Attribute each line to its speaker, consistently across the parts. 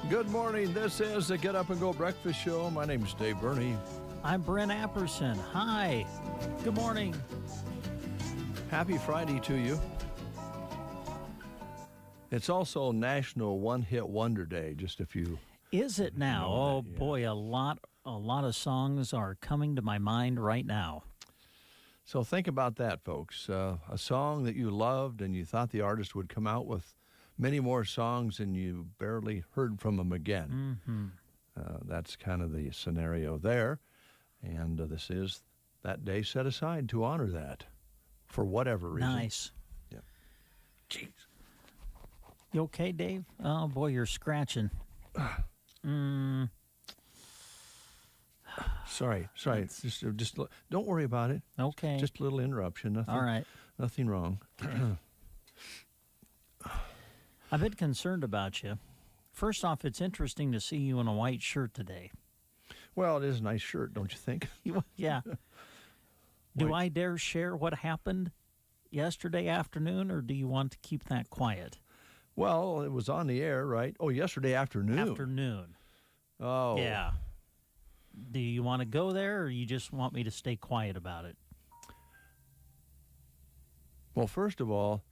Speaker 1: Good morning. This is the Get Up and Go Breakfast Show. My name is Dave Burney.
Speaker 2: I'm Brent Apperson. Hi. Good morning.
Speaker 1: Happy Friday to you. It's also National One Hit Wonder Day. Just a few.
Speaker 2: Is it now? Oh,
Speaker 1: yeah.
Speaker 2: Boy, a lot of songs are coming to my mind right now.
Speaker 1: So think about that, folks. A song that you loved and you thought the artist would come out with many more songs and you barely heard from them again.
Speaker 2: Mm-hmm.
Speaker 1: That's kind of the scenario there. And this is that day set aside to honor that for whatever reason.
Speaker 2: Nice.
Speaker 1: Yeah. Jeez.
Speaker 2: You okay, Dave? Oh, boy, you're scratching.
Speaker 1: Sorry. Just don't worry about it.
Speaker 2: Okay.
Speaker 1: Just a little interruption. Nothing.
Speaker 2: All right.
Speaker 1: Nothing wrong.
Speaker 2: I've been concerned about you. First off, it's interesting to see you in a white shirt today.
Speaker 1: Well, it is a nice shirt, don't you think?
Speaker 2: Yeah. Do I dare share what happened yesterday afternoon, or do you want to keep that quiet?
Speaker 1: Well, it was on the air, right? Oh, yesterday afternoon.
Speaker 2: Afternoon.
Speaker 1: Oh.
Speaker 2: Yeah. Do you want to go there, or you just want me to stay quiet about it?
Speaker 1: Well, first of all,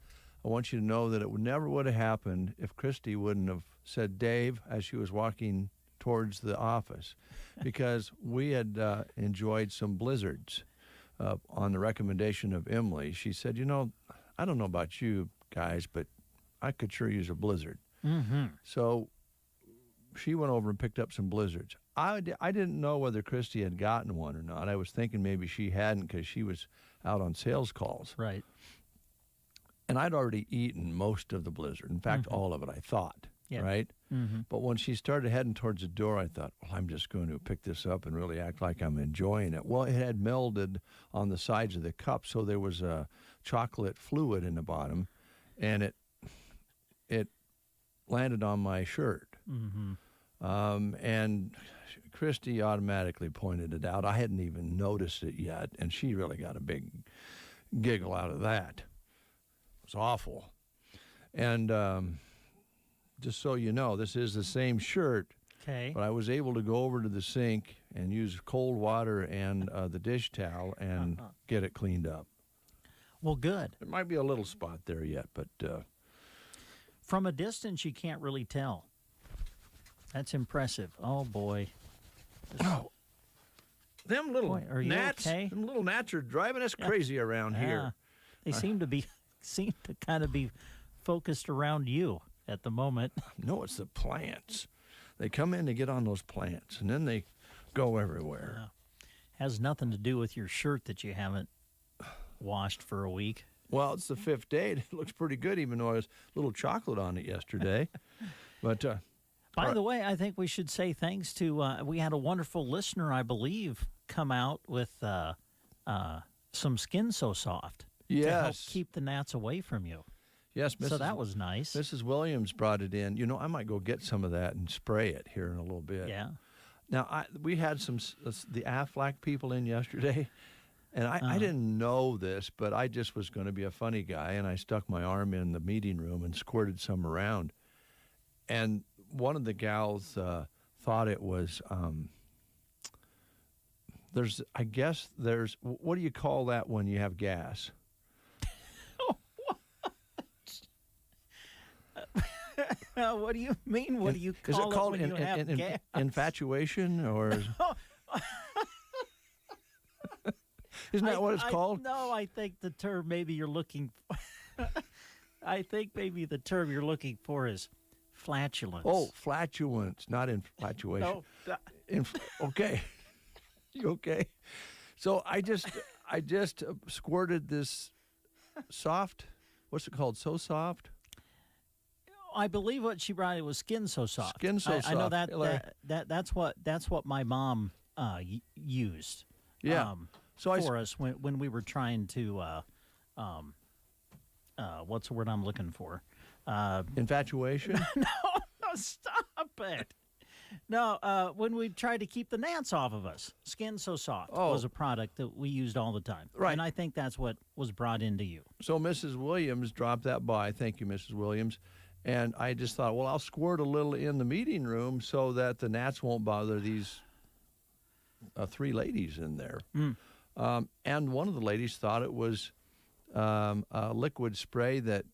Speaker 1: I want you to know that it never would have happened if Christy wouldn't have said Dave as she was walking towards the office, because we had enjoyed some blizzards on the recommendation of Emily. She said, I don't know about you guys, but I could sure use a blizzard.
Speaker 2: Mm-hmm.
Speaker 1: So she went over and picked up some blizzards. I didn't know whether Christy had gotten one or not. I was thinking maybe she hadn't because she was out on sales calls.
Speaker 2: Right.
Speaker 1: And I'd already eaten most of the blizzard. In fact, all of it, I thought.
Speaker 2: Yeah.
Speaker 1: Right?
Speaker 2: Mm-hmm.
Speaker 1: But when she started heading towards the door, I thought, well, I'm just going to pick this up and really act like I'm enjoying it. Well, it had melded on the sides of the cup, so there was a chocolate fluid in the bottom, and it landed on my shirt.
Speaker 2: Mm-hmm.
Speaker 1: And Christy automatically pointed it out. I hadn't even noticed it yet, and she really got a big giggle out of that. It was awful. And just so you know, this is the same shirt.
Speaker 2: Okay.
Speaker 1: But I was able to go over to the sink and use cold water and the dish towel and get it cleaned up.
Speaker 2: Well, good.
Speaker 1: There might be a little spot there yet, but...
Speaker 2: From a distance, you can't really tell. That's impressive. Oh, boy.
Speaker 1: Oh, them little
Speaker 2: Boy, are you
Speaker 1: gnats,
Speaker 2: okay?
Speaker 1: them little gnats are driving us crazy around here.
Speaker 2: They seem to kind of be focused around you at the moment.
Speaker 1: No, it's the plants. They come in to get on those plants, and then they go everywhere.
Speaker 2: Has nothing to do with your shirt that you haven't washed for a week.
Speaker 1: Well, it's the fifth day. It looks pretty good, even though I was a little chocolate on it yesterday. But
Speaker 2: by the way, I think we should say thanks to, we had a wonderful listener, I believe, come out with some Skin So Soft to help keep the gnats away from you.
Speaker 1: Yes,
Speaker 2: so that was nice.
Speaker 1: Mrs. Williams brought it in. I might go get some of that and spray it here in a little bit.
Speaker 2: Yeah.
Speaker 1: Now, we had the Aflac people in yesterday, and I didn't know this, but I just was going to be a funny guy, and I stuck my arm in the meeting room and squirted some around. And one of the gals thought it was, what do you call that when you have gas?
Speaker 2: What do you mean? What do you call it? Is it called when you have gas?
Speaker 1: Infatuation, or isn't that what it's called?
Speaker 2: No, I think the term maybe you're looking for, I think maybe the term you're looking for is flatulence.
Speaker 1: Oh, flatulence, not infatuation.
Speaker 2: No.
Speaker 1: Okay. You okay? So I just squirted this soft, what's it called? So Soft?
Speaker 2: I believe what she brought, it was Skin So Soft.
Speaker 1: Skin So Soft.
Speaker 2: I know that's what my mom used.
Speaker 1: Yeah.
Speaker 2: For us when we were trying to what's the word I'm looking for?
Speaker 1: Infatuation?
Speaker 2: No, stop it. No, when we tried to keep the gnats off of us, Skin So Soft was a product that we used all the time.
Speaker 1: Right.
Speaker 2: And I think that's what was brought into you.
Speaker 1: So Mrs. Williams dropped that by. Thank you, Mrs. Williams. And I just thought, well, I'll squirt a little in the meeting room so that the gnats won't bother these 3 ladies in there. And one of the ladies thought it was a liquid spray that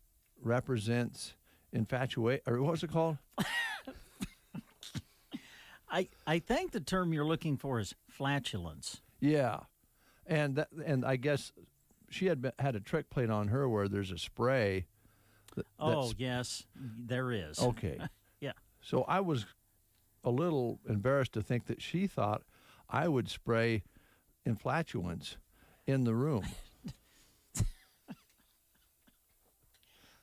Speaker 1: represents infatuation, or what's it called?
Speaker 2: I think the term you're looking for is flatulence.
Speaker 1: Yeah, and I guess she had a trick played on her where there's a spray.
Speaker 2: Yes, there is.
Speaker 1: Okay.
Speaker 2: Yeah.
Speaker 1: So I was a little embarrassed to think that she thought I would spray inflatulence in the room.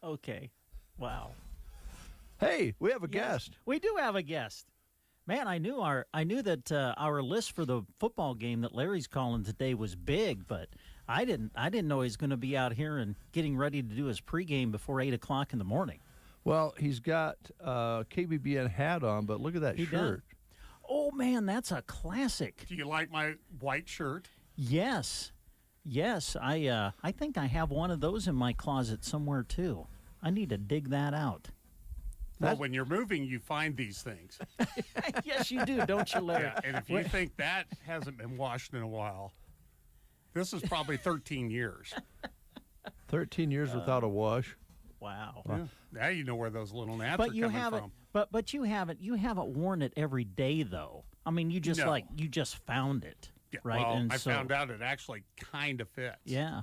Speaker 2: Okay. Wow.
Speaker 1: Hey, we have a guest.
Speaker 2: We do have a guest. Man, I knew that our list for the football game that Larry's calling today was big, but I didn't know he's going to be out here and getting ready to do his pregame before 8 o'clock in the morning.
Speaker 1: Well, he's got a KBBN hat on, but look at that shirt.
Speaker 2: Does. Oh man, that's a classic.
Speaker 3: Do you like my white shirt?
Speaker 2: Yes. I think I have one of those in my closet somewhere too. I need to dig that out.
Speaker 3: Well, when you're moving, you find these things.
Speaker 2: Yes, you do, don't you, Larry?
Speaker 3: Yeah, and if you think that hasn't been washed in a while, this is probably 13 years.
Speaker 1: 13 years without a wash.
Speaker 2: Wow.
Speaker 3: Yeah. Now you know where those little gnats are coming from.
Speaker 2: But you haven't worn it every day though. I mean, you just found it,
Speaker 3: Yeah,
Speaker 2: right?
Speaker 3: well,
Speaker 2: and
Speaker 3: I found out it actually kind of fits.
Speaker 2: Yeah.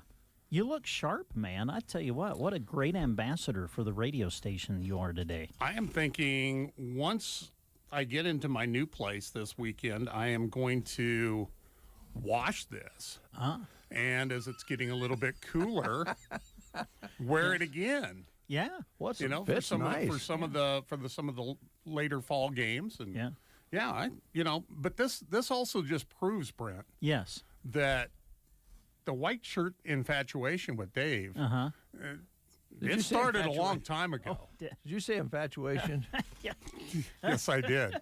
Speaker 2: You look sharp, man. I tell you what a great ambassador for the radio station you are today.
Speaker 3: I am thinking once I get into my new place this weekend, I am going to wash this. And as it's getting a little bit cooler, wear it again.
Speaker 2: Yeah.
Speaker 3: For some of the later fall games and but this also just proves, Brent.
Speaker 2: Yes.
Speaker 3: That the white shirt infatuation with Dave, it started a long time ago.
Speaker 1: Did you say infatuation?
Speaker 2: Yeah.
Speaker 3: Yes, I did.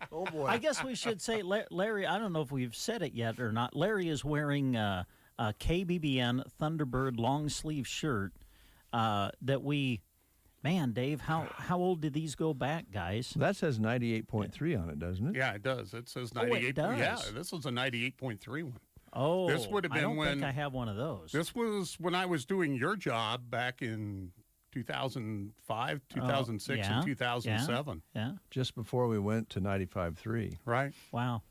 Speaker 1: Oh, boy.
Speaker 2: I guess we should say, Larry, I don't know if we've said it yet or not. Larry is wearing a KBBN Thunderbird long sleeve shirt that we, man, Dave, how old did these go back, guys?
Speaker 1: That says 98.3 on it, doesn't it?
Speaker 3: Yeah, it does. It says 98.
Speaker 2: It does.
Speaker 3: Yeah, this was a 98.3 one.
Speaker 2: Oh,
Speaker 3: this would have been
Speaker 2: I don't think I have one of those.
Speaker 3: This was when I was doing your job back in 2005, 2006, and 2007.
Speaker 2: Yeah.
Speaker 1: Just before we went to 95.3.
Speaker 3: Right.
Speaker 2: Wow.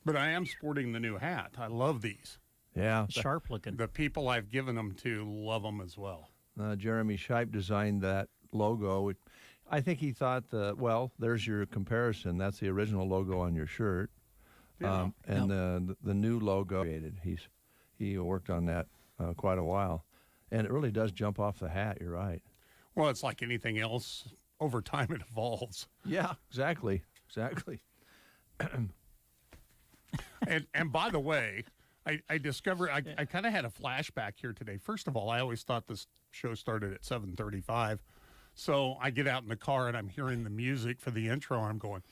Speaker 3: But I am sporting the new hat. I love these.
Speaker 1: Yeah.
Speaker 2: Sharp looking.
Speaker 3: The people I've given them to love them as well.
Speaker 1: Jeremy Scheib designed that logo. I think he thought, there's your comparison. That's the original logo on your shirt.
Speaker 3: Yeah.
Speaker 1: And the new logo created. He worked on that quite a while. And it really does jump off the hat. You're right.
Speaker 3: Well, it's like anything else. Over time, it evolves.
Speaker 1: Yeah, exactly.
Speaker 3: And by the way, I discovered I kind of had a flashback here today. First of all, I always thought this show started at 7:35. So I get out in the car and I'm hearing the music for the intro. And I'm going,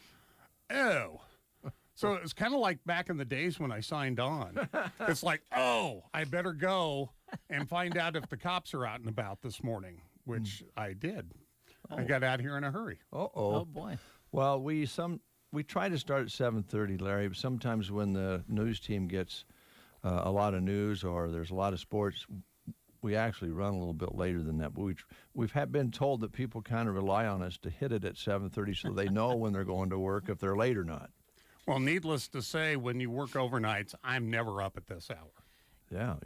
Speaker 3: oh. So it's kind of like back in the days when I signed on. It's like, oh, I better go and find out if the cops are out and about this morning, which I did. Oh. I got out here in a hurry.
Speaker 2: Oh boy.
Speaker 1: Well, we try to start at 7:30, Larry, but sometimes when the news team gets a lot of news or there's a lot of sports, we actually run a little bit later than that. But we've been told that people kind of rely on us to hit it at 7:30 so they know when they're going to work, if they're late or not.
Speaker 3: Well, needless to say, when you work overnights, I'm never up at this hour.
Speaker 1: Yeah,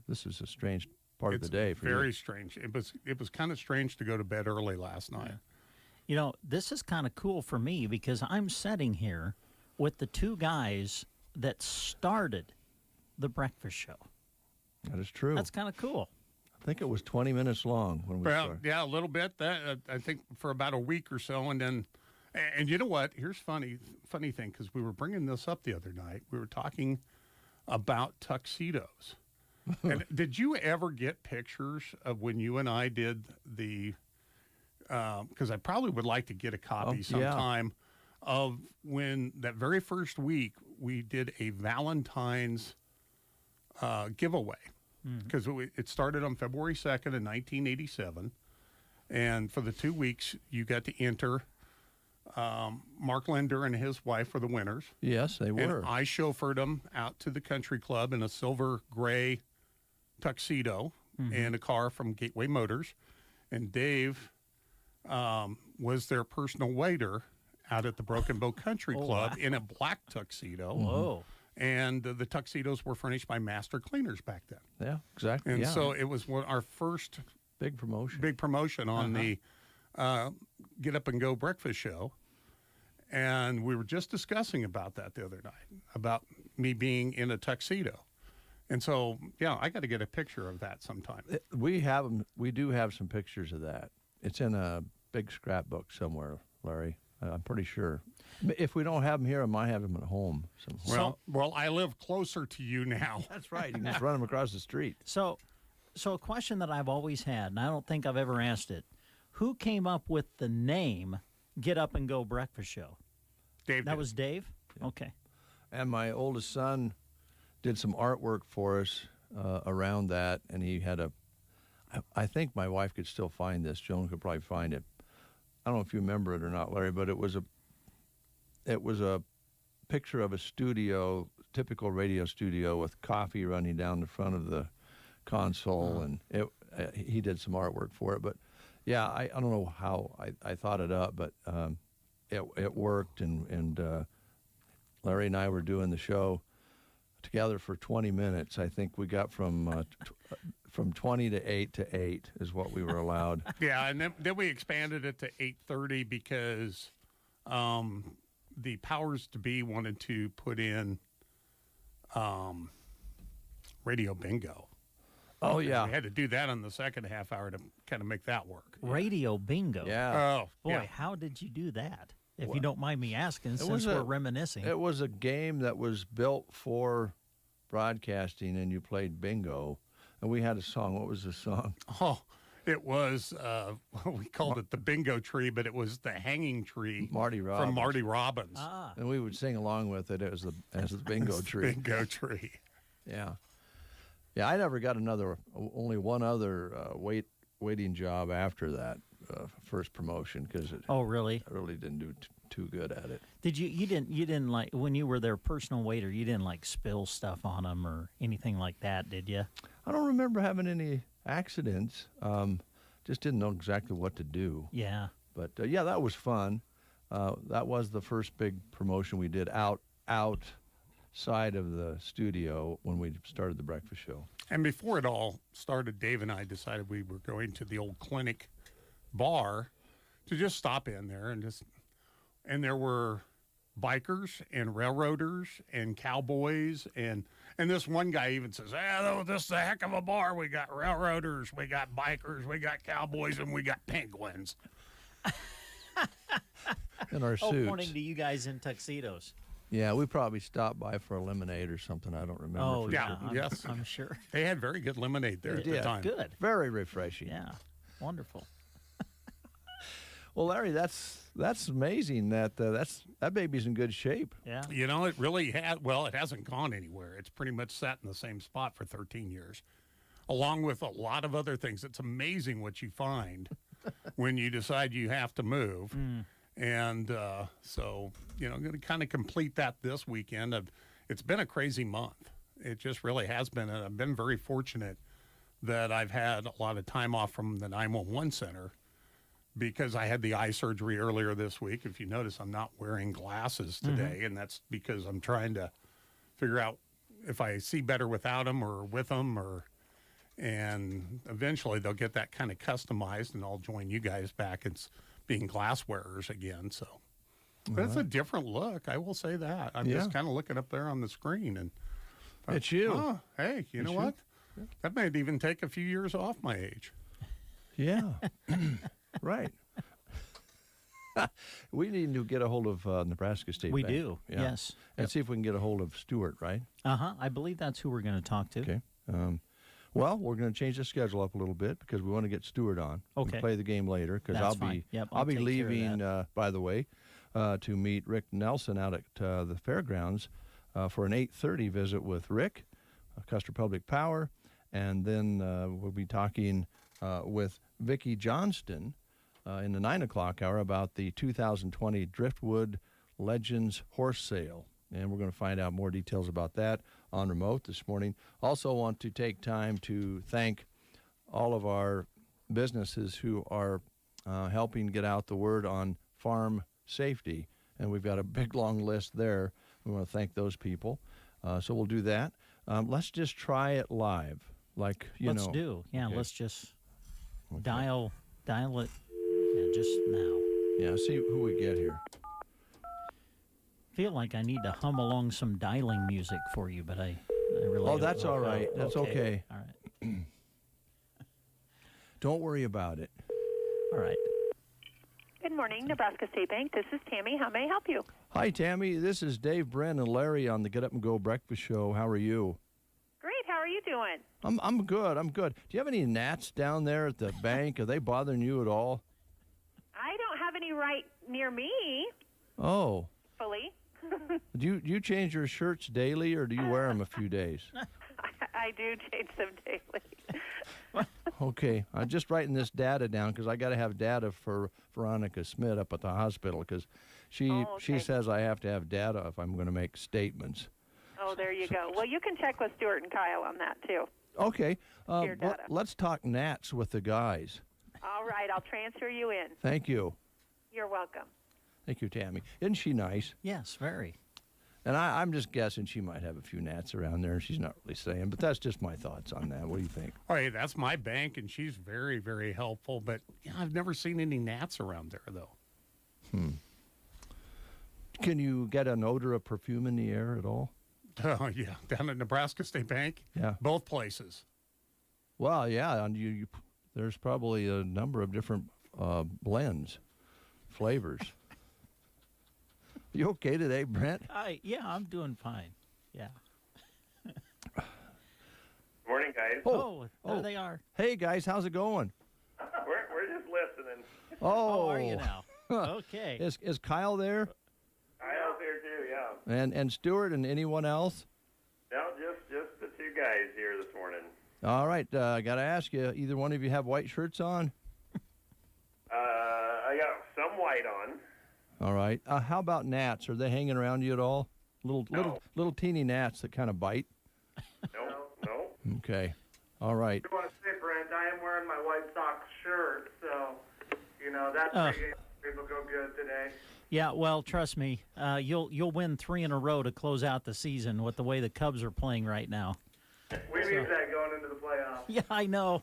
Speaker 1: this is a strange part of the day for you.
Speaker 3: Very strange. It was kind of strange to go to bed early last night.
Speaker 2: You know, this is kind of cool for me because I'm sitting here with the two guys that started the breakfast show.
Speaker 1: That is true.
Speaker 2: That's kind of cool.
Speaker 1: I think it was 20 minutes long when we started.
Speaker 3: Yeah, a little bit. That I think for about a week or so, and then. And you know what? Here's funny thing, because we were bringing this up the other night. We were talking about tuxedos. And did you ever get pictures of when you and I did the? Because I probably would like to get a copy sometime of when that very first week we did a Valentine's giveaway. Because it started on February 2nd in 1987. And for the 2 weeks, you got to enter. Mark Linder and his wife were the winners.
Speaker 1: Yes, they were.
Speaker 3: And I chauffeured them out to the country club in a silver gray tuxedo and a car from Gateway Motors. And Dave was their personal waiter out at the Broken Bow Country Club in a black tuxedo.
Speaker 2: Whoa.
Speaker 3: And the tuxedos were furnished by Master Cleaners back then.
Speaker 1: Yeah, exactly.
Speaker 3: And so it was our first
Speaker 1: big promotion.
Speaker 3: Big promotion on the Get Up and Go breakfast show. And we were just discussing about that the other night, about me being in a tuxedo. And so, yeah, I got to get a picture of that sometime.
Speaker 1: We have them. We do have some pictures of that. It's in a big scrapbook somewhere, Larry. I'm pretty sure. If we don't have them here, I might have them at home somewhere.
Speaker 3: Well, I live closer to you now.
Speaker 1: That's right. You can just run them across the street.
Speaker 2: So a question that I've always had, and I don't think I've ever asked it: who came up with the name Get Up and Go Breakfast Show?
Speaker 3: Dave.
Speaker 2: That was Dave? Yeah. Okay.
Speaker 1: And my oldest son did some artwork for us around that, and he had I think my wife could still find this. Joan could probably find it. I don't know if you remember it or not, Larry, but it was a picture of a studio, typical radio studio, with coffee running down the front of the console, and he did some artwork for it. But yeah, I don't know how I thought it up, but it worked, and Larry and I were doing the show together for 20 minutes. I think we got from 20 to 8 to 8 is what we were allowed.
Speaker 3: Yeah, and then we expanded it to 8:30 because the powers to be wanted to put in radio bingo.
Speaker 1: Oh, yeah.
Speaker 3: We had to do that on the second half hour to kind of make that work.
Speaker 2: Radio bingo.
Speaker 1: Yeah.
Speaker 3: Oh,
Speaker 2: Boy,
Speaker 3: yeah.
Speaker 2: how did you do that? If you don't mind me asking, since we're reminiscing.
Speaker 1: It was a game that was built for broadcasting, and you played bingo. And we had a song. What was the song?
Speaker 3: Oh, it was, we called it the bingo tree, but it was the hanging tree from Marty Robbins.
Speaker 2: Ah.
Speaker 1: And we would sing along with it as the bingo tree.
Speaker 3: Bingo tree.
Speaker 1: Yeah. Yeah, I never got only one other waiting job after that first promotion, because
Speaker 2: Oh, really?
Speaker 1: I really didn't do too good at it.
Speaker 2: Did you didn't like, when you were their personal waiter, you didn't like spill stuff on them or anything like that, did you?
Speaker 1: I don't remember having any accidents. Just didn't know exactly what to do.
Speaker 2: Yeah.
Speaker 1: But yeah, that was fun. That was the first big promotion we did outside of the studio when we started the breakfast show.
Speaker 3: And before it all started, Dave and I decided we were going to the old clinic bar to just stop in there and there were bikers and railroaders and cowboys and this one guy even says, this is a heck of a bar. We got railroaders, we got bikers, we got cowboys, and we got penguins.
Speaker 1: In our suits.
Speaker 2: Pointing to you guys in tuxedos.
Speaker 1: Yeah, we probably stopped by for a lemonade or something. I don't remember.
Speaker 2: Oh,
Speaker 3: yeah.
Speaker 2: Yes. I'm sure.
Speaker 3: They had very good lemonade there at the time.
Speaker 2: Good.
Speaker 1: Very refreshing.
Speaker 2: Yeah. Wonderful.
Speaker 1: Well, Larry, that's amazing. That baby's in good shape.
Speaker 2: Yeah.
Speaker 3: You know, it really it hasn't gone anywhere. It's pretty much sat in the same spot for 13 years, along with a lot of other things. It's amazing what you find when you decide you have to move. And so, I'm going to kind of complete that this weekend. It's been a crazy month. It just really has been. And I've been very fortunate that I've had a lot of time off from the 911 center, because I had the eye surgery earlier this week. If you notice, I'm not wearing glasses today, and that's because I'm trying to figure out if I see better without them or with them, and eventually they'll get that kind of customized, and I'll join you guys back as being glass wearers again. So that's a different look. I will say that. I'm just kind of looking up there on the screen, and
Speaker 1: it's you.
Speaker 3: Oh, hey, you know what? Yeah. That might even take a few years off my age.
Speaker 1: Yeah. Right. We need to get a hold of Nebraska State
Speaker 2: We
Speaker 1: Bank.
Speaker 2: do,
Speaker 1: Yeah.
Speaker 2: yes.
Speaker 1: And see if we can get a hold of Stewart, right?
Speaker 2: I believe that's who we're going to talk to.
Speaker 1: Okay. Well, we're going to change the schedule up a little bit because we want to get Stewart on.
Speaker 2: Okay.
Speaker 1: And play the game later, because
Speaker 2: That's
Speaker 1: I'll
Speaker 2: fine.
Speaker 1: be
Speaker 2: Yep,
Speaker 1: I'll be
Speaker 2: take care of
Speaker 1: leaving. By the way, to meet Rick Nelson out at the fairgrounds for an 8:30 visit with Rick, Custer Public Power, and then we'll be talking with Vicki Johnston in the 9 o'clock hour about the 2020 Driftwood Legends Horse Sale. And we're going to find out more details about that on remote this morning. Also want to take time to thank all of our businesses who are helping get out the word on farm safety. And we've got a big, long list there. We want to thank those people. So we'll do that. Let's just try it live, like,
Speaker 2: Let's do. Yeah,
Speaker 1: Okay.
Speaker 2: let's just
Speaker 1: Okay.
Speaker 2: dial it just now.
Speaker 1: Yeah, see who we get here.
Speaker 2: Feel like I need to hum along some dialing music for you, but I really
Speaker 1: Oh,
Speaker 2: don't
Speaker 1: that's
Speaker 2: know
Speaker 1: all
Speaker 2: how.
Speaker 1: right. That's okay.
Speaker 2: All right.
Speaker 1: Don't worry about it.
Speaker 2: All right.
Speaker 4: Good morning, Nebraska State Bank. This is Tammy. How may I help you?
Speaker 1: Hi, Tammy. This is Dave, Brent, and Larry on the Get Up and Go Breakfast Show. How are you?
Speaker 4: Great. How are you doing?
Speaker 1: I'm good. I'm good. Do you have any gnats down there at the bank? Are they bothering you at all?
Speaker 4: I don't have any right near me,
Speaker 1: Oh.
Speaker 4: fully.
Speaker 1: Do you change your shirts daily, or do you wear them a few days?
Speaker 4: I do change them daily.
Speaker 1: Okay. I'm just writing this data down because I got to have data for Veronica Smith up at the hospital because she
Speaker 4: okay.
Speaker 1: says I have to have data if I'm going to make statements.
Speaker 4: Oh, there you go. Well, you can check with Stuart and Kyle on that, too.
Speaker 1: Okay.
Speaker 4: Your data.
Speaker 1: Let's talk gnats with the guys.
Speaker 4: All right. I'll transfer you in.
Speaker 1: Thank you.
Speaker 4: You're welcome.
Speaker 1: Thank you, Tammy. Isn't she nice?
Speaker 2: Yes, very.
Speaker 1: And I'm just guessing she might have a few gnats around there. She's not really saying, but that's just my thoughts on that. What do you think?
Speaker 3: Oh, hey, that's my bank, and she's very, very helpful. But yeah, I've never seen any gnats around there, though.
Speaker 1: Can you get an odor of perfume in the air at all?
Speaker 3: Oh, yeah, down at Nebraska State Bank.
Speaker 1: Yeah.
Speaker 3: Both places.
Speaker 1: Well, yeah, and there's probably a number of different blends, flavors. You okay today, Brent?
Speaker 2: Yeah, I'm doing fine. Yeah.
Speaker 5: Morning, guys.
Speaker 2: Oh, there they are.
Speaker 1: Hey, guys, how's it going?
Speaker 5: We're just listening.
Speaker 1: Oh,
Speaker 2: How are you now? Okay.
Speaker 1: Is Kyle there?
Speaker 5: Kyle's here too, yeah.
Speaker 1: And Stuart and anyone else?
Speaker 5: No, just the two guys here this morning.
Speaker 1: All right, I got to ask you, either one of you have white shirts on?
Speaker 5: I got some white on.
Speaker 1: All right. How about gnats? Are they hanging around you at all? Little teeny gnats that kind of bite?
Speaker 5: No.
Speaker 1: Okay. All right.
Speaker 6: I want to say, Brent, I am wearing my White Sox shirt, so, that's people go good today.
Speaker 2: Yeah, well, trust me, you'll win 3 in a row to close out the season with the way the Cubs are playing right now.
Speaker 6: We need that going into the playoffs.
Speaker 2: Yeah, I know.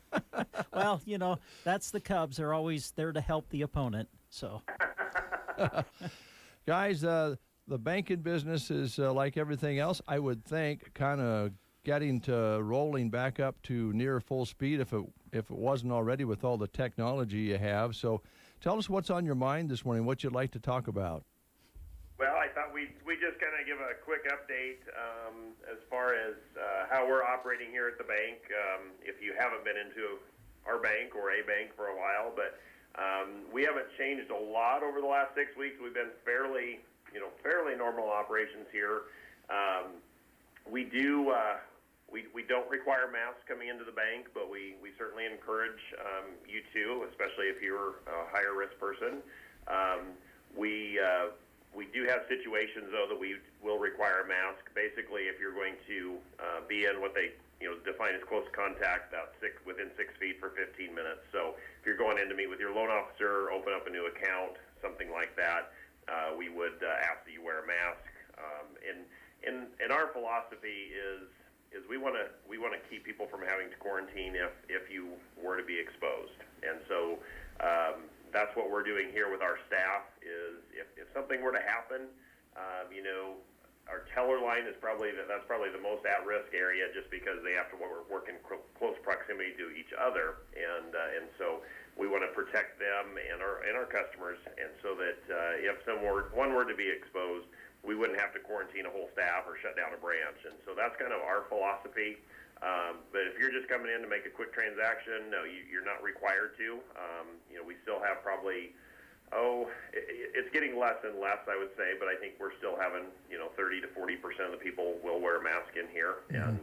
Speaker 2: Well, that's the Cubs. They're always there to help the opponent. So,
Speaker 1: Guys, the banking business is like everything else, I would think, kind of getting to rolling back up to near full speed if it wasn't already with all the technology you have. So tell us what's on your mind this morning, what you'd like to talk about.
Speaker 5: Well, I thought we just kind of give a quick update as far as how we're operating here at the bank. If you haven't been into our bank or a bank for a while, but we haven't changed a lot over the last 6 weeks. We've been fairly normal operations here. We don't require masks coming into the bank, but we certainly encourage you to, especially if you're a higher risk person. We do have situations, though, that we will require a mask. Basically, if you're going to be in what they define as close contact, within 6 feet for 15 minutes. So if you're going in to meet with your loan officer, open up a new account, something like that, we would ask that you wear a mask. And our philosophy is we want to keep people from having to quarantine if you were to be exposed. And so that's what we're doing here with our staff is if something were to happen, our teller line is probably the most at-risk area just because they have to work in close proximity to each other, and so we want to protect them and our customers, and so that if one were to be exposed, we wouldn't have to quarantine a whole staff or shut down a branch, and so that's kind of our philosophy. But if you're just coming in to make a quick transaction, no, you're not required to. We still have probably, it's getting less and less, I would say, but I think we're still having, 30 to 40% of the people will wear a mask in here. Mm-hmm. And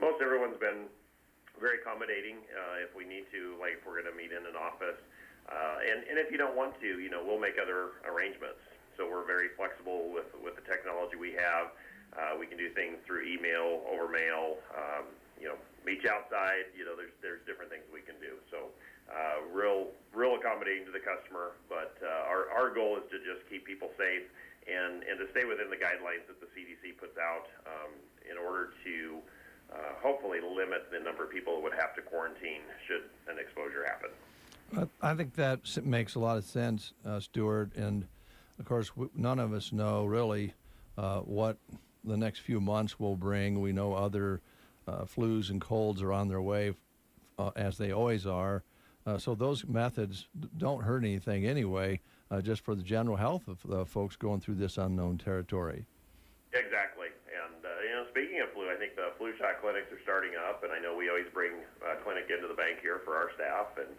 Speaker 5: most everyone's been very accommodating if we need to, like if we're going to meet in an office. And if you don't want to, we'll make other arrangements. So we're very flexible with the technology we have. We can do things through email, over mail, meet you outside. There's different things we can do. So real accommodating to the customer. But our goal is to just keep people safe and to stay within the guidelines that the CDC puts out in order to hopefully limit the number of people that would have to quarantine should an exposure happen.
Speaker 1: I think that makes a lot of sense, Stuart. And, of course, none of us know really what the next few months will bring. We know other flus and colds are on their way, as they always are. So those methods don't hurt anything anyway, just for the general health of the folks going through this unknown territory.
Speaker 5: Exactly. And, speaking of flu, I think the flu shot clinics are starting up, and I know we always bring a clinic into the bank here for our staff, and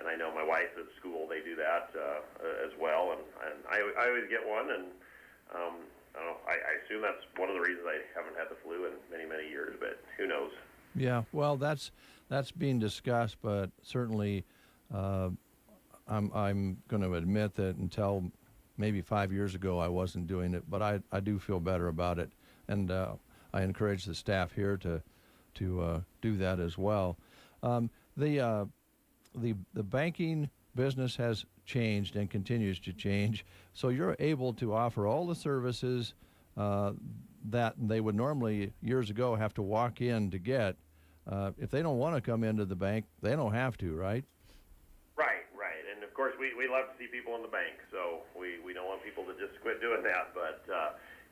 Speaker 5: I know my wife at school, they do that as well, and I always get one, and I assume that's one of the reasons I haven't had the flu in many, many years, but who knows? Yeah,
Speaker 1: well, that's being discussed, but certainly I'm going to admit that until maybe 5 years ago I wasn't doing it, but I do feel better about it, and I encourage the staff here to do that as well. The banking business has changed and continues to change, so you're able to offer all the services that they would normally years ago have to walk in to get. If they don't want to come into the bank, they don't have to, right?
Speaker 5: Right. And of course, we love to see people in the bank, so we don't want people to just quit doing that. But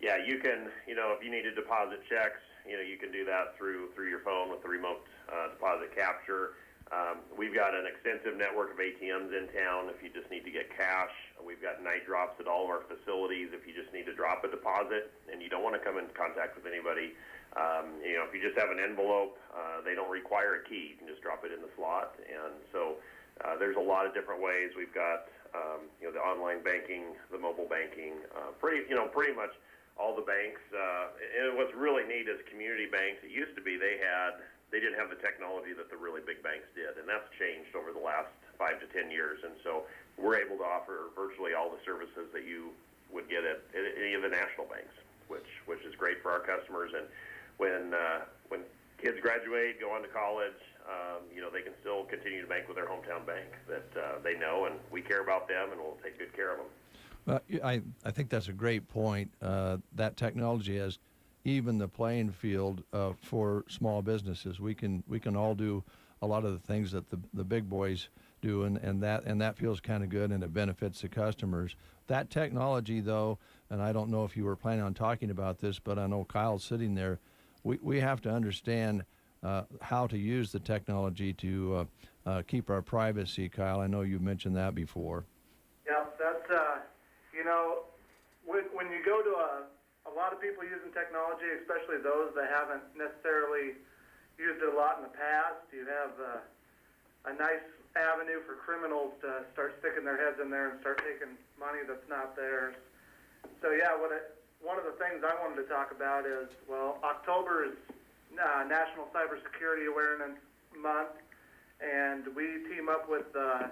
Speaker 5: yeah, you can, if you need to deposit checks, you can do that through your phone with the remote deposit capture. We've got an extensive network of ATMs in town if you just need to get cash. We've got night drops at all of our facilities if you just need to drop a deposit and you don't want to come in contact with anybody. If you just have an envelope, they don't require a key. You can just drop it in the slot. And so there's a lot of different ways. We've got the online banking, the mobile banking, pretty much all the banks. And what's really neat is community banks. It used to be they didn't have the technology that the really big banks did, and that's changed over the last 5 to 10 years. And so we're able to offer virtually all the services that you would get at any of the national banks, which is great for our customers. And when kids graduate, go on to college, they can still continue to bank with their hometown bank that they know, and we care about them, and we'll take good care of them.
Speaker 1: Well, I think that's a great point. That technology has even the playing field for small businesses. We can all do a lot of the things that the big boys do, and that feels kind of good, and it benefits the customers. That technology, though, and I don't know if you were planning on talking about this, but I know Kyle's sitting there. We have to understand how to use the technology to keep our privacy. Kyle, I know you mentioned that before.
Speaker 6: Yeah, that's when you go to a lot of people using technology, especially those that haven't necessarily used it a lot in the past. You have a nice avenue for criminals to start sticking their heads in there and start taking money that's not theirs. So yeah, one of the things I wanted to talk about is, October is National Cybersecurity Awareness Month, and we team up with the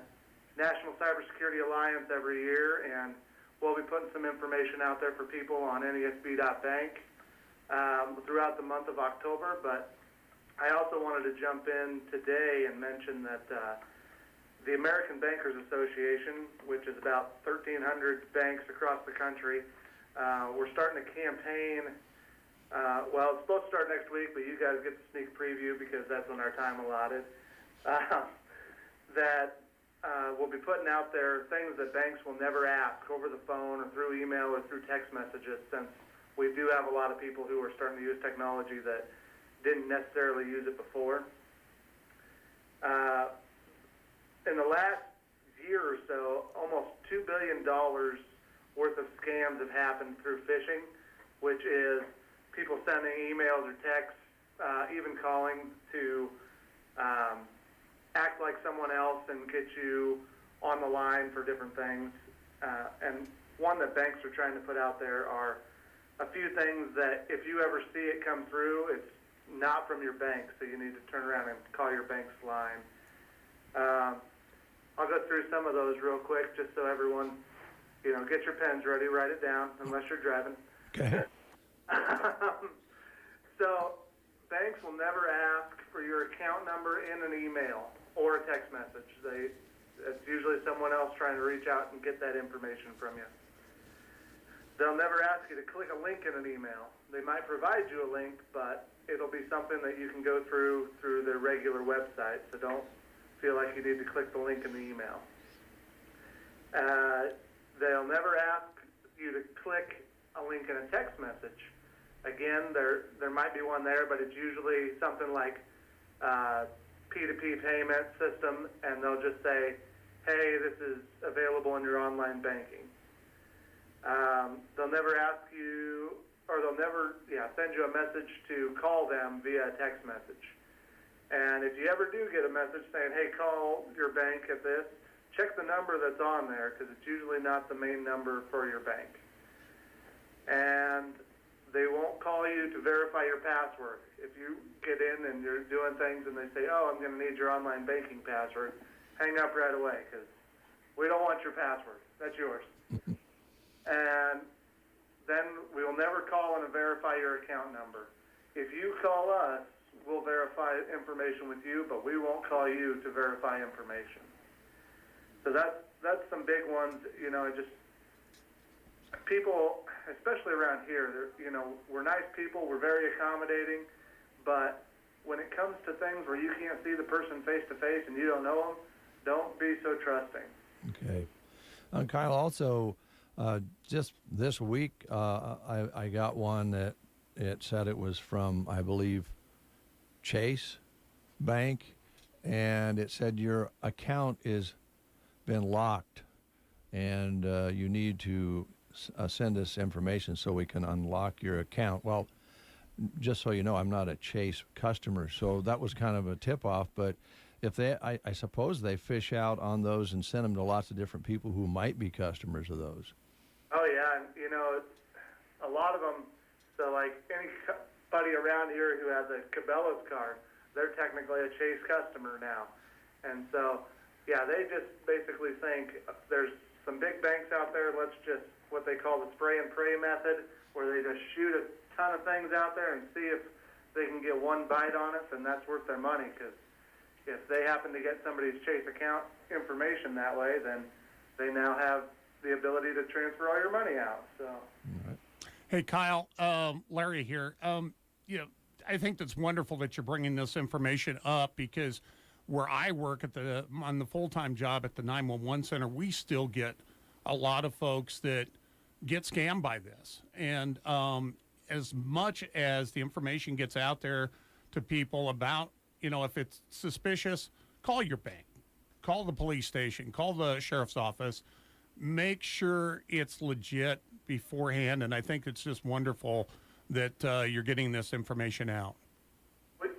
Speaker 6: National Cybersecurity Alliance every year, and we'll be putting some information out there for people on nesb.bank throughout the month of October. But I also wanted to jump in today and mention that the American Bankers Association, which is about 1,300 banks across the country, we're starting a campaign. It's supposed to start next week, but you guys get the sneak preview because that's when our time allotted. We'll be putting out there things that banks will never ask over the phone or through email or through text messages, since we do have a lot of people who are starting to use technology that didn't necessarily use it before. In the last year or so, almost $2 billion worth of scams have happened through phishing, which is people sending emails or texts, even calling to act like someone else and get you on the line for different things. And one that banks are trying to put out there are a few things that if you ever see it come through, it's not from your bank, so you need to turn around and call your bank's line. I'll go through some of those real quick just so everyone, get your pens ready, write it down, unless you're driving.
Speaker 1: Okay.
Speaker 6: So banks will never ask for your account number in an email or a text message. It's usually someone else trying to reach out and get that information from you. They'll never ask you to click a link in an email. They might provide you a link, but it'll be something that you can go through their regular website. So don't feel like you need to click the link in the email. They'll never ask you to click a link in a text message. Again, there might be one there, but it's usually something like P2P payment system, and they'll just say, hey, this is available in your online banking. They'll never ask you, or they'll never send you a message to call them via a text message. And if you ever do get a message saying, hey, call your bank at this, check the number that's on there, because it's usually not the main number for your bank. And they won't call you to verify your password. If you get in and you're doing things and they say, oh, I'm going to need your online banking password, hang up right away, because we don't want your password. That's yours. And then we will never call and verify your account number. If you call us, we'll verify information with you, but we won't call you to verify information. So that's some big ones. People, especially around here, we're nice people, we're very accommodating, but when it comes to things where you can't see the person face to face and you don't know them, don't be so trusting.
Speaker 1: Okay. Kyle, also, just this week, I got one that it said it was from, I believe, Chase Bank, and it said your account is been locked, and you need to send us information so we can unlock your account. Well, just so you know, I'm not a Chase customer, so that was kind of a tip-off. But if I suppose they fish out on those and send them to lots of different people who might be customers of those.
Speaker 6: Oh yeah, and a lot of them. So like anybody around here who has a Cabela's card, they're technically a Chase customer now, and so yeah, they just basically think there's some big banks out there. Let's just what they call the spray and pray method, where they just shoot a ton of things out there and see if they can get one bite on us, and that's worth their money, because if they happen to get somebody's Chase account information that way, then they now have the ability to transfer all your money out. So,
Speaker 1: Right.
Speaker 3: Hey, Kyle, Larry here. I think that's wonderful that you're bringing this information up, because where I work on the full-time job at the 911 center, we still get a lot of folks that get scammed by this. And as much as the information gets out there to people about, if it's suspicious, call your bank, call the police station, call the sheriff's office, make sure it's legit beforehand. And I think it's just wonderful that you're getting this information out.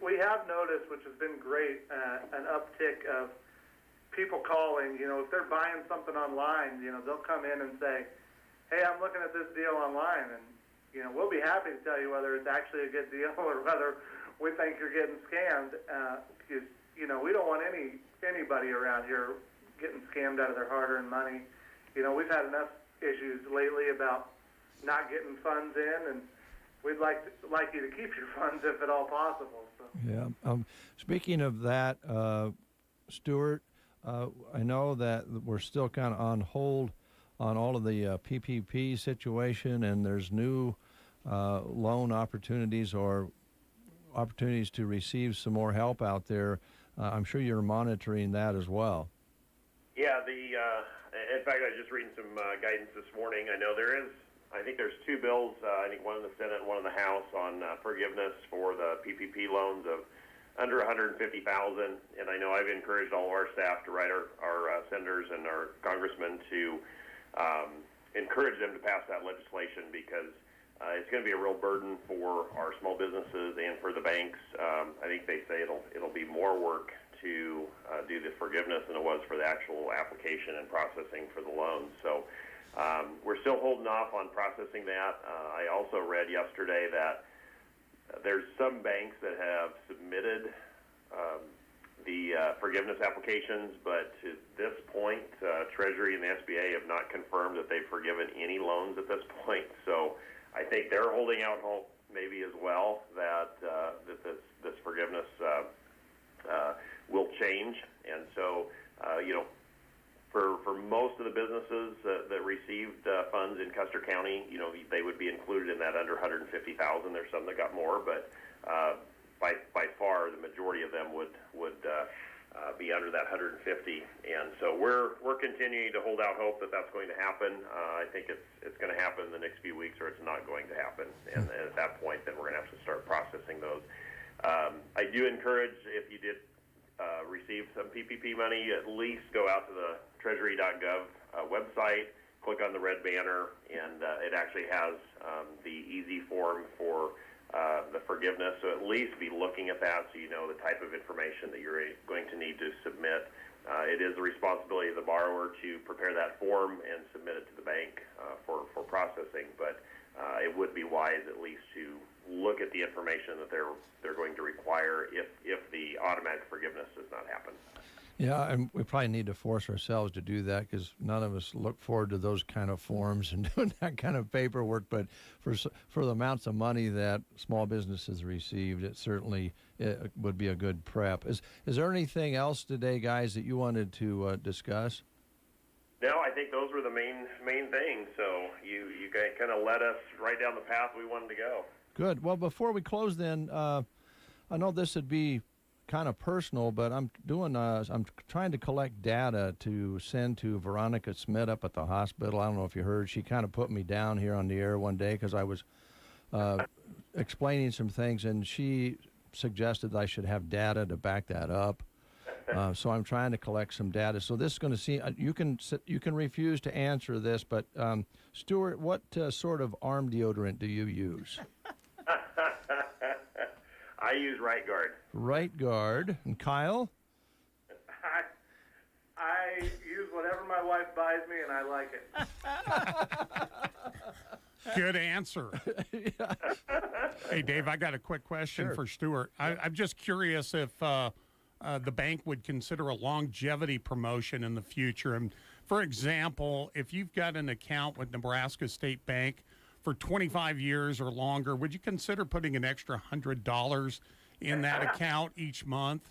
Speaker 6: We have noticed, which has been great, an uptick of people calling. If they're buying something online, they'll come in and say, hey, I'm looking at this deal online, and we'll be happy to tell you whether it's actually a good deal or whether we think you're getting scammed, because we don't want anybody around here getting scammed out of their hard-earned money. We've had enough issues lately about not getting funds in, and we'd like you to keep your funds if at all possible. So.
Speaker 1: Yeah. Speaking of that, Stuart, I know that we're still kind of on hold on all of the PPP situation, and there's new loan opportunities or opportunities to receive some more help out there. I'm sure you're monitoring that as well.
Speaker 5: Yeah, in fact, I was just reading some guidance this morning. I think there's two bills, I think one in the Senate and one in the House, on forgiveness for the PPP loans of under $150,000. And I know I've encouraged all of our staff to write our senators and our congressmen to encourage them to pass that legislation, because it's going to be a real burden for our small businesses and for the banks. I think they say it'll be more work to do the forgiveness than it was for the actual application and processing for the loans. So we're still holding off on processing that. I also read yesterday that there's some banks that have submitted the forgiveness applications, but to this point, Treasury and the SBA have not confirmed that they've forgiven any loans at this point. So I think they're holding out hope maybe as well that this forgiveness will change. And so, for most of the businesses that received funds in Custer County, they would be included in that under $150,000. There's some that got more, but by far the majority of them would be under that 150. And so we're continuing to hold out hope that that's going to happen. I think it's going to happen in the next few weeks, or it's not going to happen. And at that point, then we're going to have to start processing those. I do encourage, if you did receive some PPP money, at least go out to the treasury.gov website, click on the red banner, and it actually has the easy form for the forgiveness. So at least be looking at that so you know the type of information that you're going to need to submit. It is the responsibility of the borrower to prepare that form and submit it to the bank for processing, but it would be wise at least to look at the information that they're going to require if the automatic forgiveness does not happen.
Speaker 1: Yeah, and we probably need to force ourselves to do that because none of us look forward to those kind of forms and doing that kind of paperwork. But for the amounts of money that small businesses received, it would be a good prep. Is there anything else today, guys, that you wanted to discuss?
Speaker 5: No, I think those were the main things. So you kind of led us right down the path we wanted to go. Good.
Speaker 1: Well, before we close, then, I know this would be kind of personal, but I'm trying to collect data to send to Veronica Smith up at the hospital. I don't know if you heard. She kind of put me down here on the air one day because I was explaining some things, and she suggested I should have data to back that up. So I'm trying to collect some data. So this is going to see. You can refuse to answer this, but Stuart, what sort of arm deodorant do you use?
Speaker 5: I use Right Guard.
Speaker 1: Right Guard. And Kyle?
Speaker 6: I use whatever my wife buys me, and I like it.
Speaker 3: Good answer.
Speaker 1: Yeah.
Speaker 3: Hey, Dave, I got a quick question
Speaker 1: Sure.
Speaker 3: for Stuart. I'm just curious if the bank would consider a longevity promotion in the future. And for example, if you've got an account with Nebraska State Bank for 25 years or longer, would you consider putting an extra $100 in that account each month?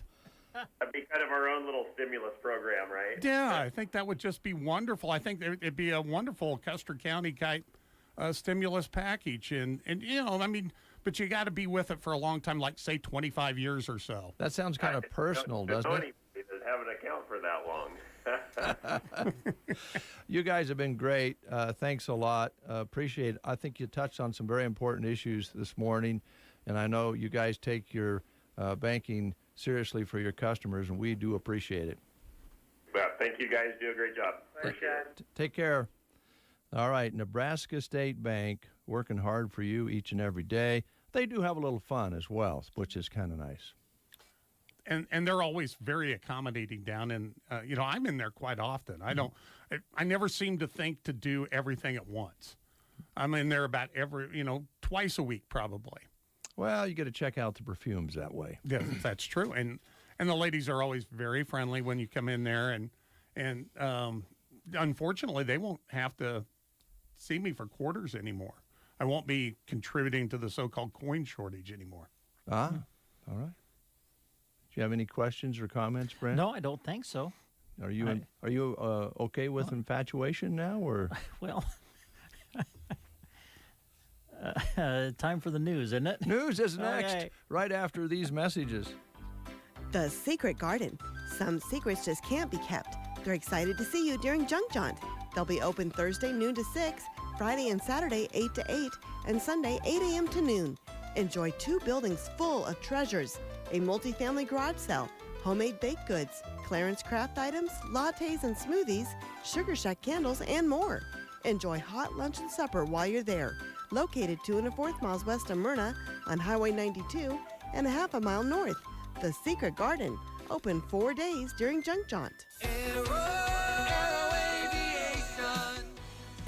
Speaker 5: That'd be kind of our own little stimulus program, right?
Speaker 3: Yeah, I think that would just be wonderful. I think it'd be a wonderful Custer County type stimulus package. And but you got to be with it for a long time, like say 25 years or so.
Speaker 1: That sounds kind of personal, doesn't it?
Speaker 5: Doesn't have an account for that long.
Speaker 1: You guys have been great. Thanks a lot. Appreciate it. I think you touched on some very important issues this morning, and I know you guys take your banking seriously for your customers, and we do appreciate it.
Speaker 5: Well, thank you guys. Do a great job.
Speaker 6: Thanks, guys.
Speaker 1: Take care. All right, Nebraska State Bank, working hard for you each and every day. They do have a little fun as well, which is kind of nice.
Speaker 3: And they're always very accommodating down in, I'm in there quite often. I never seem to think to do everything at once. I'm in there about twice a week probably.
Speaker 1: Well, you get to check out the perfumes that way.
Speaker 3: Yeah, that's true. And the ladies are always very friendly when you come in there. And unfortunately, they won't have to see me for quarters anymore. I won't be contributing to the so-called coin shortage anymore.
Speaker 1: All right. Do you have any questions or comments, Brent?
Speaker 2: No, I don't think so.
Speaker 1: Are you okay with infatuation now, or?
Speaker 2: Well, time for the news, isn't it?
Speaker 1: News is next,
Speaker 2: Okay.
Speaker 1: right after these messages.
Speaker 7: The Secret Garden. Some secrets just can't be kept. They're excited to see you during Junk Jaunt. They'll be open Thursday noon to 6, Friday and Saturday 8 to 8, and Sunday 8 a.m. to noon. Enjoy 2 buildings full of treasures, a multifamily garage sale, homemade baked goods, Clarence craft items, lattes and smoothies, Sugar Shack candles, and more. Enjoy hot lunch and supper while you're there. Located 2 1/4 miles west of Myrna on Highway 92 and a half a mile north. The Secret Garden, open 4 days during Junk Jaunt.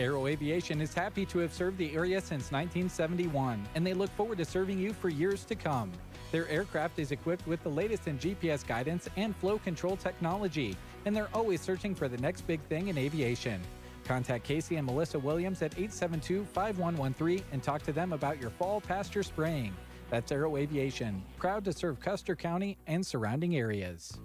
Speaker 8: Aero Aviation is happy to have served the area since 1971, and they look forward to serving you for years to come. Their aircraft is equipped with the latest in GPS guidance and flow control technology, and they're always searching for the next big thing in aviation. Contact Casey and Melissa Williams at 872-5113 and talk to them about your fall pasture spraying. That's Aero Aviation, proud to serve Custer County and surrounding areas.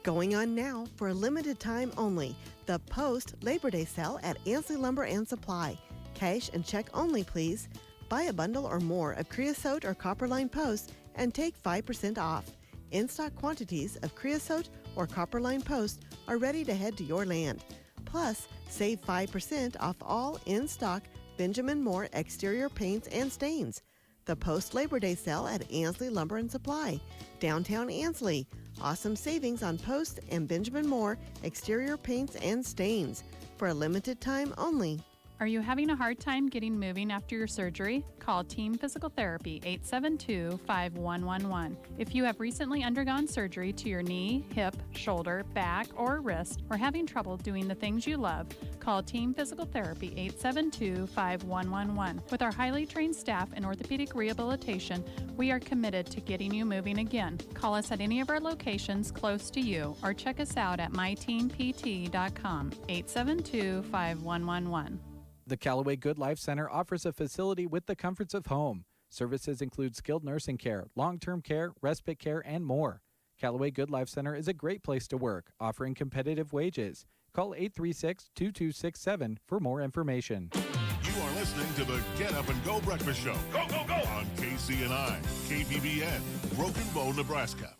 Speaker 7: Going on now for a limited time only, the post-Labor Day sale at Ansley Lumber and Supply. Cash and check only, please. Buy a bundle or more of creosote or copperline posts and take 5% off. In-stock quantities of creosote or copperline posts are ready to head to your land. Plus, save 5% off all in-stock Benjamin Moore exterior paints and stains. The post-Labor Day sale at Ansley Lumber and Supply, downtown Ansley. Awesome savings on post and Benjamin Moore exterior paints and stains for a limited time only.
Speaker 9: Are you having a hard time getting moving after your surgery? Call Team Physical Therapy 872-5111. If you have recently undergone surgery to your knee, hip, shoulder, back, or wrist, or having trouble doing the things you love, call Team Physical Therapy 872-5111. With our highly trained staff in orthopedic rehabilitation, we are committed to getting you moving again. Call us at any of our locations close to you or check us out at myteampt.com 872-5111.
Speaker 8: The Callaway Good Life Center offers a facility with the comforts of home. Services include skilled nursing care, long-term care, respite care, and more. Callaway Good Life Center is a great place to work, offering competitive wages. Call 836-2267 for more information.
Speaker 10: You are listening to the Get Up and Go Breakfast Show. Go, go, go! On KCNI, KPBN, Broken Bow, Nebraska.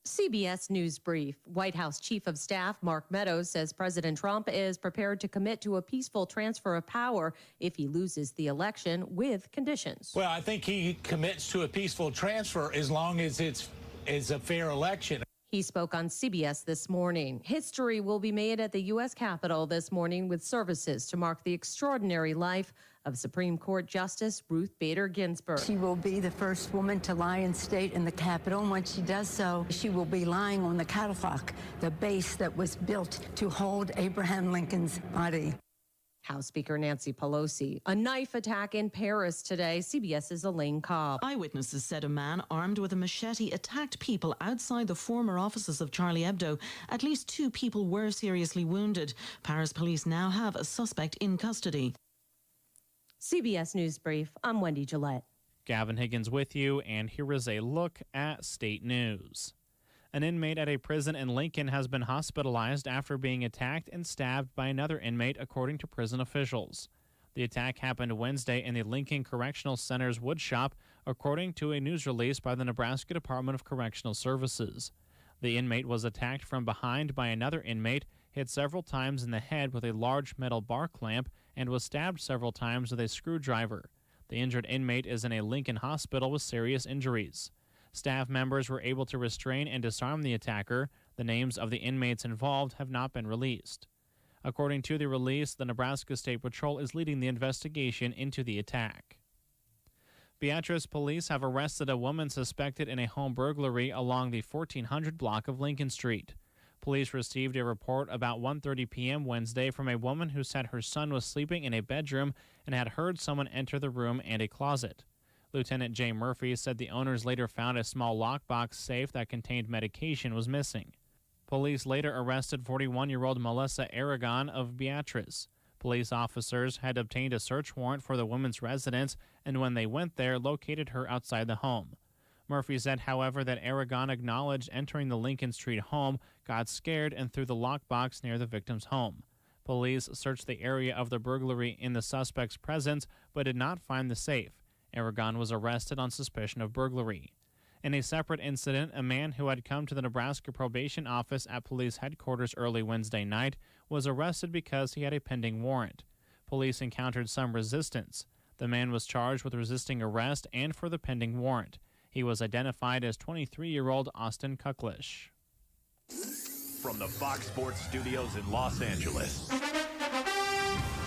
Speaker 11: CBS News Brief. White House Chief of Staff Mark Meadows says President Trump is prepared to commit to a peaceful transfer of power if he loses the election with conditions.
Speaker 12: Well, I think he commits to a peaceful transfer as long as it's a fair election.
Speaker 11: He spoke on CBS this morning. History will be made at the U.S. Capitol this morning with services to mark the extraordinary life of Supreme Court Justice Ruth Bader Ginsburg.
Speaker 13: She will be the first woman to lie in state in the Capitol, and when she does so, she will be lying on the catafalque, the base that was built to hold Abraham Lincoln's body.
Speaker 11: House Speaker Nancy Pelosi. A knife attack in Paris today. CBS's Elaine Cobb.
Speaker 14: Eyewitnesses said a man armed with a machete attacked people outside the former offices of Charlie Hebdo. At least 2 people were seriously wounded. Paris police now have a suspect in custody.
Speaker 11: CBS News Brief. I'm Wendy Gillette.
Speaker 15: Gavin Higgins with you, and here is a look at state news. An inmate at a prison in Lincoln has been hospitalized after being attacked and stabbed by another inmate, according to prison officials. The attack happened Wednesday in the Lincoln Correctional Center's woodshop, according to a news release by the Nebraska Department of Correctional Services. The inmate was attacked from behind by another inmate, hit several times in the head with a large metal bar clamp, and was stabbed several times with a screwdriver. The injured inmate is in a Lincoln hospital with serious injuries. Staff members were able to restrain and disarm the attacker. The names of the inmates involved have not been released. According to the release, the Nebraska State Patrol is leading the investigation into the attack. Beatrice police have arrested a woman suspected in a home burglary along the 1400 block of Lincoln Street. Police received a report about 1:30 p.m. Wednesday from a woman who said her son was sleeping in a bedroom and had heard someone enter the room and a closet. Lieutenant Jay Murphy said the owners later found a small lockbox safe that contained medication was missing. Police later arrested 41-year-old Melissa Aragon of Beatrice. Police officers had obtained a search warrant for the woman's residence, and when they went there, located her outside the home. Murphy said, however, that Aragon acknowledged entering the Lincoln Street home, got scared, and threw the lockbox near the victim's home. Police searched the area of the burglary in the suspect's presence, but did not find the safe. Aragon was arrested on suspicion of burglary. In a separate incident, a man who had come to the Nebraska probation office at police headquarters early Wednesday night was arrested because he had a pending warrant. Police encountered some resistance. The man was charged with resisting arrest and for the pending warrant. He was identified as 23-year-old Austin Kucklish.
Speaker 16: From the Fox Sports Studios in Los Angeles,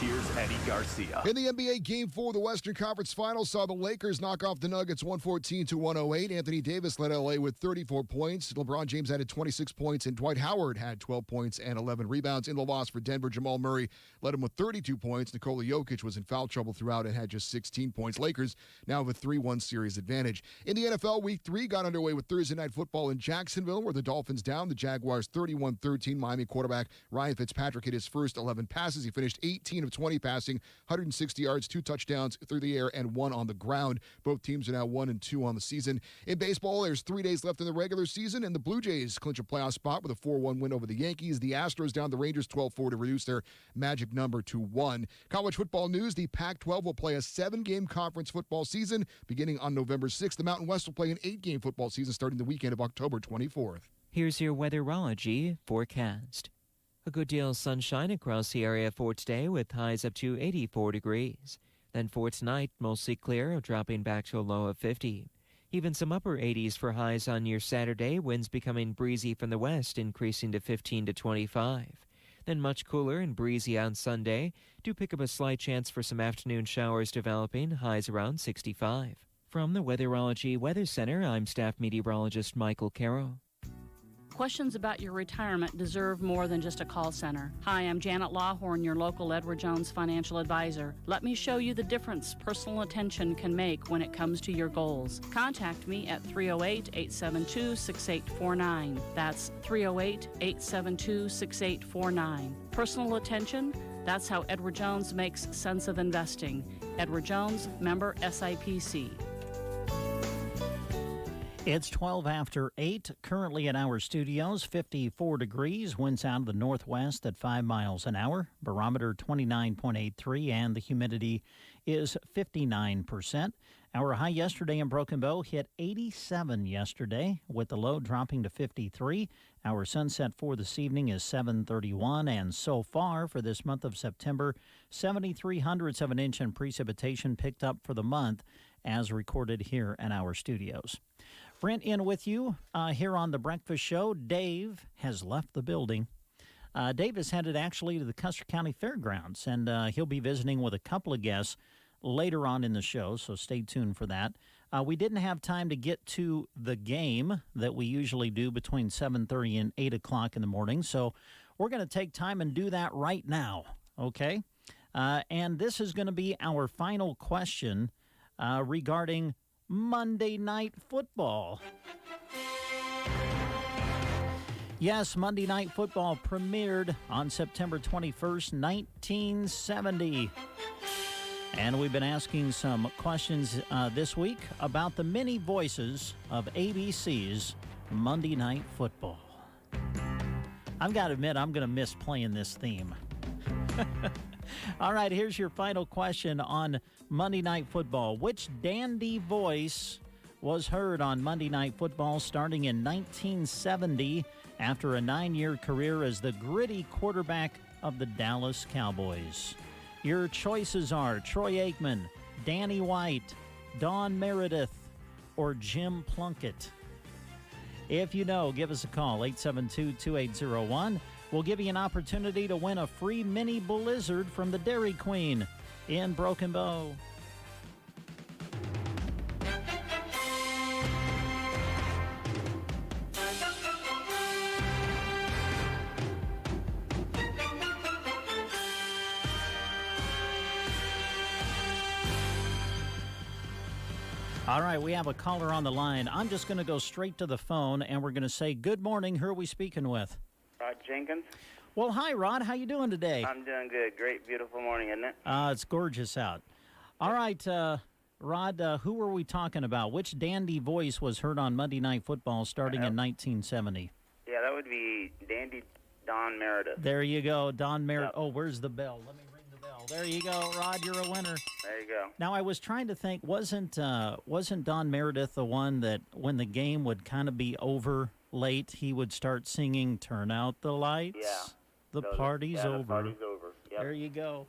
Speaker 16: Here's Eddie Garcia.
Speaker 17: In the NBA Game 4, the Western Conference Finals saw the Lakers knock off the Nuggets 114-108. Anthony Davis led LA with 34 points. LeBron James added 26 points, and Dwight Howard had 12 points and 11 rebounds. In the loss for Denver, Jamal Murray led him with 32 points. Nikola Jokic was in foul trouble throughout and had just 16 points. Lakers now have a 3-1 series advantage. In the NFL, Week 3 got underway with Thursday Night Football in Jacksonville, where the Dolphins down the Jaguars 31-13. Miami quarterback Ryan Fitzpatrick hit his first 11 passes. He finished 18 of 20 passing, 160 yards, 2 touchdowns through the air, and 1 on the ground. Both teams are now 1-2 on the season. In baseball, there's 3 days left in the regular season, and the Blue Jays clinch a playoff spot with a 4-1 win over the Yankees. The Astros down the Rangers 12-4 to reduce their magic number to 1. College football news, the Pac-12 will play a 7-game conference football season beginning on November 6th. The Mountain West will play an 8-game football season starting the weekend of October 24th.
Speaker 18: Here's your weatherology forecast. A good deal of sunshine across the area for today with highs up to 84 degrees. Then for tonight, mostly clear, dropping back to a low of 50. Even some upper 80s for highs on your Saturday, winds becoming breezy from the west, increasing to 15 to 25. Then much cooler and breezy on Sunday. Do pick up a slight chance for some afternoon showers developing, highs around 65. From the Weatherology Weather Center, I'm staff meteorologist Michael Carroll.
Speaker 19: Questions about your retirement deserve more than just a call center. Hi, I'm Janet Lawhorn, your local Edward Jones financial advisor. Let me show you the difference personal attention can make when it comes to your goals. Contact me at 308-872-6849. That's 308-872-6849. Personal attention, that's how Edward Jones makes sense of investing. Edward Jones, member SIPC.
Speaker 2: It's 12 after 8, currently in our studios, 54 degrees, winds out of the northwest at 5 miles an hour, barometer 29.83, and the humidity is 59%. Our high yesterday in Broken Bow hit 87 yesterday, with the low dropping to 53. Our sunset for this evening is 7:31, and so far for this month of September, 0.73 of an inch in precipitation picked up for the month, as recorded here in our studios. Brent in with you here on The Breakfast Show. Dave has left the building. Dave is headed actually to the Custer County Fairgrounds, and he'll be visiting with a couple of guests later on in the show, so stay tuned for that. We didn't have time to get to the game that we usually do between 7:30 and 8 o'clock in the morning, so we're going to take time and do that right now, okay? And this is going to be our final question regarding Monday Night Football. Yes, Monday Night Football premiered on September 21st, 1970. And we've been asking some questions this week about the many voices of ABC's Monday Night Football. I've got to admit, I'm going to miss playing this theme. All right, here's your final question on Monday Night Football. Which dandy voice was heard on Monday Night Football starting in 1970 after a 9-year career as the gritty quarterback of the Dallas Cowboys? Your choices are Troy Aikman, Danny White, Don Meredith, or Jim Plunkett. If you know, give us a call, 872-2801. We'll give you an opportunity to win a free mini blizzard from the Dairy Queen in Broken Bow. All right, we have a caller on the line. I'm just going to go straight to the phone, and we're going to say, good morning. Who are we speaking with?
Speaker 20: Rod Jenkins.
Speaker 2: Well, hi, Rod. How you doing today?
Speaker 20: I'm doing good. Great, beautiful morning, isn't it?
Speaker 2: It's gorgeous out. All right, Rod, who were we talking about? Which dandy voice was heard on Monday Night Football starting in 1970?
Speaker 20: Yeah, that would be Dandy Don Meredith.
Speaker 2: There you go, Don Meredith. Yep. Oh, where's the bell? Let me ring the bell. There you go, Rod. You're a winner.
Speaker 20: There you go.
Speaker 2: Now, I was trying to think, wasn't Don Meredith the one that when the game would kind of be over late, he would start singing, "Turn out the lights"?
Speaker 20: Yeah.
Speaker 2: The party's over.
Speaker 20: The party's over. Yep.
Speaker 2: There you go.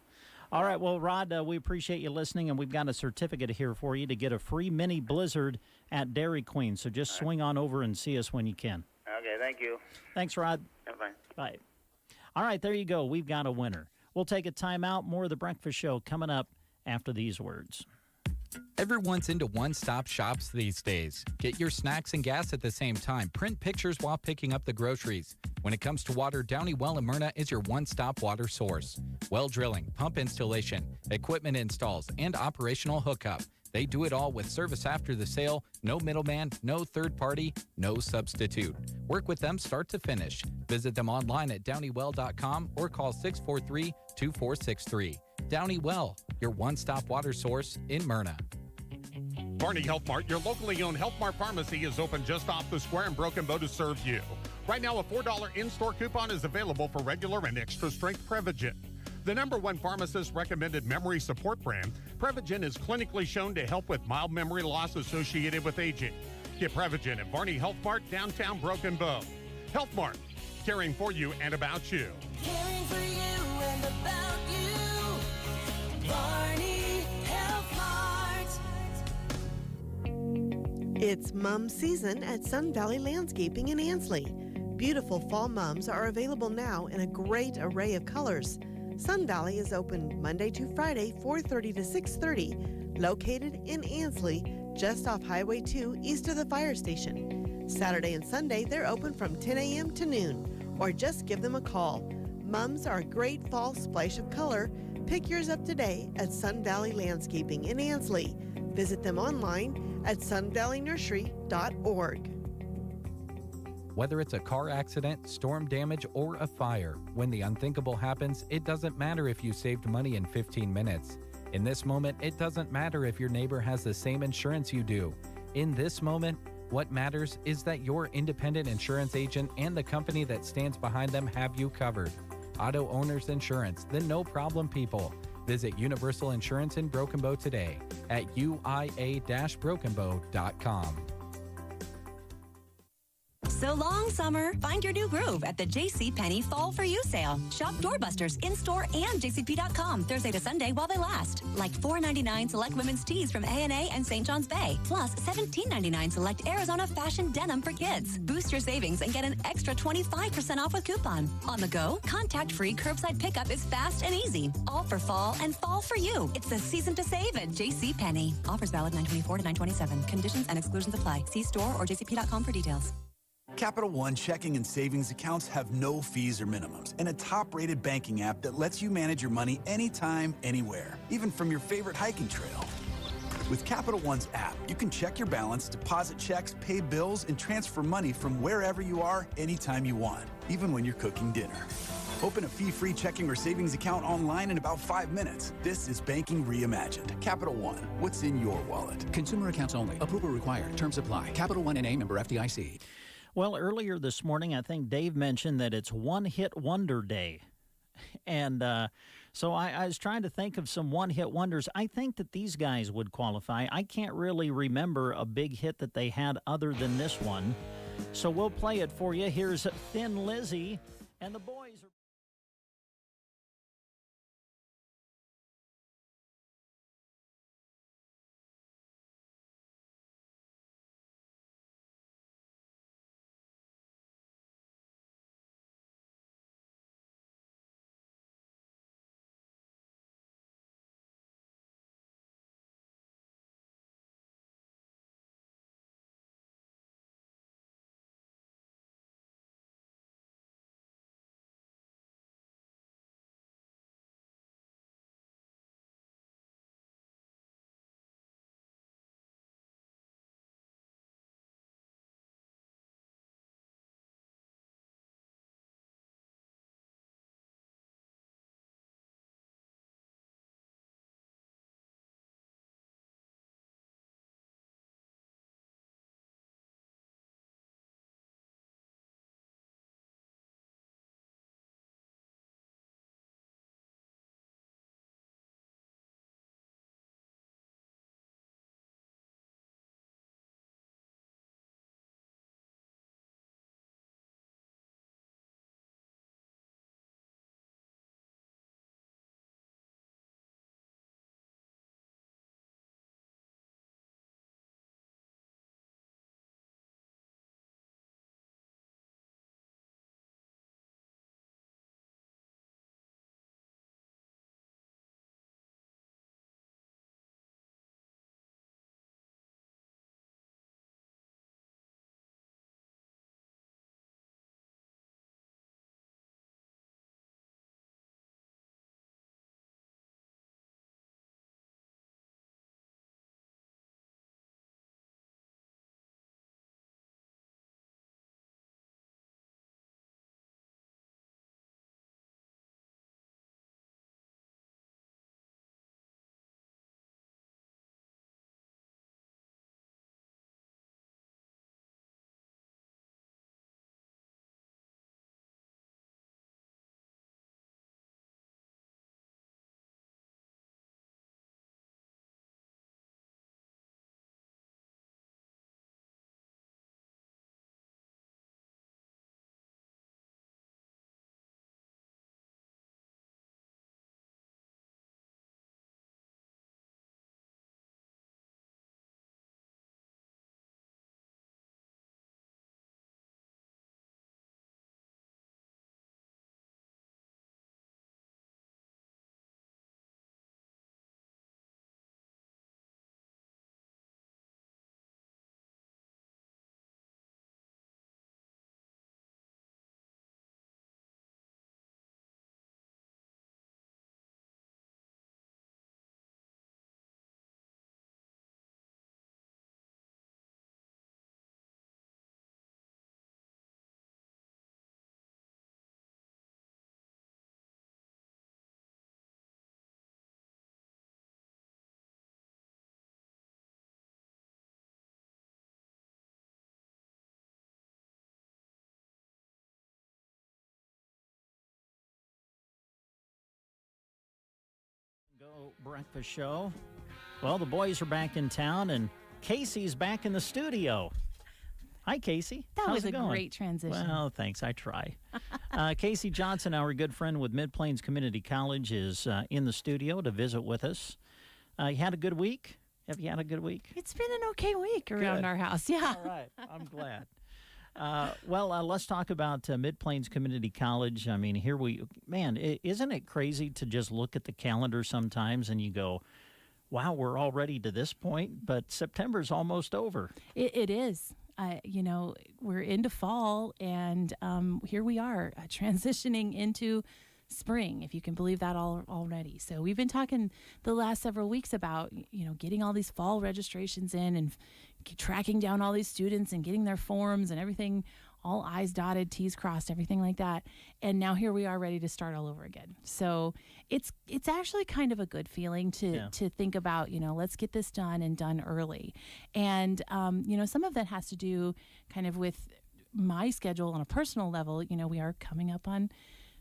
Speaker 2: All right, well, Rod, we appreciate you listening, and we've got a certificate here for you to get a free mini blizzard at Dairy Queen. So just swing on over and see us when you can.
Speaker 20: Okay, thank you.
Speaker 2: Thanks, Rod.
Speaker 20: Bye.
Speaker 2: Bye. All right, there you go. We've got a winner. We'll take a time out. More of The Breakfast Show coming up after these words.
Speaker 8: Everyone's into one-stop shops these days. Get your snacks and gas at the same time. Print pictures while picking up the groceries. When it comes to water, Downey Well in Myrna is your one-stop water source. Well drilling, pump installation, equipment installs, and operational hookup. They do it all with service after the sale, no middleman, no third party, no substitute. Work with them start to finish. Visit them online at downeywell.com or call 643-2463. Downey Well, your one-stop water source in Myrna.
Speaker 3: Barney Health Mart, your locally owned Health Mart pharmacy, is open just off the square in Broken Bow to serve you. Right now, a $4 in-store coupon is available for regular and extra-strength Prevagen. The #1 pharmacist recommended memory support brand, Prevagen is clinically shown to help with mild memory loss associated with aging. Get Prevagen at Barney Health Mart, downtown Broken Bow. Health Mart, caring for you and about you.
Speaker 16: Caring for you and about you. Barney Health Mart.
Speaker 7: It's mum season at Sun Valley Landscaping in Ansley. Beautiful fall mums are available now in a great array of colors. Sun Valley is open Monday to Friday, 4:30 to 6:30, located in Ansley, just off Highway 2 east of the fire station. Saturday and Sunday, they're open from 10 a.m. to noon, or just give them a call. Mums are a great fall splash of color. Pick yours up today at Sun Valley Landscaping in Ansley. Visit them online at sunvalleynursery.org.
Speaker 8: Whether it's a car accident, storm damage, or a fire, when the unthinkable happens, it doesn't matter if you saved money in 15 minutes. In this moment, it doesn't matter if your neighbor has the same insurance you do. In this moment, what matters is that your independent insurance agent and the company that stands behind them have you covered. Auto Owners Insurance, the no-problem people. Visit Universal Insurance in Broken Bow today at uia-brokenbow.com.
Speaker 21: So long, summer. Find your new groove at the JCPenney Fall For You sale. Shop doorbusters in-store and jcp.com Thursday to Sunday while they last. Like $4.99 select women's tees from A&A and St. John's Bay. Plus $17.99 select Arizona fashion denim for kids. Boost your savings and get an extra 25% off with coupon. On the go, contact-free curbside pickup is fast and easy. All for fall and fall for you. It's the season to save at JCPenney. Offers valid 9/24 to 9/27. Conditions and exclusions apply. See store or jcp.com for details.
Speaker 22: Capital One checking and savings accounts have no fees or minimums, and a top-rated banking app that lets you manage your money anytime, anywhere, even from your favorite hiking trail. With Capital One's app, you can check your balance, deposit checks, pay bills, and transfer money from wherever you are, anytime you want, even when you're cooking dinner. Open a fee-free checking or savings account online in about 5 minutes. This is banking reimagined. Capital One, what's in your wallet?
Speaker 23: Consumer accounts only. Approval required. Terms apply. Capital One N.A. member FDIC.
Speaker 2: Well, earlier this morning, I think Dave mentioned that it's one-hit wonder day. And so I was trying to think of some one-hit wonders. I think that these guys would qualify. I can't really remember a big hit that they had other than this one. So we'll play it for you. Here's Thin Lizzy and the boys are... Go breakfast show. Well, the boys are back in town, and Casey's back in the studio. Hi, Casey.
Speaker 4: That
Speaker 2: How's
Speaker 4: was
Speaker 2: it
Speaker 4: a
Speaker 2: going?
Speaker 4: great transition.
Speaker 2: Well, thanks. I try. Casey Johnson, our good friend with Mid-Plains Community College, is in the studio to visit with us. You had a good week? Have you had a good week?
Speaker 4: It's been an okay week around our house. Yeah.
Speaker 2: All right. I'm glad. Let's talk about Mid-Plains Community College. I mean, isn't it crazy to just look at the calendar sometimes and you go, wow, we're already to this point, but September's almost over.
Speaker 4: It is. We're into fall, and here we are transitioning into spring, if you can believe that already. So we've been talking the last several weeks about, getting all these fall registrations in and tracking down all these students and getting their forms and everything, all I's dotted, T's crossed, everything like that. And now here we are ready to start all over again. So it's actually kind of a good feeling to think about, let's get this done and done early. And, some of that has to do kind of with my schedule on a personal level. We are coming up on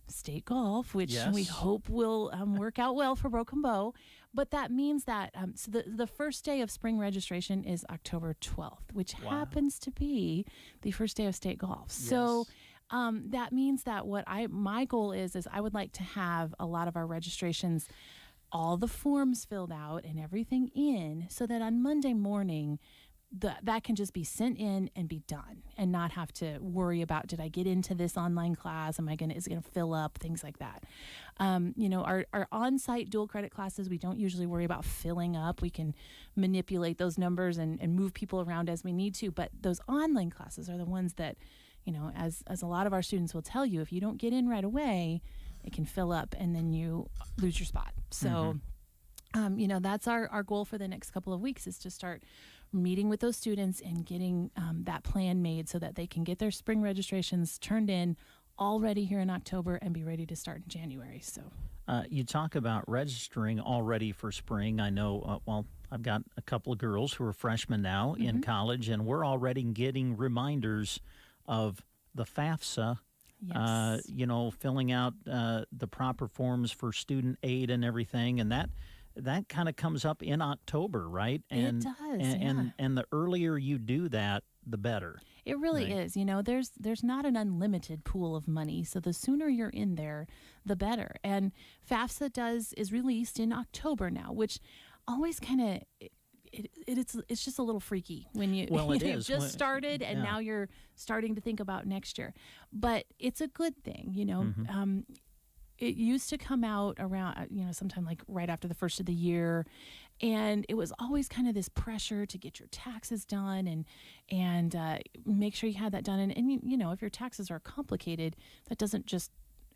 Speaker 4: state golf, which we hope will work out well for Broken Bow. But that means that so the first day of spring registration is October 12th, which happens to be the first day of state golf. Yes. So that means that my goal is I would like to have a lot of our registrations, all the forms filled out and everything in, so that on Monday morning, that can just be sent in and be done, and not have to worry about, did I get into this online class? Is it going to fill up? Things like that. Our on-site dual credit classes, we don't usually worry about filling up. We can manipulate those numbers and move people around as we need to. But those online classes are the ones that, as a lot of our students will tell you, if you don't get in right away, it can fill up and then you lose your spot. So, that's our goal for the next couple of weeks, is to start meeting with those students and getting that plan made so that they can get their spring registrations turned in all ready here in October and be ready to start in January. So
Speaker 2: you talk about registering already for spring. I know, I've got a couple of girls who are freshmen now in college, and we're already getting reminders of the FAFSA. Yes. Filling out the proper forms for student aid and everything, and that kind of comes up in October, right? And,
Speaker 4: it does,
Speaker 2: and the earlier you do that, the better.
Speaker 4: It really is. There's not an unlimited pool of money, so the sooner you're in there, the better. And FAFSA is released in October now, which always kind of it's just a little freaky when you you've just started and now you're starting to think about next year. But it's a good thing, It used to come out around, sometime like right after the first of the year. And it was always kind of this pressure to get your taxes done and make sure you had that done. And if your taxes are complicated, that doesn't just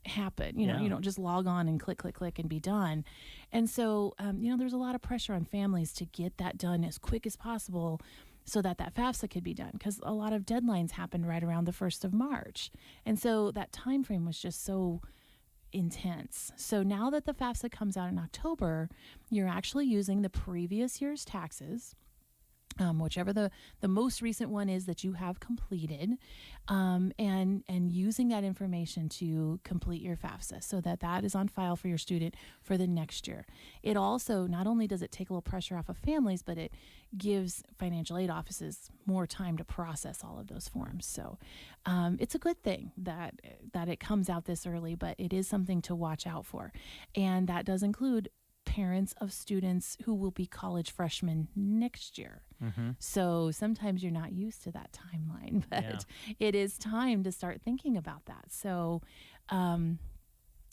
Speaker 4: happen. You don't just log on and click, click, click and be done. And so, there's a lot of pressure on families to get that done as quick as possible so that FAFSA could be done, because a lot of deadlines happened right around the 1st of March. And so that time frame was just so intense. So now that the FAFSA comes out in October, you're actually using the previous year's taxes, whichever the most recent one is that you have completed, and using that information to complete your FAFSA so that is on file for your student for the next year. It also, not only does it take a little pressure off of families, but it gives financial aid offices more time to process all of those forms. So it's a good thing that it comes out this early, but it is something to watch out for. And that does include parents of students who will be college freshmen next year. So sometimes you're not used to that timeline, but it is time to start thinking about that. So,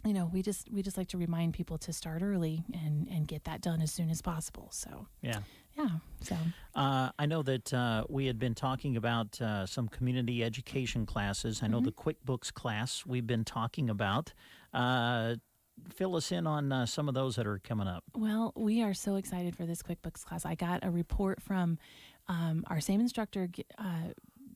Speaker 4: we just like to remind people to start early and get that done as soon as possible. So So
Speaker 2: I know that we had been talking about some community education classes. I know the QuickBooks class we've been talking about. Fill us in on some of those that are coming up.
Speaker 4: Well, we are so excited for this QuickBooks class. I got a report from our same instructor,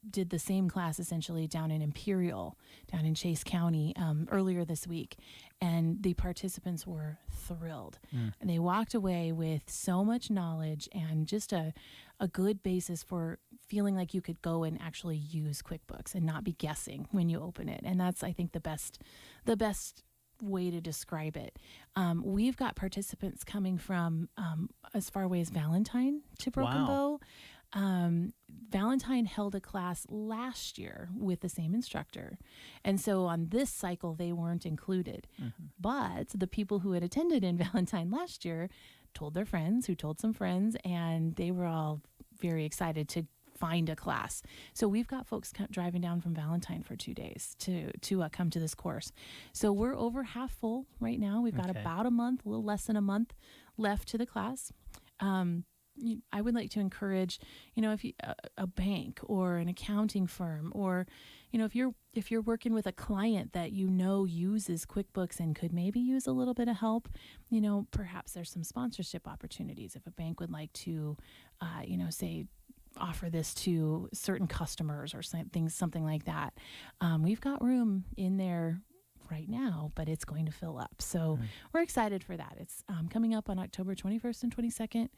Speaker 4: did the same class essentially down in Imperial, down in Chase County earlier this week. And the participants were thrilled. And they walked away with so much knowledge and just a good basis for feeling like you could go and actually use QuickBooks and not be guessing when you open it. And that's, I think, the best way to describe it. We've got participants coming from as far away as Valentine to Broken Bow. Valentine held a class last year with the same instructor. And so on this cycle, they weren't included. But the people who had attended in Valentine last year told their friends, who told some friends, and they were all very excited to find a class. So we've got folks driving down from Valentine for 2 days to come to this course. So we're over half full right now. We've got about a month, a little less than a month left to the class. I would like to encourage, if you, a bank or an accounting firm, or, if you're working with a client that uses QuickBooks and could maybe use a little bit of help, perhaps there's some sponsorship opportunities. If a bank would like to, say, offer this to certain customers or something like that, we've got room in there right now, but it's going to fill up. So we're excited for that. It's coming up on October 21st and 22nd.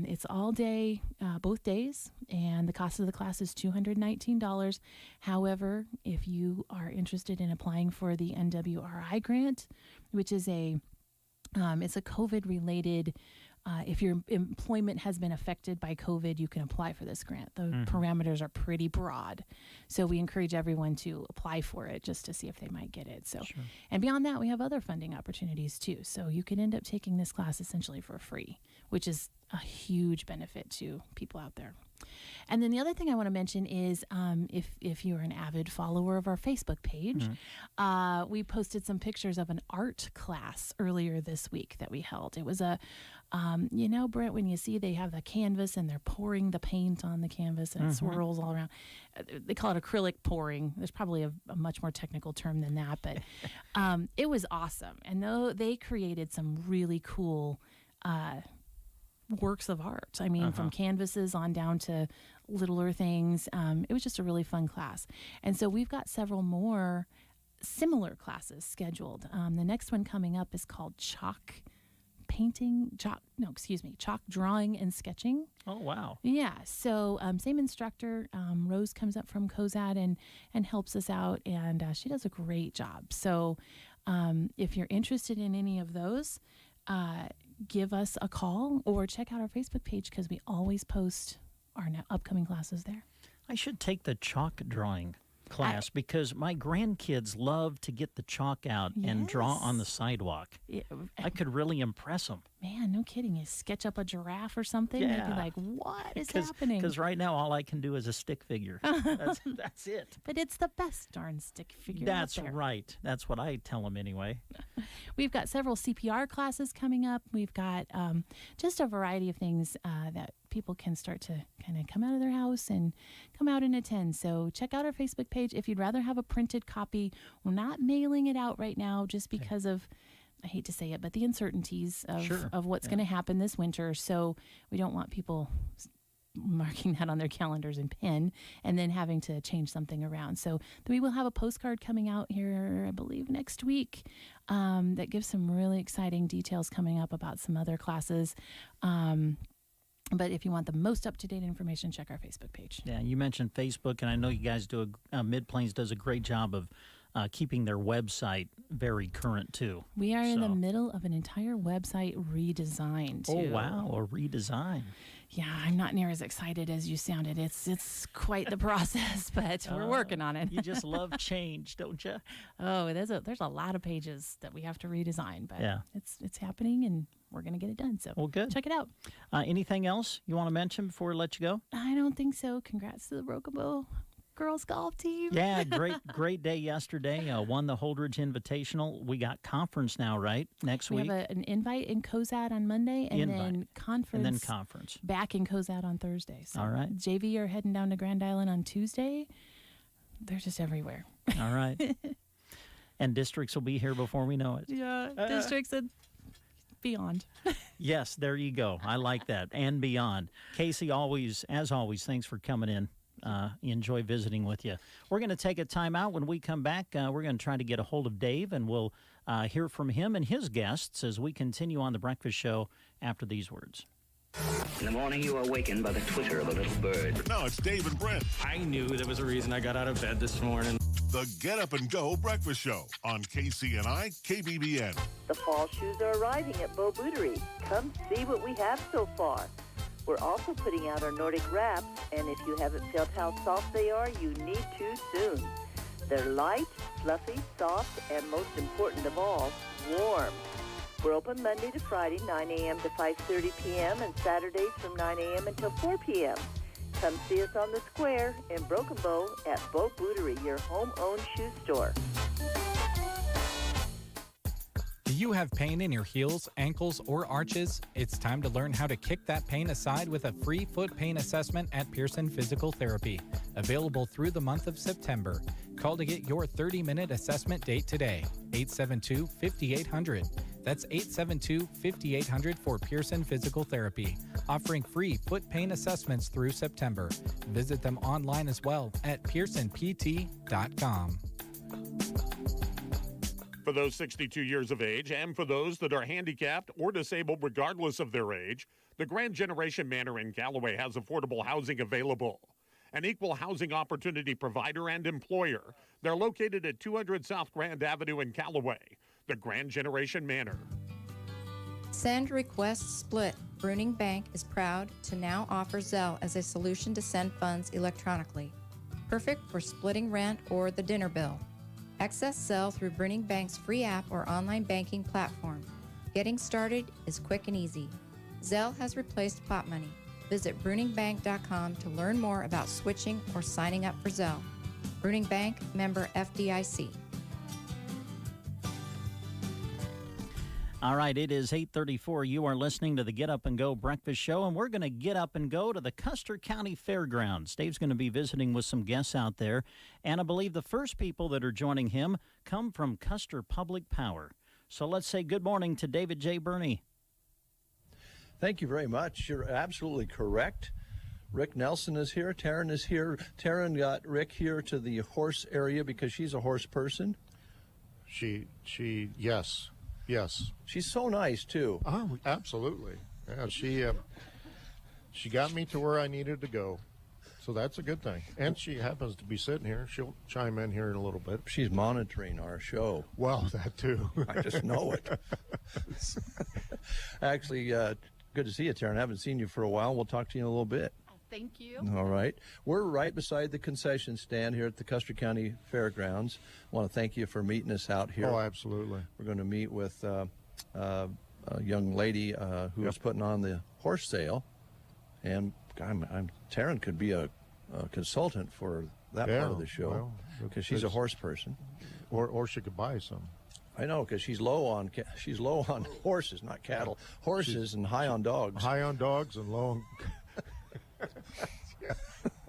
Speaker 4: It's all day, both days, and the cost of the class is $219. However, if you are interested in applying for the NWRI grant, which is it's a COVID-related, if your employment has been affected by COVID, you can apply for this grant. The parameters are pretty broad. So we encourage everyone to apply for it just to see if they might get it. So, and beyond that, we have other funding opportunities too. So you can end up taking this class essentially for free, which is a huge benefit to people out there. And then the other thing I want to mention is if you're an avid follower of our Facebook page, we posted some pictures of an art class earlier this week that we held. It was Brent, when you see they have the canvas and they're pouring the paint on the canvas and it swirls all around. They call it acrylic pouring. There's probably a much more technical term than that, but it was awesome. And they created some really cool works of art. I mean, from canvases on down to littler things. It was just a really fun class. And so we've got several more similar classes scheduled. The next one coming up is called chalk drawing and sketching.
Speaker 2: Oh, wow.
Speaker 4: Yeah. So same instructor. Rose comes up from COSAD and helps us out, and she does a great job. So if you're interested in any of those, give us a call or check out our Facebook page because we always post our upcoming classes there.
Speaker 2: I should take the chalk drawing class because my grandkids love to get the chalk out and draw on the sidewalk. I could really impress them.
Speaker 4: Man, no kidding. You sketch up a giraffe or something, they'd be like, what is happening?
Speaker 2: Because right now all I can do is a stick figure. That's it.
Speaker 4: But it's the best darn stick figure
Speaker 2: That's
Speaker 4: out there.
Speaker 2: right. That's what I tell them anyway.
Speaker 4: We've got several CPR classes coming up. We've got just a variety of things that people can start to kind of come out of their house and come out and attend. So check out our Facebook page. If you'd rather have a printed copy, we're not mailing it out right now just because of, I hate to say it, but the uncertainties of what's going to happen this winter. So we don't want people marking that on their calendars in pen and then having to change something around. So we will have a postcard coming out here, I believe, next week that gives some really exciting details coming up about some other classes. But if you want the most up-to-date information, check our Facebook page.
Speaker 2: Yeah, you mentioned Facebook, and I know you guys do Mid-Plains does a great job of keeping their website very current, too.
Speaker 4: We are in the middle of an entire website redesign, too.
Speaker 2: Oh, wow, a redesign.
Speaker 4: Yeah, I'm not near as excited as you sounded. It's quite the process, but we're working on it.
Speaker 2: You just love change, don't you?
Speaker 4: Oh, there's a lot of pages that we have to redesign, but it's happening, and we're going to get it done. So
Speaker 2: good.
Speaker 4: Check it out.
Speaker 2: Anything else you want to mention before we let you go?
Speaker 4: I don't think so. Congrats to the Broken Bow girls golf team.
Speaker 2: Yeah, great day yesterday. Won the Holdridge Invitational. We got conference now, right? Next week.
Speaker 4: We have an invite in COSAD on Monday, and then conference. Back in COSAD on Thursday. So
Speaker 2: all right.
Speaker 4: JV are heading down to Grand Island on Tuesday. They're just everywhere.
Speaker 2: All right. And districts will be here before we know it.
Speaker 4: Yeah, districts and beyond.
Speaker 2: Yes, there you go. I like that. And beyond. Casey, as always, thanks for coming in. Enjoy visiting with you. We're going to take a time out. When we come back, we're going to try to get a hold of Dave, and we'll hear from him and his guests as we continue on The Breakfast Show after these words.
Speaker 1: In the morning, you are awakened by the twitter of a little bird.
Speaker 10: Now it's Dave and Brent.
Speaker 5: I knew there was a reason I got out of bed this morning.
Speaker 10: The Get Up and Go Breakfast Show on KCNI KBBN.
Speaker 5: The fall shoes are arriving at Beau Bouterie. Come see what we have so far. We're also putting out our Nordic wraps, and if you haven't felt how soft they are, you need to soon. They're light, fluffy, soft, and most important of all, warm. We're open Monday to Friday, 9 a.m. to 5:30 p.m., and Saturdays from 9 a.m. until 4 p.m. Come see us on the square in Broken Bow at Beau Bouterie, your home-owned shoe store.
Speaker 8: Do you have pain in your heels, ankles, or arches? It's time to learn how to kick that pain aside with a free foot pain assessment at Pearson Physical Therapy. Available through the month of September. Call to get your 30-minute assessment date today. 872-5800. That's 872-5800 for Pearson Physical Therapy, offering free foot pain assessments through September. Visit them online as well at pearsonpt.com.
Speaker 6: For those 62 years of age and for those that are handicapped or disabled regardless of their age, the Grand Generation Manor in Callaway has affordable housing available. An equal housing opportunity provider and employer. They're located at 200 South Grand Avenue in Callaway. The Grand Generation Manor.
Speaker 9: Send request split. Bruning Bank is proud to now offer Zelle as a solution to send funds electronically. Perfect for splitting rent or the dinner bill. Access Zelle through Bruning Bank's free app or online banking platform. Getting started is quick and easy. Zelle has replaced pot money. Visit bruningbank.com to learn more about switching or signing up for Zelle. Bruning Bank, member FDIC.
Speaker 2: All right, it is 8:34. You are listening to the Get Up and Go Breakfast Show, and we're going to get up and go to the Custer County Fairgrounds. Dave's going to be visiting with some guests out there, and I believe the first people that are joining him come from Custer Public Power. So let's say good morning to David J. Burney.
Speaker 24: Thank you very much. You're absolutely correct. Rick Nelson is here. Taryn is here. Taryn got Rick here to the horse area because she's a horse person.
Speaker 25: Yes.
Speaker 24: She's so nice, too.
Speaker 25: Oh, absolutely. Yeah, she got me to where I needed to go. So that's a good thing. And she happens to be sitting here. She'll chime in here in a little bit.
Speaker 24: She's monitoring our show.
Speaker 25: Well, that too.
Speaker 24: I just know it. Actually, good to see you, Taryn. I haven't seen you for a while. We'll talk to you in a little bit.
Speaker 26: Thank you.
Speaker 24: All right. We're right beside the concession stand here at the Custer County Fairgrounds. I want to thank you for meeting us out here.
Speaker 25: Oh, absolutely.
Speaker 24: We're going to meet with a young lady who is putting on the horse sale. And Taryn could be a consultant for that part of the show because she's a horse person.
Speaker 25: Or she could buy some.
Speaker 24: I know, because she's low on horses, not cattle. Horses and high on dogs.
Speaker 25: High on dogs and low on...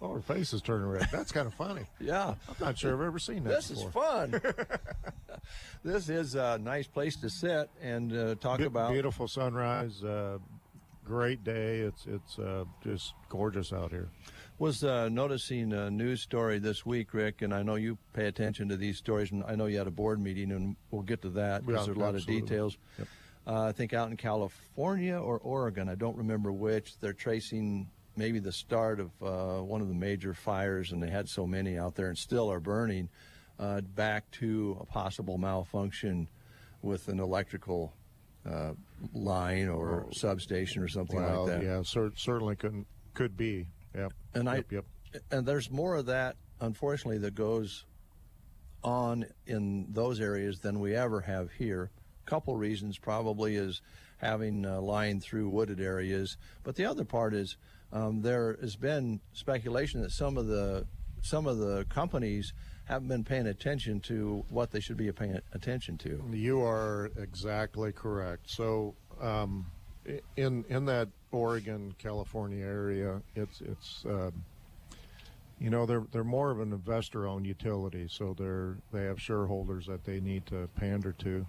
Speaker 25: Oh, her face is turning red. That's kind of funny.
Speaker 24: Yeah.
Speaker 25: I'm not sure I've ever seen that
Speaker 24: This
Speaker 25: before.
Speaker 24: is fun. This is a nice place to sit and talk about...
Speaker 25: Beautiful sunrise. Great day. It's just gorgeous out here.
Speaker 24: Was noticing a news story this week, Rick, and I know you pay attention to these stories, and I know you had a board meeting, and we'll get to that because there's a lot of details.
Speaker 25: Yep.
Speaker 24: I think out in California or Oregon, I don't remember which, they're tracing maybe the start of one of the major fires, and they had so many out there and still are burning, back to a possible malfunction with an electrical line or substation or something like that.
Speaker 25: Yeah, certainly could be. Yep.
Speaker 24: And
Speaker 25: yep.
Speaker 24: And there's more of that, unfortunately, that goes on in those areas than we ever have here. A couple reasons probably is having a line through wooded areas, but the other part is there has been speculation that some of the companies haven't been paying attention to what they should be paying attention to.
Speaker 25: You are exactly correct. So in that Oregon, California area, it's they're more of an investor-owned utility, so they have shareholders that they need to pander to.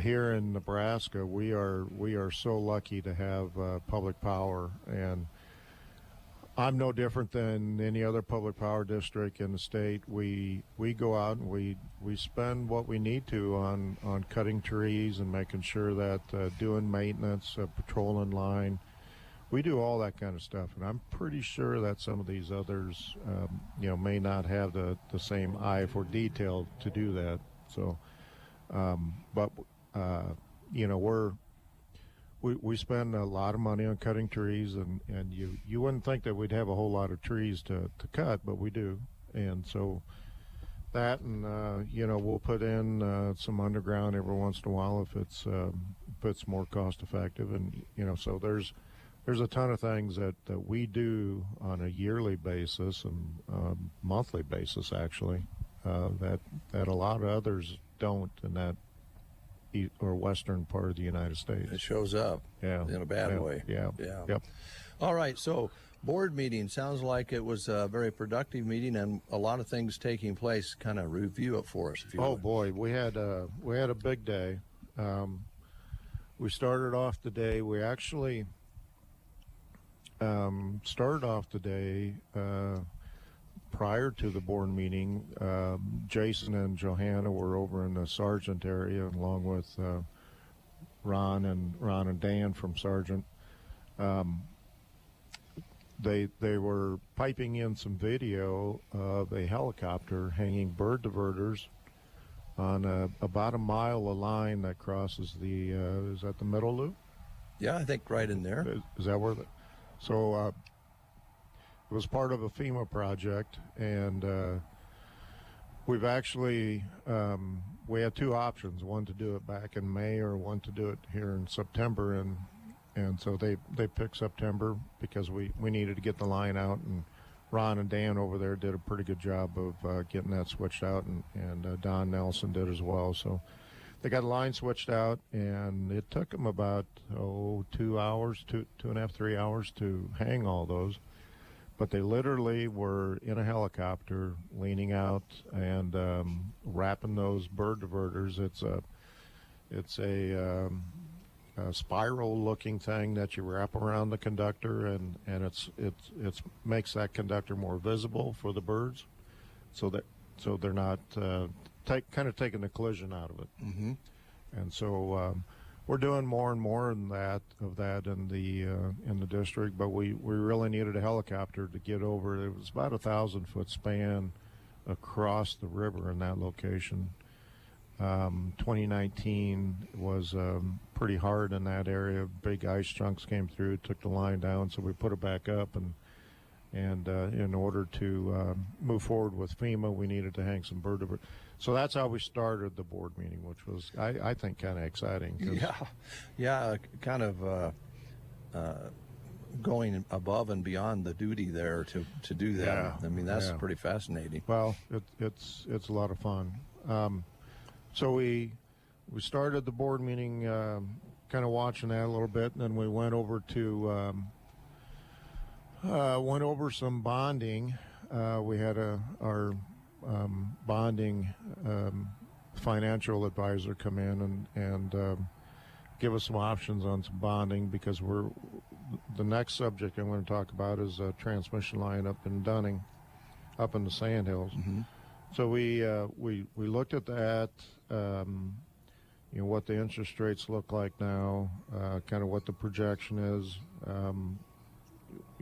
Speaker 25: Here in Nebraska, we are so lucky to have public power, and I'm no different than any other public power district in the state. We go out and we spend what we need to on cutting trees and making sure that doing maintenance, patrolling line. we do all that kind of stuff, and I'm pretty sure that some of these others, may not have the same eye for detail to do that. So, we spend a lot of money on cutting trees, and you wouldn't think that we'd have a whole lot of trees to cut, but we do. And so that, and we'll put in some underground every once in a while if it's more cost effective, and so there's a ton of things that we do on a yearly basis and monthly basis actually that a lot of others don't in that or western part of the United States.
Speaker 24: It shows up in a bad way.
Speaker 25: Yeah.
Speaker 24: Yep. All right, so board meeting sounds like it was a very productive meeting and a lot of things taking place. Kind of review it for us, if you would.
Speaker 25: Boy, we had a big day. We started off the day. We actually started off the day prior to the board meeting. Jason and Johanna were over in the Sargent area, along with Ron and Dan from Sargent. They were piping in some video of a helicopter hanging bird diverters on about a mile of line that crosses the is that the middle loop?
Speaker 24: Yeah, I think right in there.
Speaker 25: Is that where so it was part of a FEMA project, and we've actually we had two options: one to do it back in May, or one to do it here in September, and so they picked September because we needed to get the line out, and Ron and Dan over there did a pretty good job of getting that switched out, and Don Nelson did as well. So they got the line switched out, and it took them about 2 hours, 2.5, 3 hours to hang all those. But they literally were in a helicopter, leaning out and wrapping those bird diverters. It's a spiral-looking thing that you wrap around the conductor, and it's makes that conductor more visible for the birds, so they're not kind of taking the collision out of it.
Speaker 24: Mm-hmm.
Speaker 25: And so we're doing more and more of that in the district, but we really needed a helicopter to get over. It was about 1,000-foot span across the river in that location. 2019 was pretty hard in that area. Big ice chunks came through, took the line down, so we put it back up, and in order to move forward with FEMA, we needed to hang some bird diverters. So that's how we started the board meeting, which was, I think, kind of exciting.
Speaker 24: Yeah, kind of going above and beyond the duty there to do that.
Speaker 25: Yeah,
Speaker 24: I mean, that's pretty fascinating.
Speaker 25: Well, it's a lot of fun. So we started the board meeting, kind of watching that a little bit, and then we went over to some bonding. We had our bonding financial advisor come in and give us some options on some bonding, because the next subject I'm going to talk about is a transmission line up in Dunning, up in the Sandhills.
Speaker 24: Mm-hmm.
Speaker 25: So we looked at that, what the interest rates look like now, kind of what the projection is,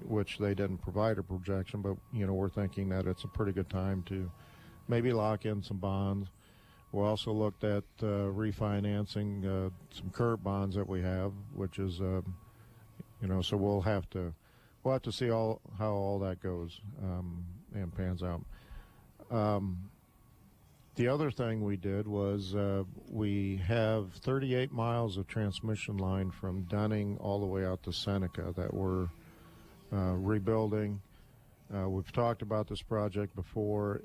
Speaker 25: which they didn't provide a projection, but we're thinking that it's a pretty good time to maybe lock in some bonds. We also looked at refinancing some current bonds that we have, which is so we'll have to see how all that goes and pans out. The other thing we did was we have 38 miles of transmission line from Dunning all the way out to Seneca that we're rebuilding. We've talked about this project before.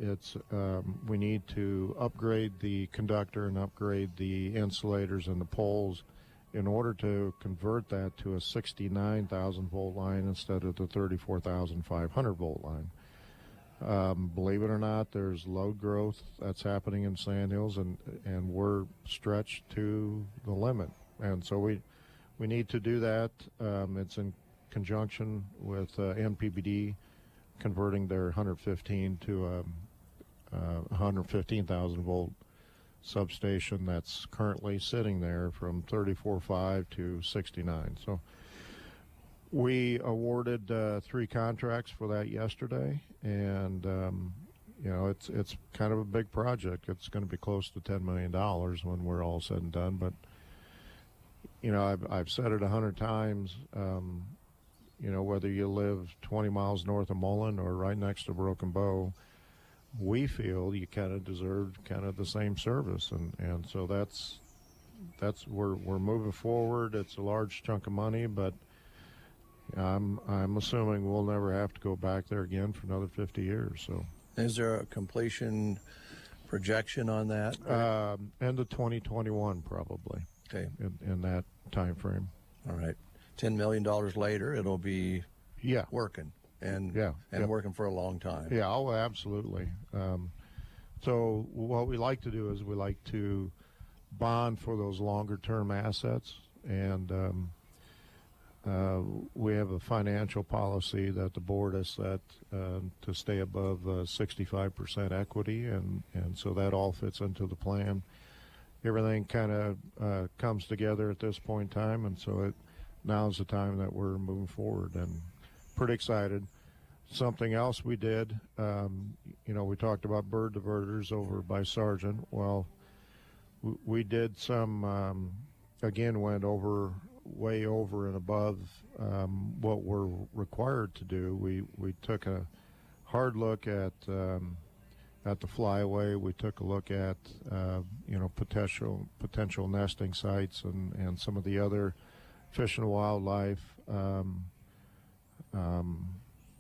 Speaker 25: We need to upgrade the conductor and upgrade the insulators and the poles in order to convert that to a 69,000 volt line instead of the 34,500 volt line. Believe it or not, there's load growth that's happening in Sandhills, and we're stretched to the limit, and so we need to do that. It's in conjunction with NPBD converting their 115 to a 115,000 volt substation that's currently sitting there from 34.5 to 69. So We awarded 3 contracts for that yesterday, and it's kind of a big project. It's going to be close to $10 million when we're all said and done. But I've said it 100 times. Whether you live 20 miles north of Mullen or right next to Broken Bow, we feel you kind of deserve kind of the same service, and so that's we're moving forward. It's a large chunk of money, but I'm assuming we'll never have to go back there again for another 50 years. So,
Speaker 24: is there a completion projection on that?
Speaker 25: End of 2021, probably.
Speaker 24: Okay,
Speaker 25: in that time frame.
Speaker 24: All right. $10 million later, it'll be working and working for a long time.
Speaker 25: Yeah, oh, absolutely. So what we like to do is we like to bond for those longer-term assets, and we have a financial policy that the board has set to stay above 65% equity, and so that all fits into the plan. Everything kind of comes together at this point in time, and so now's the time that we're moving forward, and pretty excited. Something else we did, we talked about bird diverters over by Sargent. Well, we did some, again, went way over and above what we're required to do. We took a hard look at the flyaway. We took a look at potential nesting sites and some of the other fish and wildlife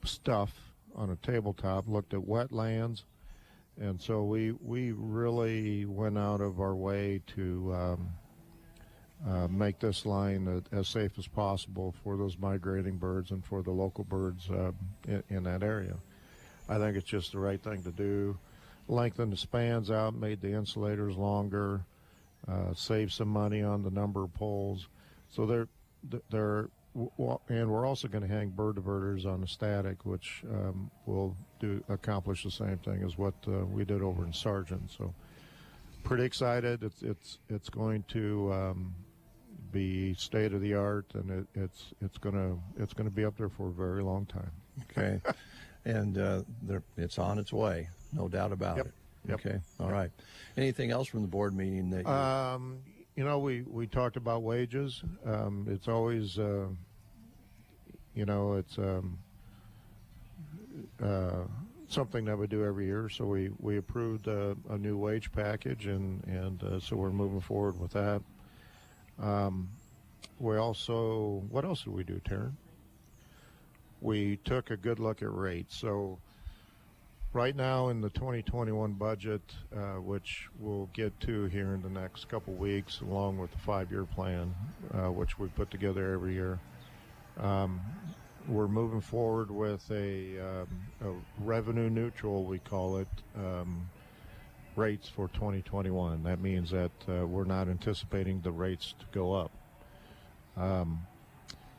Speaker 25: stuff on a tabletop. Looked at wetlands, and so we really went out of our way to make this line as safe as possible for those migrating birds and for the local birds in that area. I think it's just the right thing to do. Lengthened the spans out, made the insulators longer, saved some money on the number of poles. So and we're also going to hang bird diverters on the static, which will accomplish the same thing as what we did over in Sargent. So pretty excited. It's going to be state of the art, and it's going to be up there for a very long time.
Speaker 24: Okay, and it's on its way, no doubt about it.
Speaker 25: Yep.
Speaker 24: Okay, all right. Anything else from the board meeting that
Speaker 25: we talked about wages. It's always it's something that we do every year. So we approved a new wage package, and so we're moving forward with that. We also, what else did we do, Taryn? We took a good look at rates. So right now in the 2021 budget, which we'll get to here in the next couple weeks, along with the 5-year plan, which we put together every year, we're moving forward with a revenue neutral, we call it, rates for 2021. That means that we're not anticipating the rates to go up.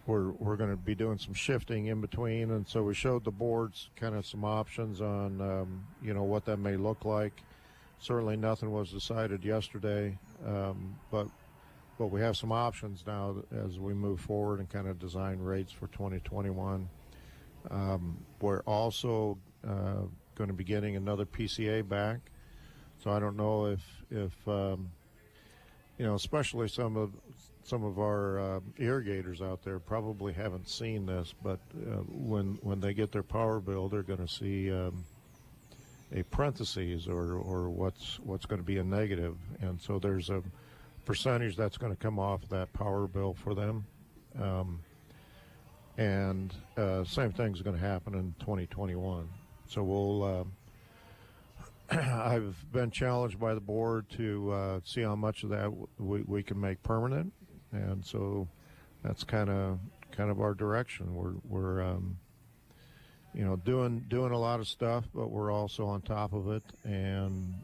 Speaker 25: We're going to be doing some shifting in between, and so we showed the boards kind of some options on what that may look like. Certainly nothing was decided yesterday, but we have some options now as we move forward and kind of design rates for 2021. We're also going to be getting another PCA back, so I don't know if especially some of our irrigators out there probably haven't seen this, but when they get their power bill, they're going to see a parentheses or what's going to be a negative, and so there's a percentage that's going to come off that power bill for them, and same thing's going to happen in 2021. So we'll I've been challenged by the board to see how much of that we can make permanent, and so that's kind of our direction. We're doing a lot of stuff, but we're also on top of it and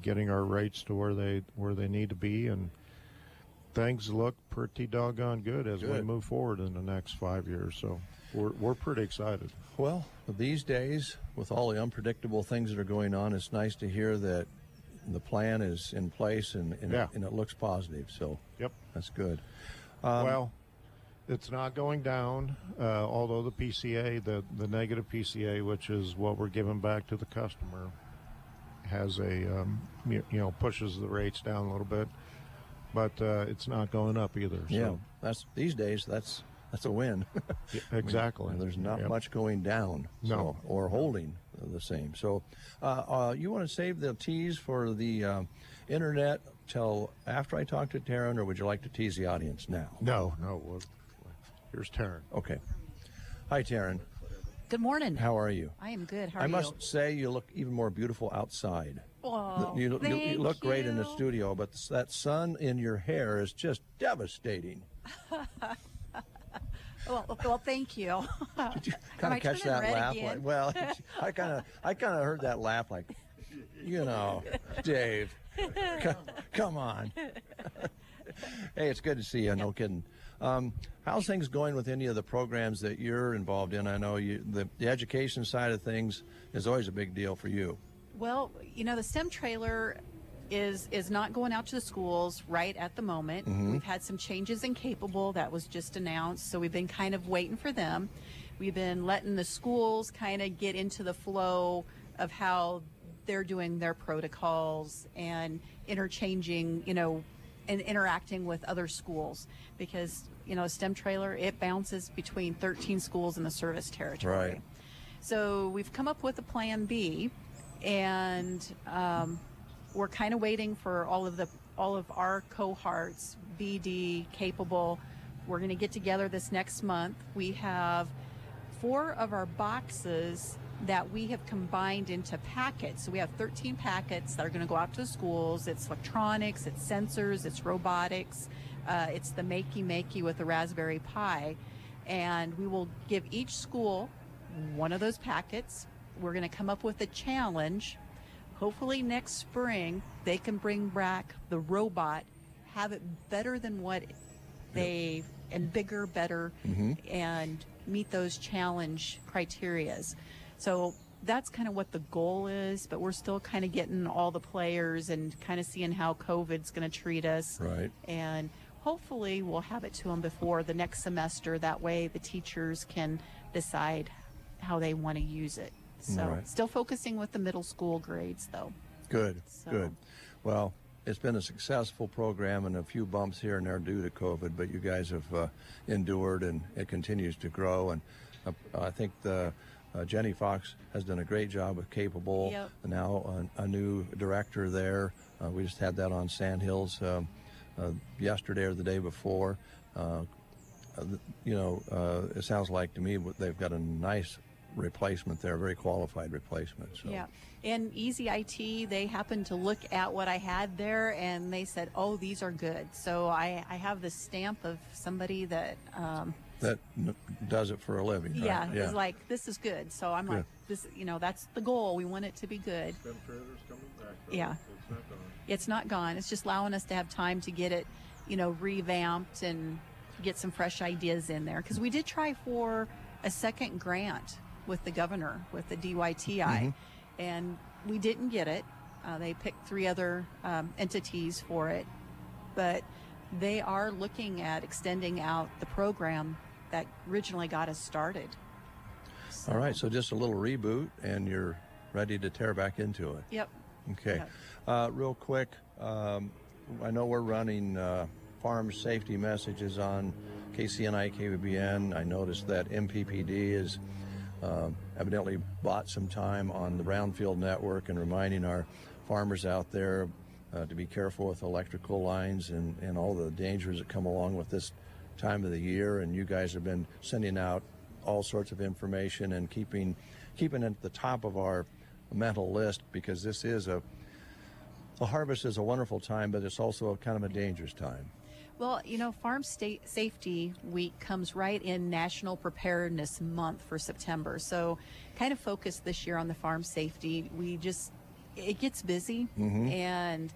Speaker 25: getting our rates to where they need to be, and things look pretty doggone good as we move forward in the next 5 years. So we're pretty excited.
Speaker 24: Well, these days, with all the unpredictable things that are going on, it's nice to hear that the plan is in place and it looks positive. So
Speaker 25: yep,
Speaker 24: that's good.
Speaker 25: It's not going down, although the PCA, the negative PCA, which is what we're giving back to the customer, has a, pushes the rates down a little bit, but it's not going up either. So.
Speaker 24: Yeah, these days, that's a win.
Speaker 25: Yeah, exactly.
Speaker 24: There's not much going down or holding the same. So you want to save the tease for the internet till after I talk to Taryn, or would you like to tease the audience now?
Speaker 25: No. Here's Taryn.
Speaker 24: Okay. Hi, Taryn.
Speaker 11: Good morning.
Speaker 24: How are you?
Speaker 11: I am good. How are you?
Speaker 24: I must say you look even more beautiful outside.
Speaker 11: Oh,
Speaker 24: you
Speaker 11: thank
Speaker 24: look great in the
Speaker 11: you.
Speaker 24: studio, but that sun in your hair is just devastating.
Speaker 11: Well, thank you.
Speaker 24: Did you kind of catch that laugh?
Speaker 11: Again?
Speaker 24: Well, I kind of heard that laugh like, Dave, come on. Hey, it's good to see you. No kidding. How's things going with any of the programs that you're involved in? I know the education side of things is always a big deal for you.
Speaker 11: Well, the STEM trailer is not going out to the schools right at the moment.
Speaker 24: Mm-hmm.
Speaker 11: We've had some changes in Capable that was just announced, so we've been kind of waiting for them. We've been letting the schools kind of get into the flow of how they're doing their protocols and interchanging, and interacting with other schools, because a STEM trailer, it bounces between 13 schools in the service territory.
Speaker 24: Right.
Speaker 11: So we've come up with a plan B, and we're kind of waiting for all of our cohorts, BD, Capable. We're going to get together this next month. We have 4 of our boxes that we have combined into packets. So we have 13 packets that are going to go out to the schools. It's electronics, it's sensors, it's robotics, it's the makey with the Raspberry Pi. And we will give each school one of those packets. We're going to come up with a challenge. Hopefully next spring they can bring back the robot, have it better than what and bigger, better, and meet those challenge criterias. So that's kind of what the goal is, but we're still kind of getting all the players and kind of seeing how COVID's going to treat us.
Speaker 24: Right.
Speaker 11: And hopefully we'll have it to them before the next semester. That way the teachers can decide how they want to use it. So still focusing with the middle school grades, though.
Speaker 24: Good. Well, it's been a successful program and a few bumps here and there due to COVID, but you guys have endured, and it continues to grow. And I think Jenny Fox has done a great job with Capable.
Speaker 11: Yep.
Speaker 24: Now a new director there. We just had that on Sandhills yesterday or the day before. It sounds like to me they've got a nice replacement there, very qualified replacement. So.
Speaker 11: Yeah. And Easy IT, they happened to look at what I had there, and they said, oh, these are good. So I have the stamp of somebody that
Speaker 24: does it for a living.
Speaker 11: Yeah,
Speaker 24: right?
Speaker 11: is like, this is good. So I'm like, this, that's the goal. We want it to be good.
Speaker 25: STEM trailer's coming back.
Speaker 11: Yeah.
Speaker 25: It's not gone.
Speaker 11: It's not gone. It's just allowing us to have time to get it, revamped and get some fresh ideas in there. Because we did try for a second grant with the governor, with the DYTI, and we didn't get it. They picked 3 other entities for it, but they are looking at extending out the program that originally got us started. So.
Speaker 24: All right, so just a little reboot, and you're ready to tear back into it.
Speaker 11: Yep.
Speaker 24: Okay. Real quick, I know we're running farm safety messages on KCNI, KBBN. I noticed that MPPD is evidently bought some time on the Brownfield network and reminding our farmers out there to be careful with electrical lines and all the dangers that come along with this time of the year. And you guys have been sending out all sorts of information and keeping it at the top of our mental list, because this is a harvest is a wonderful time, but it's also kind of a dangerous time.
Speaker 11: Well, Farm Safety Week comes right in National Preparedness Month for September. So kind of focused this year on the farm safety. It gets busy, and,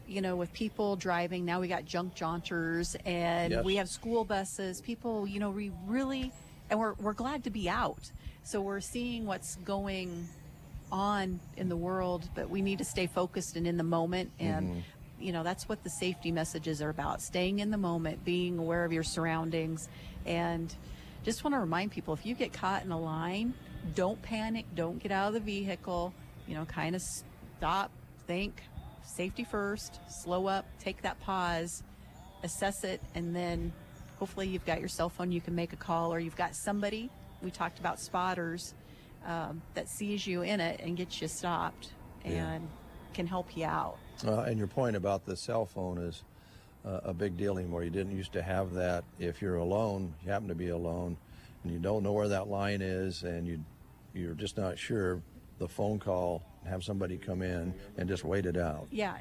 Speaker 11: with people driving, now we got junk jaunters, and we have school buses. People, we really, and we're glad to be out. So we're seeing what's going on in the world, but we need to stay focused and in the moment. And that's what the safety messages are about, staying in the moment, being aware of your surroundings. And just want to remind people, if you get caught in a line, don't panic, don't get out of the vehicle, kind of stop, think, safety first, slow up, take that pause, assess it, and then hopefully you've got your cell phone, you can make a call, or you've got somebody, we talked about spotters, that sees you in it and gets you stopped and can help you out.
Speaker 24: And your point about the cell phone is a big deal anymore. You didn't used to have that. If you're alone, you happen to be alone, and you don't know where that line is, and you're just not sure, the phone call, have somebody come in and just wait it out.
Speaker 11: Yeah.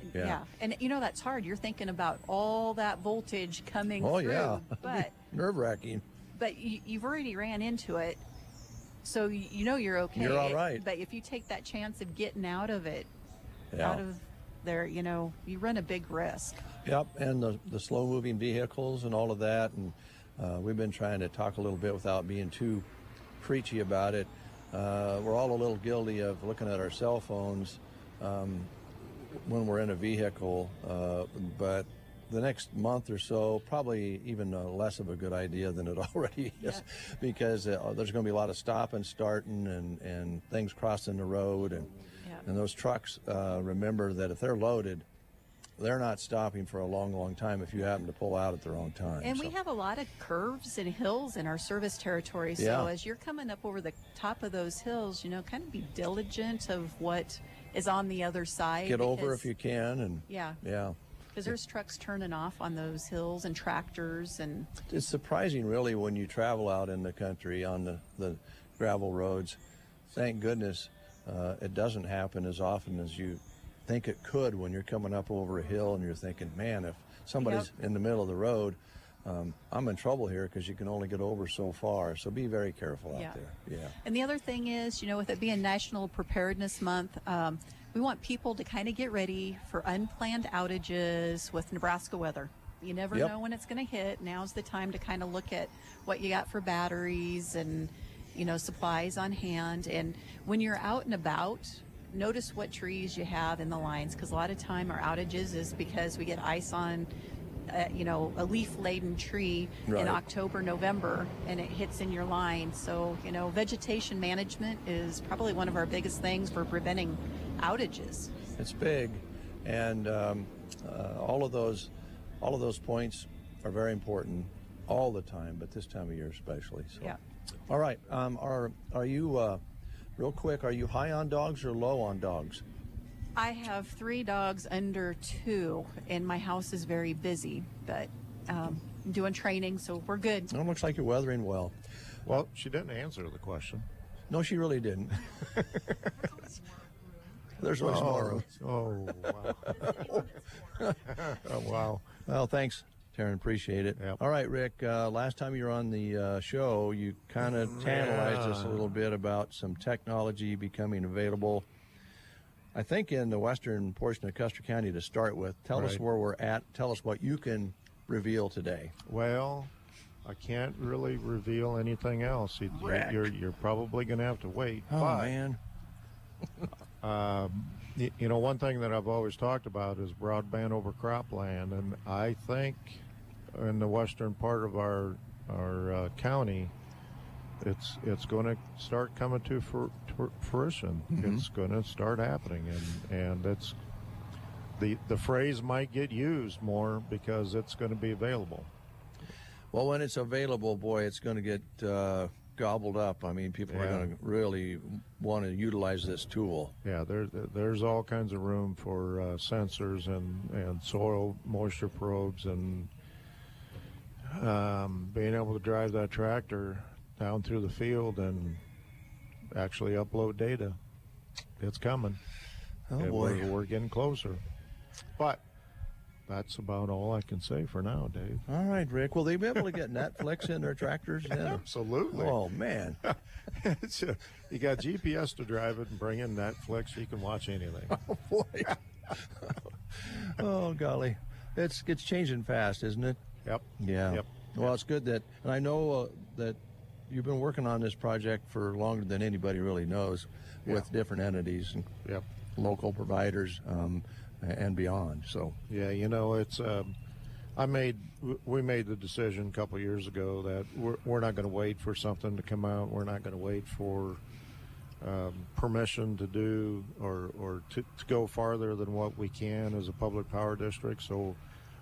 Speaker 11: And that's hard. You're thinking about all that voltage coming through.
Speaker 24: Yeah.
Speaker 11: But
Speaker 24: nerve-wracking.
Speaker 11: But you've already ran into it, so you're okay.
Speaker 24: You're all right.
Speaker 11: But if you take that chance of getting out of it, out of there, you run a big risk.
Speaker 24: Yep, and the slow-moving vehicles and all of that, and we've been trying to talk a little bit without being too preachy about it. We're all a little guilty of looking at our cell phones when we're in a vehicle, but the next month or so, probably even less of a good idea than it already is, because there's going to be a lot of stop and starting and things crossing the road, and those trucks, remember that if they're loaded, they're not stopping for a long, long time if you happen to pull out at the wrong time.
Speaker 11: And we have a lot of curves and hills in our service territory. So as you're coming up over the top of those hills, kind of be diligent of what is on the other side.
Speaker 24: Get over if you can. And
Speaker 11: yeah. Because there's trucks turning off on those hills and tractors. And
Speaker 24: it's surprising, really, when you travel out in the country on the gravel roads. Thank goodness it doesn't happen as often as you think it could when you're coming up over a hill and you're thinking, man, if somebody's in the middle of the road, I'm in trouble here, because you can only get over so far. So be very careful out there. Yeah.
Speaker 11: And the other thing is, with it being National Preparedness Month, we want people to kind of get ready for unplanned outages with Nebraska weather. You never know when it's going to hit. Now's the time to kind of look at what you got for batteries and, supplies on hand. And when you're out and about, notice what trees you have in the lines, because a lot of time our outages is because we get ice on, a leaf-laden tree in October, November, and it hits in your line. So, vegetation management is probably one of our biggest things for preventing outages.
Speaker 24: It's big, and all of those points are very important all the time, but this time of year especially. So. All right. Are you? Real quick, are you high on dogs or low on dogs?
Speaker 11: I have 3 dogs under 2, and my house is very busy, but I'm doing training, so we're good.
Speaker 24: It looks like you're weathering well.
Speaker 25: Well, she didn't answer the question.
Speaker 24: No, she really didn't. There's always more room.
Speaker 25: Oh, wow. Oh, wow.
Speaker 24: Well, thanks, Taryn. Appreciate it.
Speaker 25: Yep.
Speaker 24: All right, Rick, last time you were on the show, you kind of tantalized us a little bit about some technology becoming available, I think, in the western portion of Custer County to start with. Tell us where we're at. Tell us what you can reveal today.
Speaker 25: Well, I can't really reveal anything else. You're probably going to have to wait.
Speaker 24: Oh, man.
Speaker 25: One thing that I've always talked about is broadband over cropland, and I think in the western part of our county, it's going to start coming to fruition. It's going to start happening, and it's the phrase might get used more because it's going to be available.
Speaker 24: Well, when it's available, boy, it's going to get gobbled up. I mean, people are going to really want to utilize this tool.
Speaker 25: Yeah, there's all kinds of room for sensors and soil moisture probes, and being able to drive that tractor down through the field and actually upload data. It's coming.
Speaker 24: Oh, boy.
Speaker 25: We're getting closer. But that's about all I can say for now, Dave.
Speaker 24: All right, Rick. Will they be able to get Netflix in their tractors? Yeah.
Speaker 25: Absolutely.
Speaker 24: Oh, man.
Speaker 25: You got GPS to drive it and bring in Netflix. You can watch anything.
Speaker 24: Oh, boy. Oh, golly. It's changing fast, isn't it?
Speaker 25: Yep.
Speaker 24: Yeah.
Speaker 25: Yep.
Speaker 24: Well, it's good that, and I know that you've been working on this project for longer than anybody really knows with different entities. And,
Speaker 25: yep.
Speaker 24: local providers and beyond. So
Speaker 25: yeah, it's we made the decision a couple of years ago that we're not going to wait for something to come out. We're not going to wait for permission to do or to go farther than what we can as a public power district. So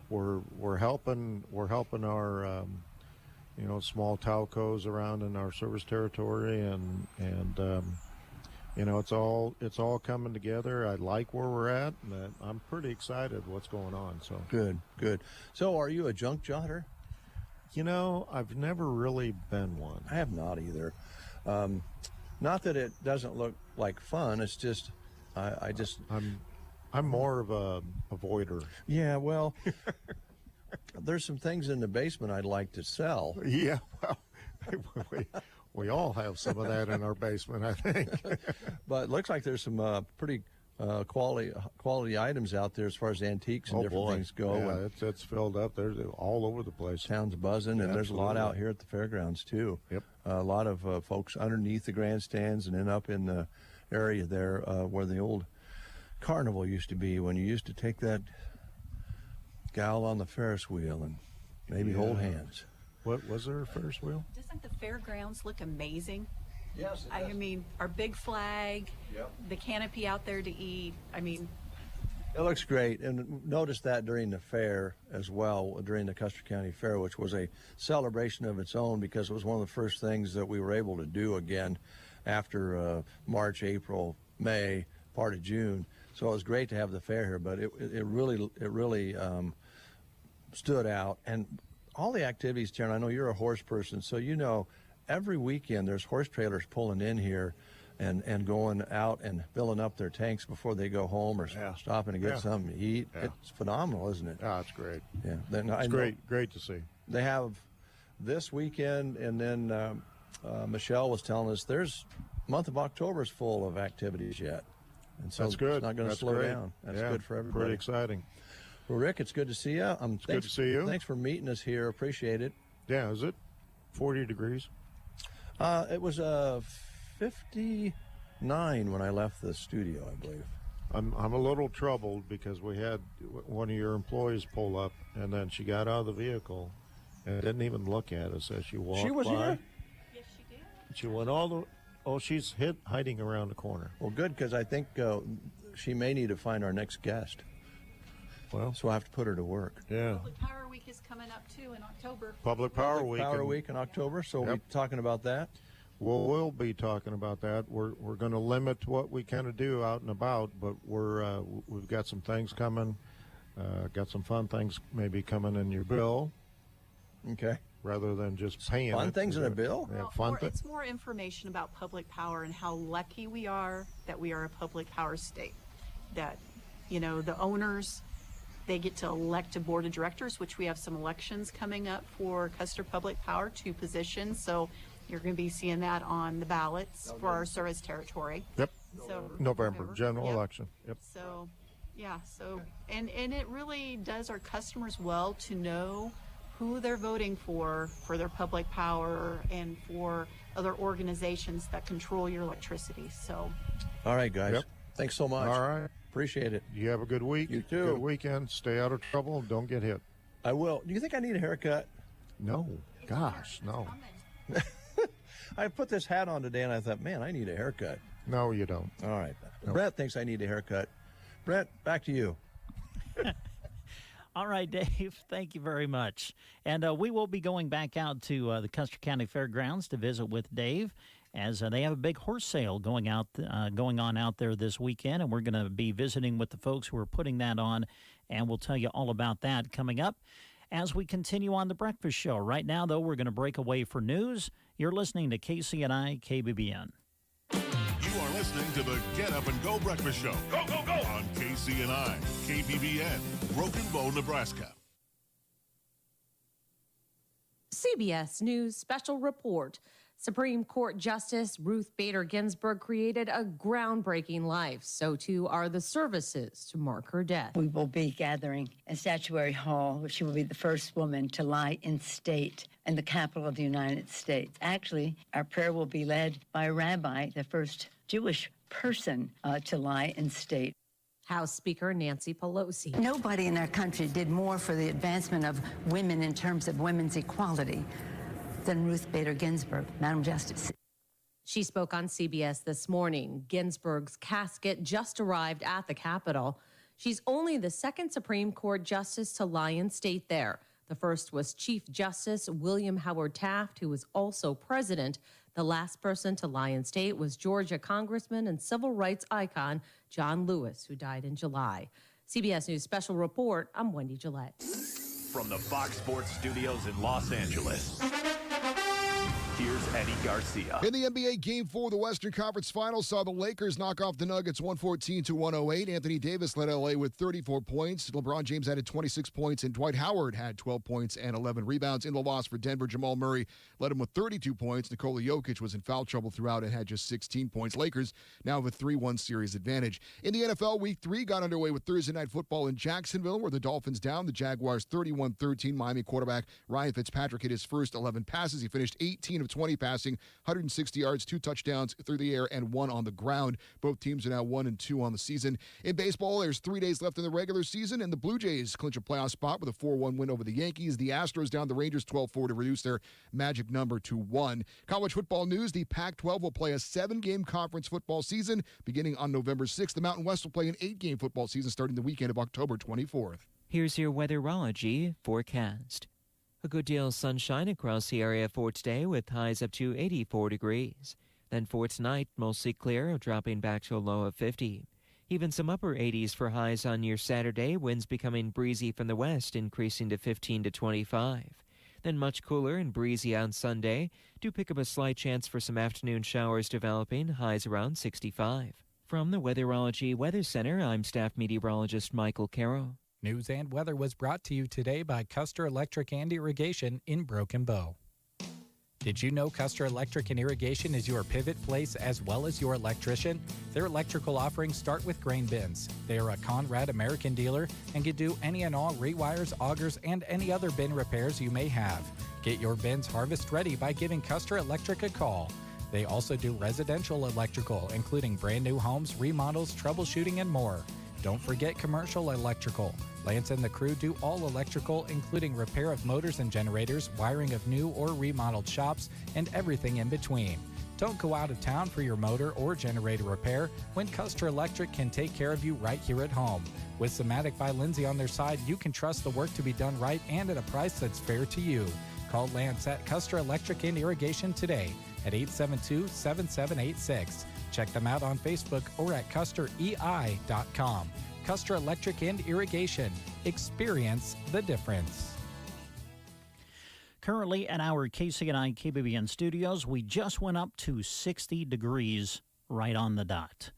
Speaker 25: we're helping our small telcos around in our service territory, and it's all coming together. I like where we're at, and I'm pretty excited what's going on. So
Speaker 24: good. So are you a junk jotter?
Speaker 25: I've never really been one.
Speaker 24: I have not either. Not that it doesn't look like fun. It's just
Speaker 25: I'm more of a avoider.
Speaker 24: Yeah, well, there's some things in the basement I'd like to sell.
Speaker 25: Yeah, well, we all have some of that in our basement, I think.
Speaker 24: But it looks like there's some pretty quality items out there as far as antiques and different things go.
Speaker 25: Yeah, it's filled up. There's all over the place.
Speaker 24: Town's buzzing, and there's a lot out here at the fairgrounds too.
Speaker 25: Yep.
Speaker 24: A lot of folks underneath the grandstands and then up in the area there where the old carnival used to be, when you used to take that gal on the Ferris wheel and maybe hold hands.
Speaker 25: What was there, a Ferris wheel?
Speaker 11: Doesn't the fairgrounds look amazing?
Speaker 24: Yes.
Speaker 11: I mean, our big flag, the canopy out there to eat. I mean,
Speaker 24: it looks great, and notice that during the fair as well, during the Custer County Fair, which was a celebration of its own because it was one of the first things that we were able to do again after March, April, May, part of June. So it was great to have the fair here, but it really stood out. And all the activities, Sharon, I know you're a horse person, so every weekend there's horse trailers pulling in here and going out and filling up their tanks before they go home or stopping to get something to eat. Yeah. It's phenomenal, isn't it?
Speaker 25: Oh, it's great.
Speaker 24: Yeah,
Speaker 25: it's great to see.
Speaker 24: They have this weekend, and then Michelle was telling us month of October is full of activities yet. And so
Speaker 25: that's good.
Speaker 24: It's not going to slow down. That's good for everybody.
Speaker 25: Pretty exciting.
Speaker 24: Well, Rick, it's good to see you.
Speaker 25: It's good to see you.
Speaker 24: Thanks for meeting us here. Appreciate it.
Speaker 25: Yeah, is it 40 degrees?
Speaker 24: It was 59 when I left the studio, I believe.
Speaker 25: I'm a little troubled because we had one of your employees pull up, and then she got out of the vehicle and didn't even look at us as she walked by.
Speaker 24: She was here?
Speaker 11: yes, she did.
Speaker 25: She went she's hiding around the corner.
Speaker 24: Well, good, because I think she may need to find our next guest.
Speaker 25: Well,
Speaker 24: so I have to put her to work.
Speaker 25: Yeah.
Speaker 11: Public Power Week is coming up too in October.
Speaker 25: Public Power
Speaker 24: Week in October. So we'll be talking about that.
Speaker 25: Well, we'll be talking about that. We're going to limit what we kind of do out and about, but we've got some things coming. Got some fun things maybe coming in your bill.
Speaker 24: Okay.
Speaker 25: Rather than just paying
Speaker 24: fun things in a bill.
Speaker 11: Yeah, it's more information about public power and how lucky we are that we are a public power state. That the owners, they get to elect a board of directors, which we have some elections coming up for Custer Public Power, 2 positions. So you're going to be seeing that on the ballots for our service territory.
Speaker 25: Yep.
Speaker 11: So
Speaker 25: November general election. Yep.
Speaker 11: So, and it really does our customers well to know who they're voting for their public power and for other organizations that control your electricity. So.
Speaker 24: All right, guys. Yep. Thanks so much.
Speaker 25: All right.
Speaker 24: Appreciate it.
Speaker 25: You have a good week.
Speaker 24: You too.
Speaker 25: Good weekend. Stay out of trouble. Don't get hit.
Speaker 24: I will. Do you think I need a haircut?
Speaker 25: No. Gosh, no.
Speaker 24: I put this hat on today, and I thought, man, I need a haircut.
Speaker 25: No, you don't.
Speaker 24: All right.
Speaker 25: No.
Speaker 24: Brett thinks I need a haircut. Brett, back to you.
Speaker 2: All right, Dave, thank you very much. And we will be going back out to the Custer County Fairgrounds to visit with Dave, as they have a big horse sale going on out there this weekend, and we're going to be visiting with the folks who are putting that on, and we'll tell you all about that coming up as we continue on the breakfast show. Right now, though, we're going to break away for news. You're listening to KCNI KBBN.
Speaker 10: You are listening to the Get Up and Go Breakfast Show. Go, go, go! On KCNI, KBBN, Broken Bow, Nebraska.
Speaker 12: CBS News Special Report. Supreme Court Justice Ruth Bader Ginsburg created a groundbreaking life. So too are the services to mark her death.
Speaker 13: We will be gathering in Statuary Hall, where she will be the first woman to lie in state in the capital of the United States. Actually, our prayer will be led by a rabbi, the first Jewish person to lie in state.
Speaker 12: House Speaker Nancy Pelosi.
Speaker 13: Nobody in our country did more for the advancement of women in terms of women's equality than Ruth Bader Ginsburg, Madam Justice.
Speaker 12: She spoke on CBS this morning. Ginsburg's casket just arrived at the Capitol. She's only the second Supreme Court justice to lie in state there. The first was Chief Justice William Howard Taft, who was also president. The last person to lie in state was Georgia Congressman and civil rights icon John Lewis, who died in July. CBS News Special Report, I'm Wendy Gillette.
Speaker 14: From the Fox Sports Studios in Los Angeles, here's Eddie Garcia.
Speaker 15: In the NBA, Game 4 of the Western Conference Finals saw the Lakers knock off the Nuggets 114-108. Anthony Davis led L.A. with 34 points. LeBron James added 26 points, and Dwight Howard had 12 points and 11 rebounds. In the loss for Denver, Jamal Murray led him with 32 points. Nikola Jokic was in foul trouble throughout and had just 16 points. Lakers now have a 3-1 series advantage. In the NFL, Week 3 got underway with Thursday Night Football in Jacksonville, where the Dolphins down the Jaguars 31-13. Miami quarterback Ryan Fitzpatrick hit his first 11 passes. He finished 18 of 20 passing, 160 yards, 2 touchdowns through the air, and 1 on the ground. Both teams are now 1-2 on the season. In baseball, there's 3 days left in the regular season, and the Blue Jays clinch a playoff spot with a 4-1 win over the Yankees. The Astros down the Rangers 12-4 to reduce their magic number to 1. College football news, the Pac-12 will play a 7-game conference football season beginning on November 6th. The Mountain West will play an 8-game football season starting the weekend of October 24th.
Speaker 17: Here's your weatherology forecast. A good deal of sunshine across the area for today with highs up to 84 degrees. Then for tonight, mostly clear, dropping back to a low of 50. Even some upper 80s for highs on your Saturday, winds becoming breezy from the west, increasing to 15 to 25. Then much cooler and breezy on Sunday. Do pick up a slight chance for some afternoon showers developing, highs around 65. From the Weatherology Weather Center, I'm staff meteorologist Michael Caro.
Speaker 8: News and weather was brought to you today by Custer Electric and Irrigation in Broken Bow. Did you know Custer Electric and Irrigation is your pivot place as well as your electrician? Their electrical offerings start with grain bins. They are a Conrad American dealer and can do any and all rewires, augers, and any other bin repairs you may have. Get your bins harvest ready by giving Custer Electric a call. They also do residential electrical, including brand new homes, remodels, troubleshooting, and more. Don't forget commercial electrical. Lance and the crew do all electrical, including repair of motors and generators, wiring of new or remodeled shops, and everything in between. Don't go out of town for your motor or generator repair when Custer Electric can take care of you right here at home. With Somatic by Lindsay on their side, you can trust the work to be done right and at a price that's fair to you. Call Lance at Custer Electric and Irrigation today at 872-7786. Check them out on Facebook or at custerei.com. Custer Electric and Irrigation. Experience the difference.
Speaker 2: Currently at our KCNI KBBN studios, we just went up to 60 degrees right on the dot.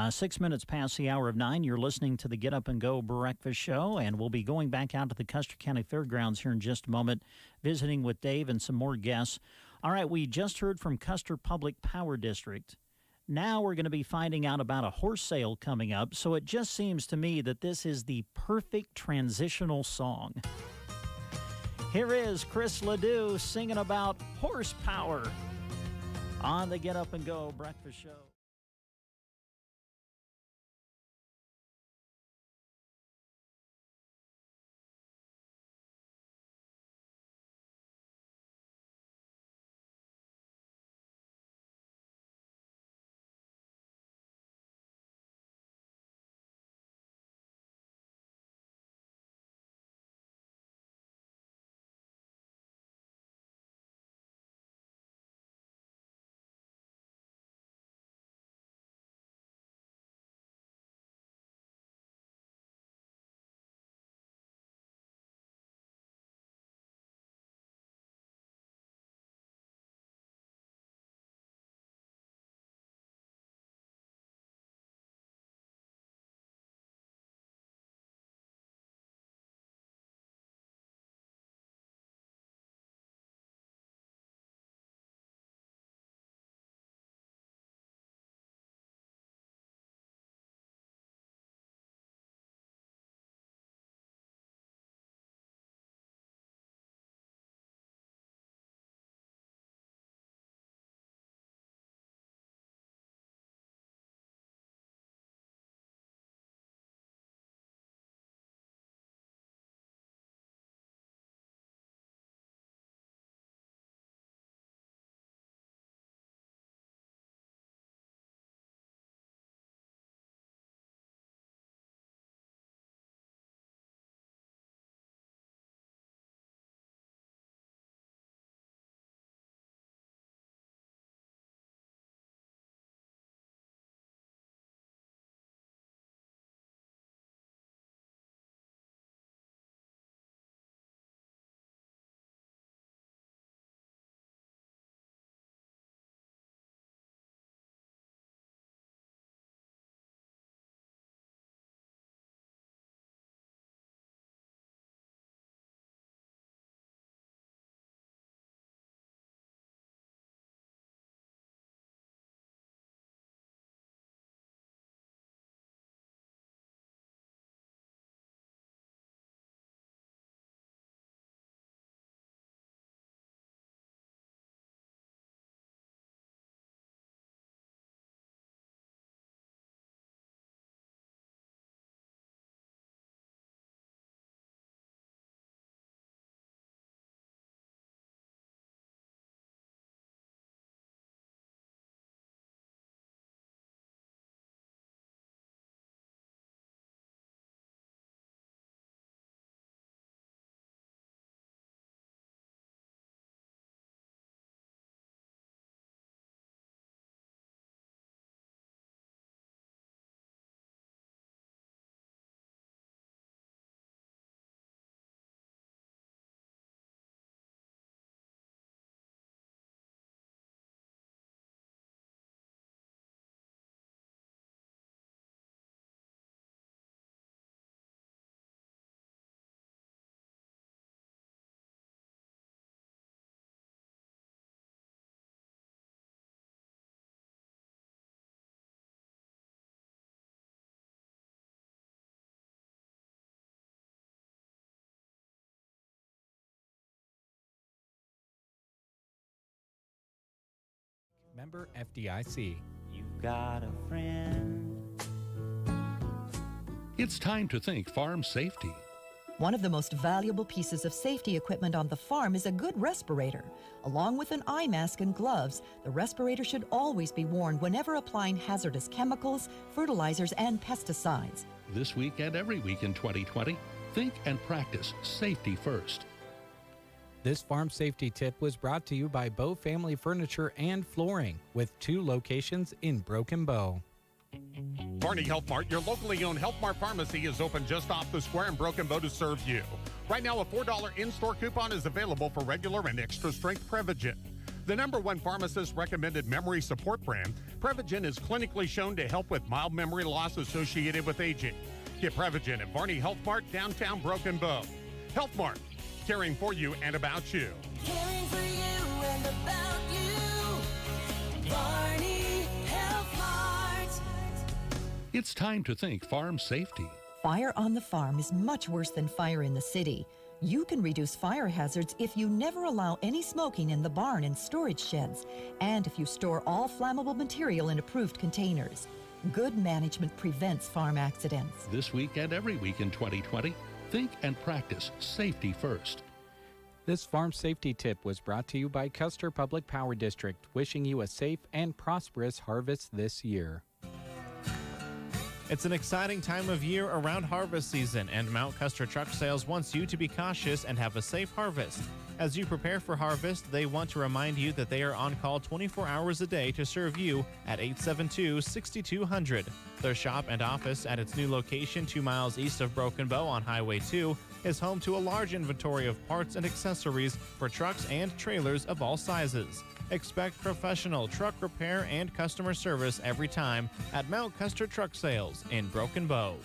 Speaker 2: 6 minutes past the hour of 9, you're listening to the Get Up and Go Breakfast Show, and we'll be going back out to the Custer County Fairgrounds here in just a moment, visiting with Dave and some more guests. All right, we just heard from Custer Public Power District. Now we're going to be finding out about a horse sale coming up, so it just seems to me that this is the perfect transitional song. Here is Chris Ledoux singing about horsepower on the Get Up and Go Breakfast Show.
Speaker 8: Member FDIC.
Speaker 3: You've got a friend.
Speaker 16: It's time to think farm safety.
Speaker 18: One of the most valuable pieces of safety equipment on the farm is a good respirator. Along with an eye mask and gloves, the respirator should always be worn whenever applying hazardous chemicals, fertilizers, and pesticides.
Speaker 16: This week and every week in 2020, think and practice safety first.
Speaker 8: This farm safety tip was brought to you by Bow Family Furniture and Flooring, with 2 locations in Broken Bow.
Speaker 6: Barney Health Mart, your locally owned Health Mart pharmacy, is open just off the square in Broken Bow to serve you. Right now, a $4 in-store coupon is available for regular and extra-strength Prevagen. The #1 pharmacist recommended memory support brand, Prevagen is clinically shown to help with mild memory loss associated with aging. Get Prevagen at Barney Health Mart, downtown Broken Bow. Health Mart, caring for you and about you.
Speaker 19: Caring for you and about you. Barney Health Mart.
Speaker 16: It's time to think farm safety.
Speaker 18: Fire on the farm is much worse than fire in the city. You can reduce fire hazards if you never allow any smoking in the barn and storage sheds, and if you store all flammable material in approved containers. Good management prevents farm accidents.
Speaker 16: This week and every week in 2020, think and practice safety first.
Speaker 8: This farm safety tip was brought to you by Custer Public Power District, wishing you a safe and prosperous harvest this year.
Speaker 20: It's an exciting time of year around harvest season, and Mount Custer Truck Sales wants you to be cautious and have a safe harvest. As you prepare for harvest, they want to remind you that they are on call 24 hours a day to serve you at 872-6200. Their shop and office at its new location 2 miles east of Broken Bow on Highway 2 is home to a large inventory of parts and accessories for trucks and trailers of all sizes. Expect professional truck repair and customer service every time at Mount Custer Truck Sales in Broken Bow.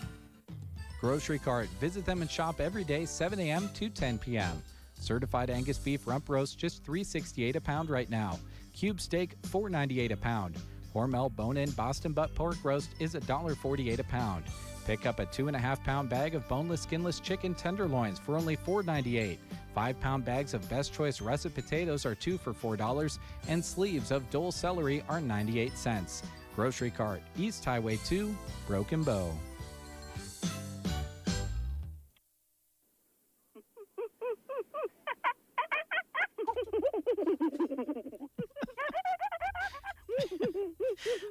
Speaker 8: Grocery Cart. Visit them and shop every day, 7 a.m. to 10 p.m. Certified Angus beef rump roast, just $3.68 a pound right now. Cube steak, $4.98 a pound. Hormel bone-in Boston butt pork roast is $1.48 a pound. Pick up a 2.5-pound bag of boneless, skinless chicken tenderloins for only $4.98. 5-pound bags of Best Choice russet potatoes are 2 for $4, and sleeves of Dole celery are 98 cents. Grocery Cart, East Highway 2, Broken Bow.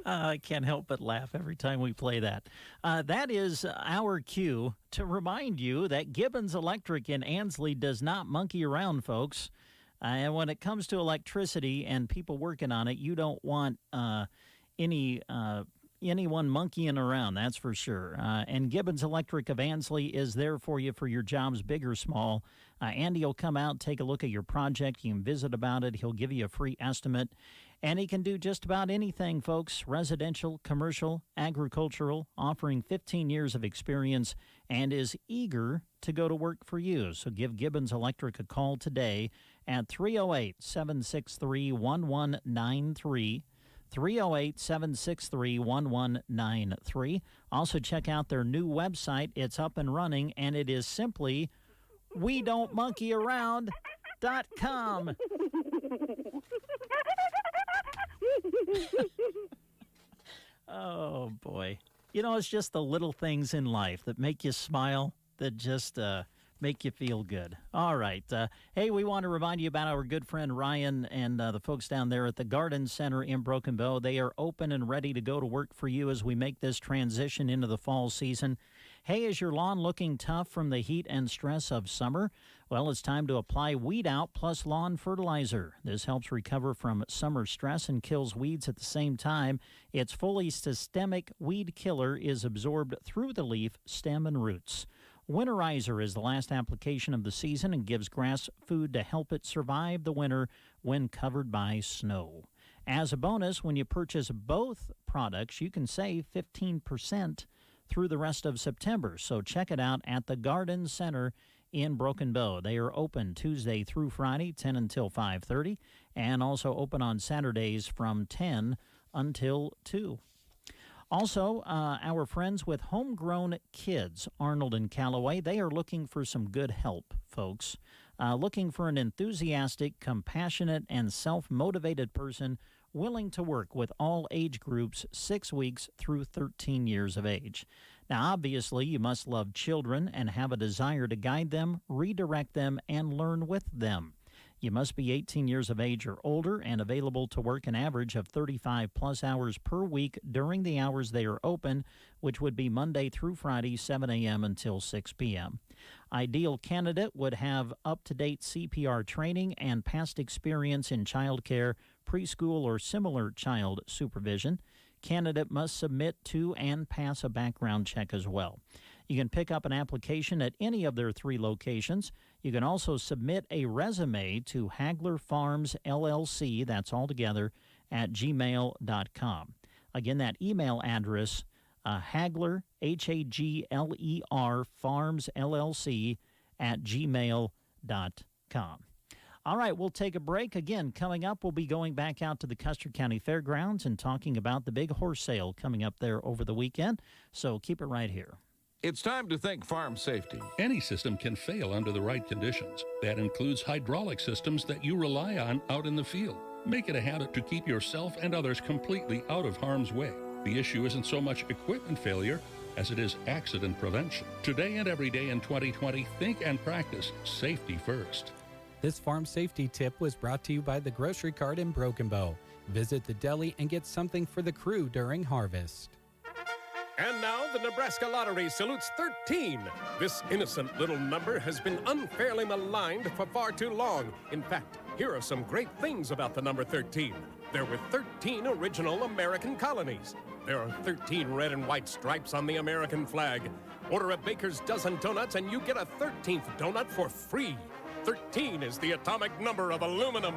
Speaker 2: I can't help but laugh every time we play that. That is our cue to remind you that Gibbons Electric in Ansley does not monkey around, folks. And when it comes to electricity and people working on it, you don't want anyone monkeying around, that's for sure. And Gibbons Electric of Ansley is there for you for your jobs, big or small. Andy will come out, take a look at your project. You can visit about it. He'll give you a free estimate. And he can do just about anything, folks, residential, commercial, agricultural, offering 15 years of experience and is eager to go to work for you. So give Gibbons Electric a call today at 308-763-1193. 308-763-1193. Also check out their new website. It's up and running, and it is simply WeDon'tMonkeyAround.com. Oh, boy. You know, it's just the little things in life that make you smile, that just make you feel good. All right. Hey, we want to remind you about our good friend Ryan and the folks down there at the Garden Center in Broken Bow. They are open and ready to go to work for you as we make this transition into the fall season. Hey, is your lawn looking tough from the heat and stress of summer? Well, it's time to apply Weed Out Plus Lawn Fertilizer. This helps recover from summer stress and kills weeds at the same time. Its fully systemic weed killer is absorbed through the leaf, stem, and roots. Winterizer is the last application of the season and gives grass food to help it survive the winter when covered by snow. As a bonus, when you purchase both products, you can save 15% through the rest of September. So check it out at the Garden Center in Broken Bow. They are open Tuesday through Friday, 10 until 5:30, and also open on Saturdays from 10 until 2. Also, our friends with Homegrown Kids, Arnold and Callaway, they are looking for some good help, folks. Looking for an enthusiastic, compassionate, and self-motivated person willing to work with all age groups 6 weeks through 13 years of age. Now, obviously, you must love children and have a desire to guide them, redirect them, and learn with them. You must be 18 years of age or older and available to work an average of 35-plus hours per week during the hours they are open, which would be Monday through Friday, 7 a.m. until 6 p.m. Ideal candidate would have up-to-date CPR training and past experience in child care, preschool, or similar child supervision. Candidate must submit to and pass a background check as well. You can pick up an application at any of their 3 locations. You can also submit a resume to Hagler Farms LLC, that's all together, at gmail.com. Again, that email address, Hagler, Hagler, Farms LLC, at gmail.com. All right, we'll take a break. Again, coming up, we'll be going back out to the Custer County Fairgrounds and talking about the big horse sale coming up there over the weekend. So keep it right here.
Speaker 4: It's time to think farm safety.
Speaker 16: Any system can fail under the right conditions. That includes hydraulic systems that you rely on out in the field. Make it a habit to keep yourself and others completely out of harm's way. The issue isn't so much equipment failure as it is accident prevention. Today and every day in 2020, think and practice safety first.
Speaker 8: This farm safety tip was brought to you by the Grocery Cart in Broken Bow. Visit the deli and get something for the crew during harvest.
Speaker 7: And now the Nebraska Lottery salutes 13. This innocent little number has been unfairly maligned for far too long. In fact, here are some great things about the number 13. There were 13 original American colonies. There are 13 red and white stripes on the American flag. Order a baker's dozen donuts and you get a 13th donut for free. 13 is the atomic number of aluminum.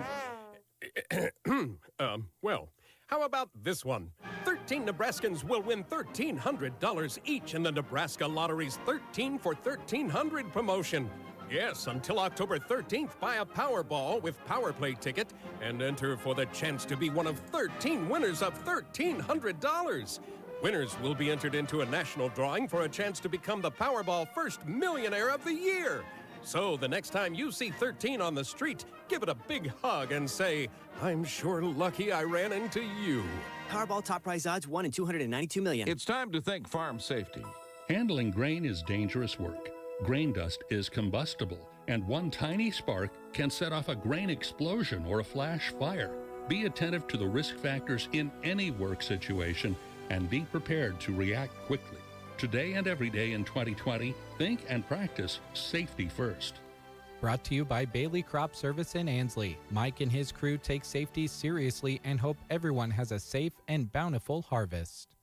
Speaker 7: Well, how about this one? 13 Nebraskans will win $1,300 each in the Nebraska Lottery's 13 for 1,300 promotion. Yes, until October 13th, buy a Powerball with Power Play ticket and enter for the chance to be one of 13 winners of $1,300. Winners will be entered into a national drawing for a chance to become the Powerball First Millionaire of the Year. So the next time you see 13 on the street, give it a big hug and say, I'm sure lucky I ran into you.
Speaker 21: Powerball top prize odds 1 in 292 million.
Speaker 4: It's time to think farm safety.
Speaker 16: Handling grain is dangerous work. Grain dust is combustible, and one tiny spark can set off a grain explosion or a flash fire. Be attentive to the risk factors in any work situation and be prepared to react quickly. Today and every day in 2020, think and practice safety first.
Speaker 8: Brought to you by Bailey Crop Service in Ansley. Mike and his crew take safety seriously and hope everyone has a safe and bountiful harvest.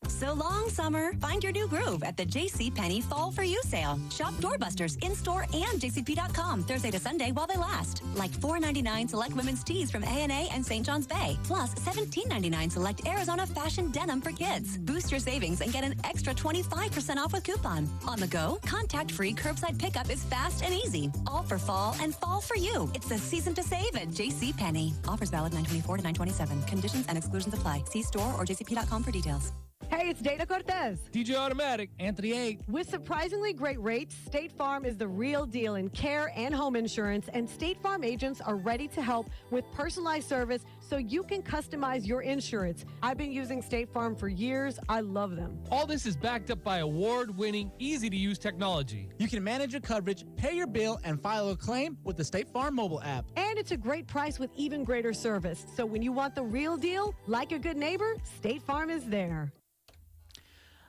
Speaker 22: So long, summer. Find your new groove at the JCPenney Fall For You sale. Shop doorbusters in-store and jcp.com Thursday to Sunday while they last. Like $4.99 select women's tees from A&A and St. John's Bay. Plus $17.99 select Arizona fashion denim for kids. Boost your savings and get an extra 25% off with coupon. On the go, contact-free curbside pickup is fast and easy. All for fall and fall for you. It's the season to save at JCPenney. Offers valid 9/24 to 9/27. Conditions and exclusions apply. See store or jcp.com for details.
Speaker 23: Hey, it's Dana Cortez.
Speaker 26: DJ Automatic, Anthony 8.
Speaker 23: With surprisingly great rates, State Farm is the real deal in care and home insurance, and State Farm agents are ready to help with personalized service so you can customize your insurance. I've been using State Farm for years. I love them.
Speaker 26: All this is backed up by award-winning, easy-to-use technology.
Speaker 27: You can manage your coverage, pay your bill, and file a claim with the State Farm mobile app.
Speaker 23: And it's a great price with even greater service. So when you want the real deal, like a good neighbor, State Farm is there.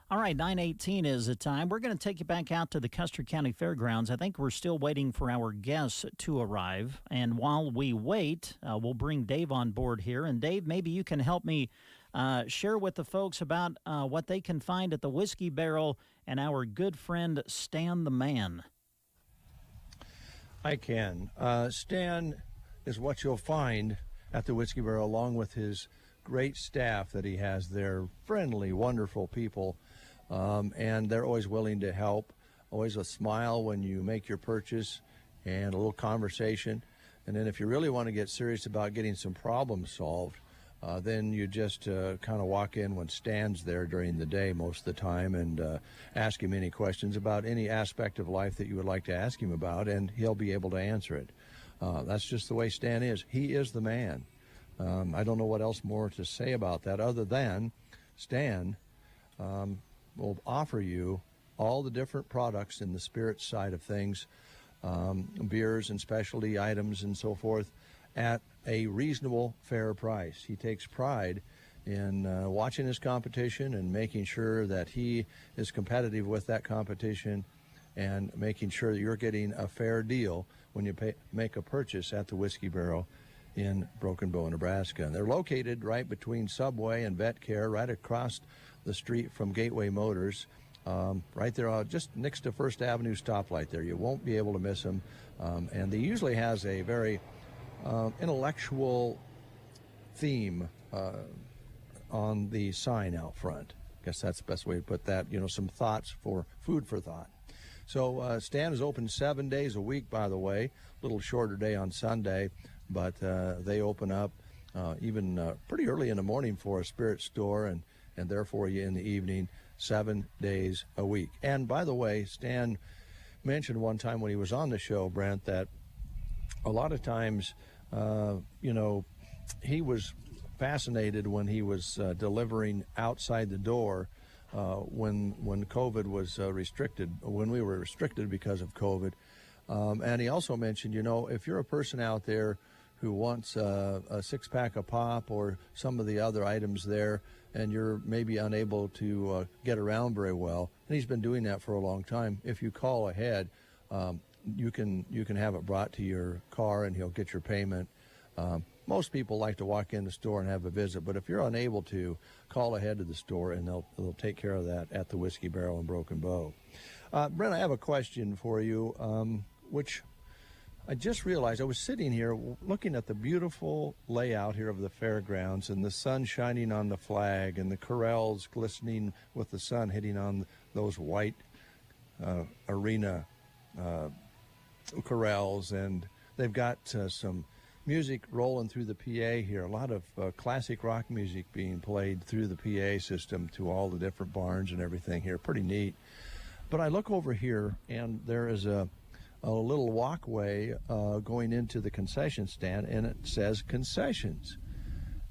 Speaker 2: All right, 9:18 is the time. We're going to take you back out to the Custer County Fairgrounds. I think we're still waiting for our guests to arrive. And while we wait, we'll bring Dave on board here. And Dave, maybe you can help me share with the folks about what they can find at the Whiskey Barrel and our good friend Stan the Man.
Speaker 24: I can. Stan is what you'll find at the Whiskey Barrel, along with his great staff that he has there. Friendly, wonderful people. And they're always willing to help, always a smile when you make your purchase and a little conversation. And then if you really want to get serious about getting some problems solved, then you just kind of walk in when Stan's there during the day most of the time and ask him any questions about any aspect of life that you would like to ask him about, and he'll be able to answer it. That's just the way Stan is. He is the man. I don't know what else more to say about that other than Stan will offer you all the different products in the spirits side of things, beers and specialty items and so forth, at a reasonable, fair price. He takes pride in watching his competition and making sure that he is competitive with that competition and making sure that you're getting a fair deal when you make a purchase at the Whiskey Barrel in Broken Bow, Nebraska. And they're located right between Subway and Vet Care, right across the street from Gateway Motors, right there, just next to First Avenue stoplight there. You won't be able to miss them. And they usually has a very intellectual theme on the sign out front. I guess that's the best way to put that. Some thoughts for food for thought. So Stan is open 7 days a week, by the way. A little shorter day on Sunday, but they open up even pretty early in the morning for a spirit store, and there for you in the evening, 7 days a week. And by the way, Stan mentioned one time when he was on the show, Brent, that a lot of times, he was fascinated when he was delivering outside the door when COVID was restricted, when we were restricted because of COVID. And he also mentioned, if you're a person out there who wants a six-pack of pop or some of the other items there, and you're maybe unable to get around very well, and he's been doing that for a long time, if you call ahead, you can have it brought to your car and he'll get your payment. Most people like to walk in the store and have a visit, but if you're unable to, call ahead to the store and they'll take care of that at the Whiskey Barrel in Broken Bow. Brent, I have a question for you, which I just realized. I was sitting here looking at the beautiful layout here of the fairgrounds and the sun shining on the flag and the corrals glistening with the sun hitting on those white arena corrals, and they've got some music rolling through the PA here, a lot of classic rock music being played through the PA system to all the different barns and everything here. Pretty neat. But I look over here, and there is a little walkway going into the concession stand, and it says concessions.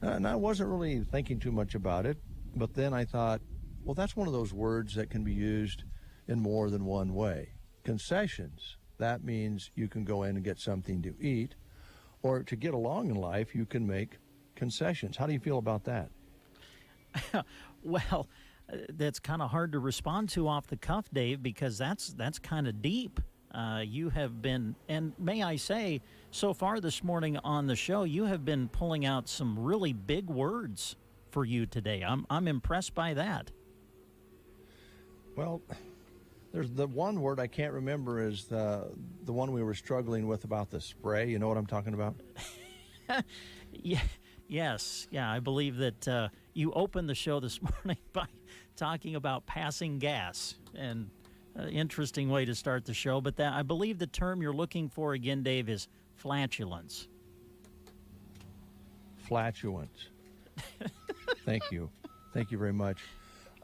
Speaker 24: And I wasn't really thinking too much about it, but then I thought, well, that's one of those words that can be used in more than one way. Concessions, that means you can go in and get something to eat, or to get along in life, you can make concessions. How do you feel about that?
Speaker 2: Well, that's kind of hard to respond to off the cuff, Dave, because that's kind of deep. You have been, and may I say, so far this morning on the show, you have been pulling out some really big words for you today. I'm impressed by that.
Speaker 24: Well, there's the one word I can't remember is the one we were struggling with about the spray. You know what I'm talking about?
Speaker 2: Yes. I believe that you opened the show this morning by talking about passing gas, and interesting way to start the show. But I believe the term you're looking for again, Dave, is flatulence.
Speaker 24: Flatulence. Thank you. Thank you very much.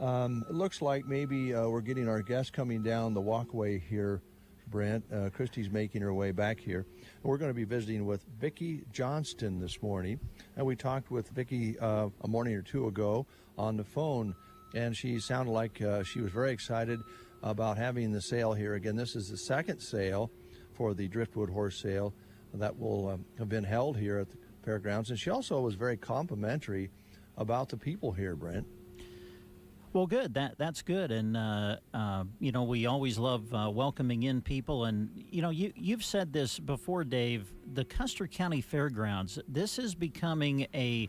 Speaker 24: It looks like maybe we're getting our guest coming down the walkway here, Brent. Christy's making her way back here. We're going to be visiting with Vicki Johnston this morning. And we talked with Vicki a morning or two ago on the phone, and she sounded like she was very excited about having the sale here. Again, this is the second sale for the Driftwood Horse Sale that will have been held here at the fairgrounds. And she also was very complimentary about the people here, Brent.
Speaker 2: Well, good. That's good. And, we always love welcoming in people. And, you've said this before, Dave, the Custer County Fairgrounds, this is becoming a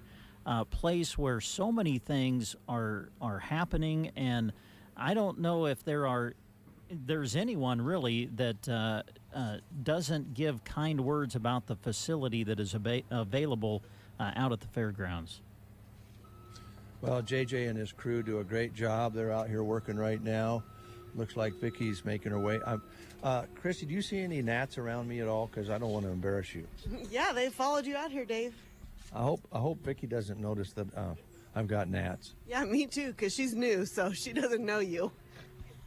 Speaker 2: place where so many things are happening. And I don't know if there's anyone really that doesn't give kind words about the facility that is available out at the fairgrounds.
Speaker 24: Well, JJ and his crew do a great job. They're out here working right now. Looks like Vicki's making her way. Christy, do you see any gnats around me at all? Because I don't want to embarrass you.
Speaker 1: Yeah, they followed you out here, Dave.
Speaker 24: I hope Vicki doesn't notice that I've got gnats.
Speaker 1: Yeah, me too, because she's new, so she doesn't know you.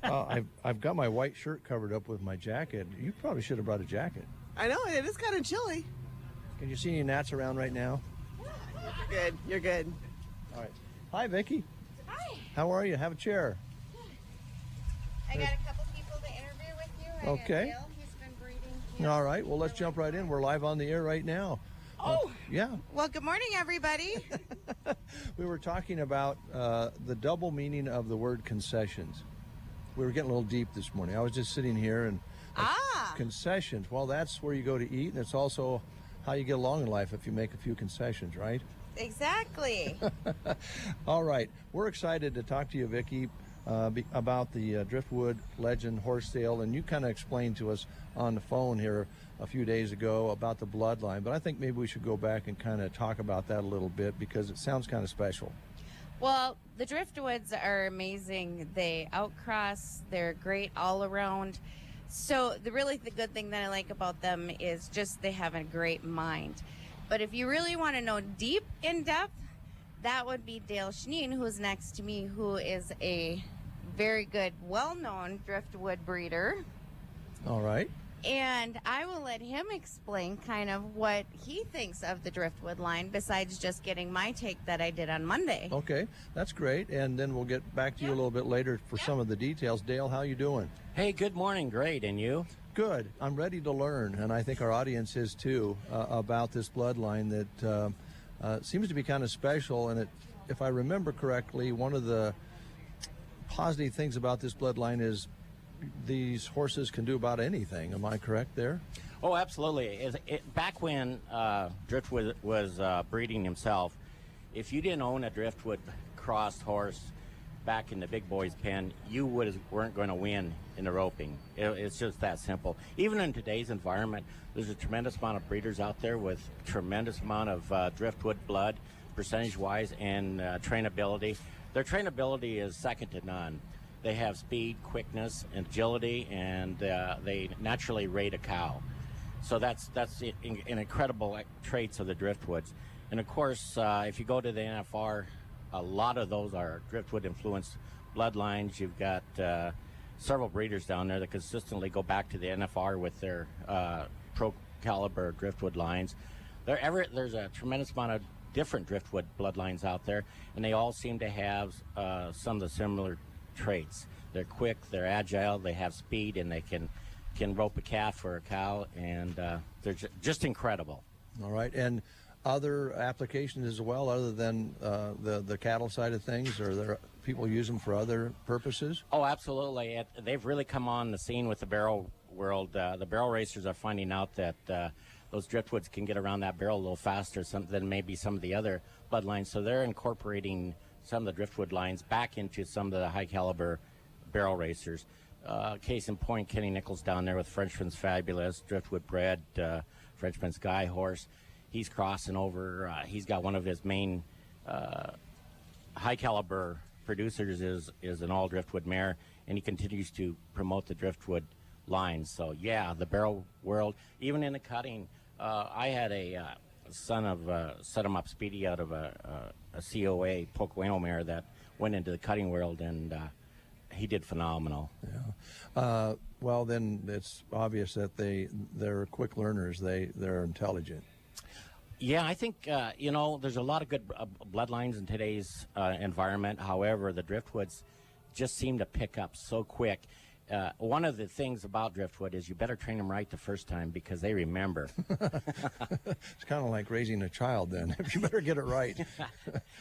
Speaker 24: I've got my white shirt covered up with my jacket. You probably should have brought a jacket.
Speaker 1: I know, it is kind of chilly.
Speaker 24: Can you see any gnats around right now?
Speaker 1: You're good. You're good.
Speaker 24: All right. Hi, Vicki.
Speaker 5: Hi.
Speaker 24: How are you? Have a chair.
Speaker 5: I got a couple people to interview with you.
Speaker 24: Okay.
Speaker 5: Got Bill. He's been breeding.
Speaker 24: All right. Well, let's jump right in. We're live on the air right now.
Speaker 5: Oh.
Speaker 24: Yeah.
Speaker 5: Well, good morning, everybody.
Speaker 24: We were talking about the double meaning of the word concessions. We were getting a little deep this morning. I was just sitting here and concessions. Well, that's where you go to eat, and it's also how you get along in life if you make a few concessions, right?
Speaker 5: Exactly.
Speaker 24: All right. We're excited to talk to you, Vicki, about the Driftwood Legend horse sale, and you kind of explained to us on the phone here a few days ago about the bloodline, but I think maybe we should go back and kind of talk about that a little bit because it sounds kind of special.
Speaker 5: Well, the Driftwoods are amazing. They outcross. They're great all around. So the good thing that I like about them is just they have a great mind. But if you really want to know deep in depth, that would be Dale Schneen, who's next to me, who is a very good, well-known Driftwood breeder.
Speaker 24: All right.
Speaker 5: And I will let him explain kind of what he thinks of the Driftwood line besides just getting my take that I did on Monday.
Speaker 24: Okay, that's great. And then we'll get back to you a little bit later for some of the details. Dale, how you doing?
Speaker 9: Hey, good morning. Great. And you?
Speaker 24: Good. I'm ready to learn, and I think our audience is too, about this bloodline that seems to be kind of special. And if I remember correctly, one of the positive things about this bloodline is these horses can do about anything. Am I correct there?
Speaker 9: Oh, absolutely. Back when Driftwood was breeding himself, if you didn't own a Driftwood crossed horse back in the big boys pen, you weren't going to win in the roping. It's just that simple. Even in today's environment, there's a tremendous amount of breeders out there with tremendous amount of Driftwood blood, percentage-wise, and trainability. Their trainability is second to none. They have speed, quickness, agility, and they naturally rate a cow. So that's an incredible traits of the Driftwoods. And of course, if you go to the NFR, a lot of those are Driftwood-influenced bloodlines. You've got several breeders down there that consistently go back to the NFR with their pro-caliber Driftwood lines. There's a tremendous amount of different Driftwood bloodlines out there, and they all seem to have some of the similar traits. They're quick, they're agile, they have speed, and they can rope a calf or a cow, and they're just incredible.
Speaker 24: All right. And other applications as well, other than the cattle side of things, or there people use them for other purposes?
Speaker 9: Oh, absolutely. They've really come on the scene with the barrel world. The barrel racers are finding out that those Driftwoods can get around that barrel a little faster than maybe some of the other bloodlines, so they're incorporating some of the Driftwood lines back into some of the high caliber barrel racers. Case in point, Kenny Nichols down there with Frenchman's Fabulous, Driftwood bred, Frenchman's Guy horse. He's crossing over. He's got one of his main high caliber producers is an all Driftwood mare, and he continues to promote the Driftwood lines. So yeah, the barrel world, even in the cutting. I had a son of set him up Speedy out of a COA Pocono mare that went into the cutting world, and he did phenomenal.
Speaker 24: Yeah. Well, then it's obvious that they're quick learners. They're intelligent.
Speaker 9: Yeah, I think there's a lot of good bloodlines in today's environment. However, the Driftwoods just seem to pick up so quick. One of the things about Driftwood is you better train them right the first time because they remember.
Speaker 24: It's kind of like raising a child then. You better get it right.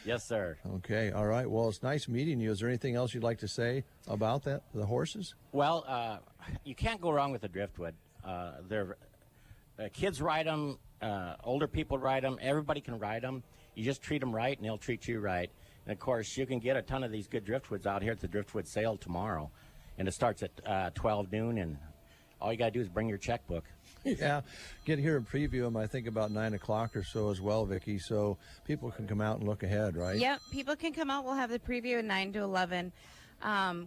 Speaker 9: Yes, sir.
Speaker 24: Okay, all right. Well, it's nice meeting you. Is there anything else you'd like to say about the horses?
Speaker 9: Well, you can't go wrong with the Driftwood. Kids ride them, older people ride them, everybody can ride them. You just treat them right and they'll treat you right. And of course, you can get a ton of these good Driftwoods out here at the Driftwood sale tomorrow. And it starts at 12 noon, and all you got to do is bring your checkbook.
Speaker 24: Yeah, get here and preview them, I think, about 9 o'clock or so as well, Vicki, so people can come out and look ahead, right?
Speaker 5: Yep, people can come out. We'll have the preview at 9 to 11.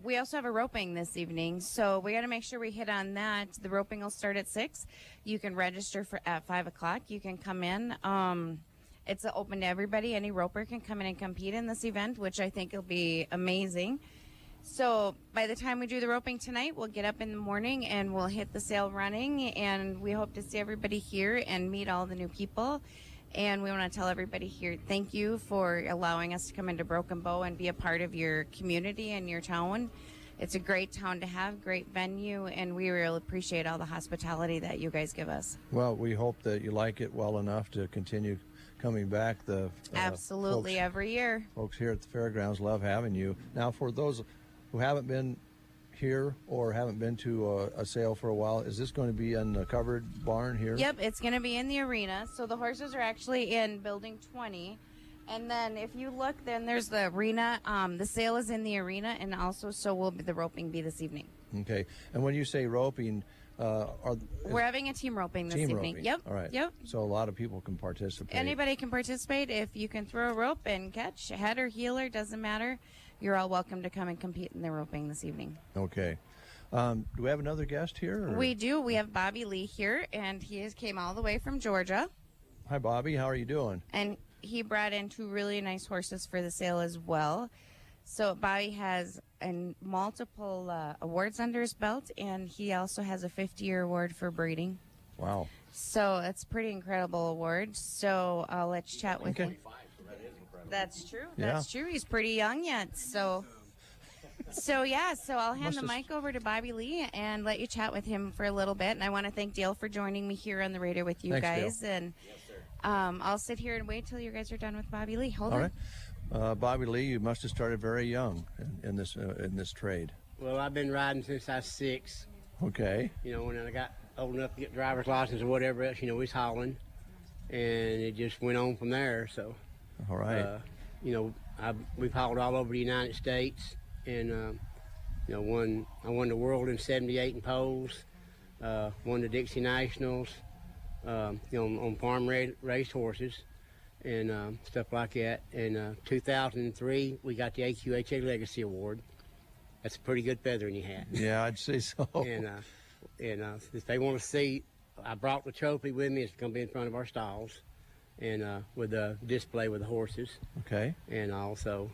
Speaker 5: We also have a roping this evening, so we got to make sure we hit on that. The roping will start at 6. You can register at 5 o'clock. You can come in. It's open to everybody. Any roper can come in and compete in this event, which I think will be amazing. So by the time we do the roping tonight, we'll get up in the morning and we'll hit the sale running, and we hope to see everybody here and meet all the new people And we want to tell everybody here, thank you for allowing us to come into Broken Bow and be a part of your community and your town. It's a great town to have, great venue, and we really appreciate all the hospitality that you guys give us.
Speaker 24: Well, we hope that you like it well enough to continue coming back.
Speaker 5: Absolutely,
Speaker 24: folks,
Speaker 5: every year.
Speaker 24: Folks here at the fairgrounds love having you. Now, for those who haven't been here or haven't been to a sale for a while, is this going to be in a covered barn here?
Speaker 5: Yep, it's going to be in the arena. So the horses are actually in Building 20. And then if you look, then there's the arena. The sale is in the arena, and also so will the roping be this evening.
Speaker 24: Okay. And when you say roping,
Speaker 5: we're having a team roping this evening.
Speaker 24: Roping.
Speaker 5: Yep.
Speaker 24: All right.
Speaker 5: Yep.
Speaker 24: So a lot of people can participate.
Speaker 5: Anybody can participate. If you can throw a rope and catch, head or heeler, doesn't matter. You're all welcome to come and compete in the roping this evening.
Speaker 24: Okay. Do we have another guest here? Or?
Speaker 5: We do. We have Bobby Lee here, and he came all the way from Georgia.
Speaker 24: Hi, Bobby. How are you doing?
Speaker 5: And he brought in 2 really nice horses for the sale as well. So Bobby has multiple awards under his belt, and he also has a 50-year award for breeding.
Speaker 24: Wow.
Speaker 5: So it's a pretty incredible award. So let's chat with him. That's true. That's true. He's pretty young yet. So yeah. So I'll hand the mic over to Bobby Lee and let you chat with him for a little bit. And I want to thank Dale for joining me here on the radio with you guys.
Speaker 24: Dale.
Speaker 5: And I'll sit here and wait till you guys are done with Bobby Lee. Hold
Speaker 24: All
Speaker 5: on.
Speaker 24: right. Bobby Lee, you must have started very young in this trade.
Speaker 10: Well, I've been riding since I was 6.
Speaker 24: Okay.
Speaker 10: You know, when I got old enough to get driver's license or whatever else, we was hauling, and it just went on from there. So.
Speaker 24: All right.
Speaker 10: We've hauled all over the United States, and I won the world in '78 in poles, won the Dixie Nationals, on farm race horses, and stuff like that. In 2003, we got the AQHA Legacy Award. That's a pretty good feather in your hat.
Speaker 24: Yeah, I'd say so.
Speaker 10: And if they want to see, I brought the trophy with me. It's going to be in front of our stalls. And with a display with the horses.
Speaker 24: Okay.
Speaker 10: And also.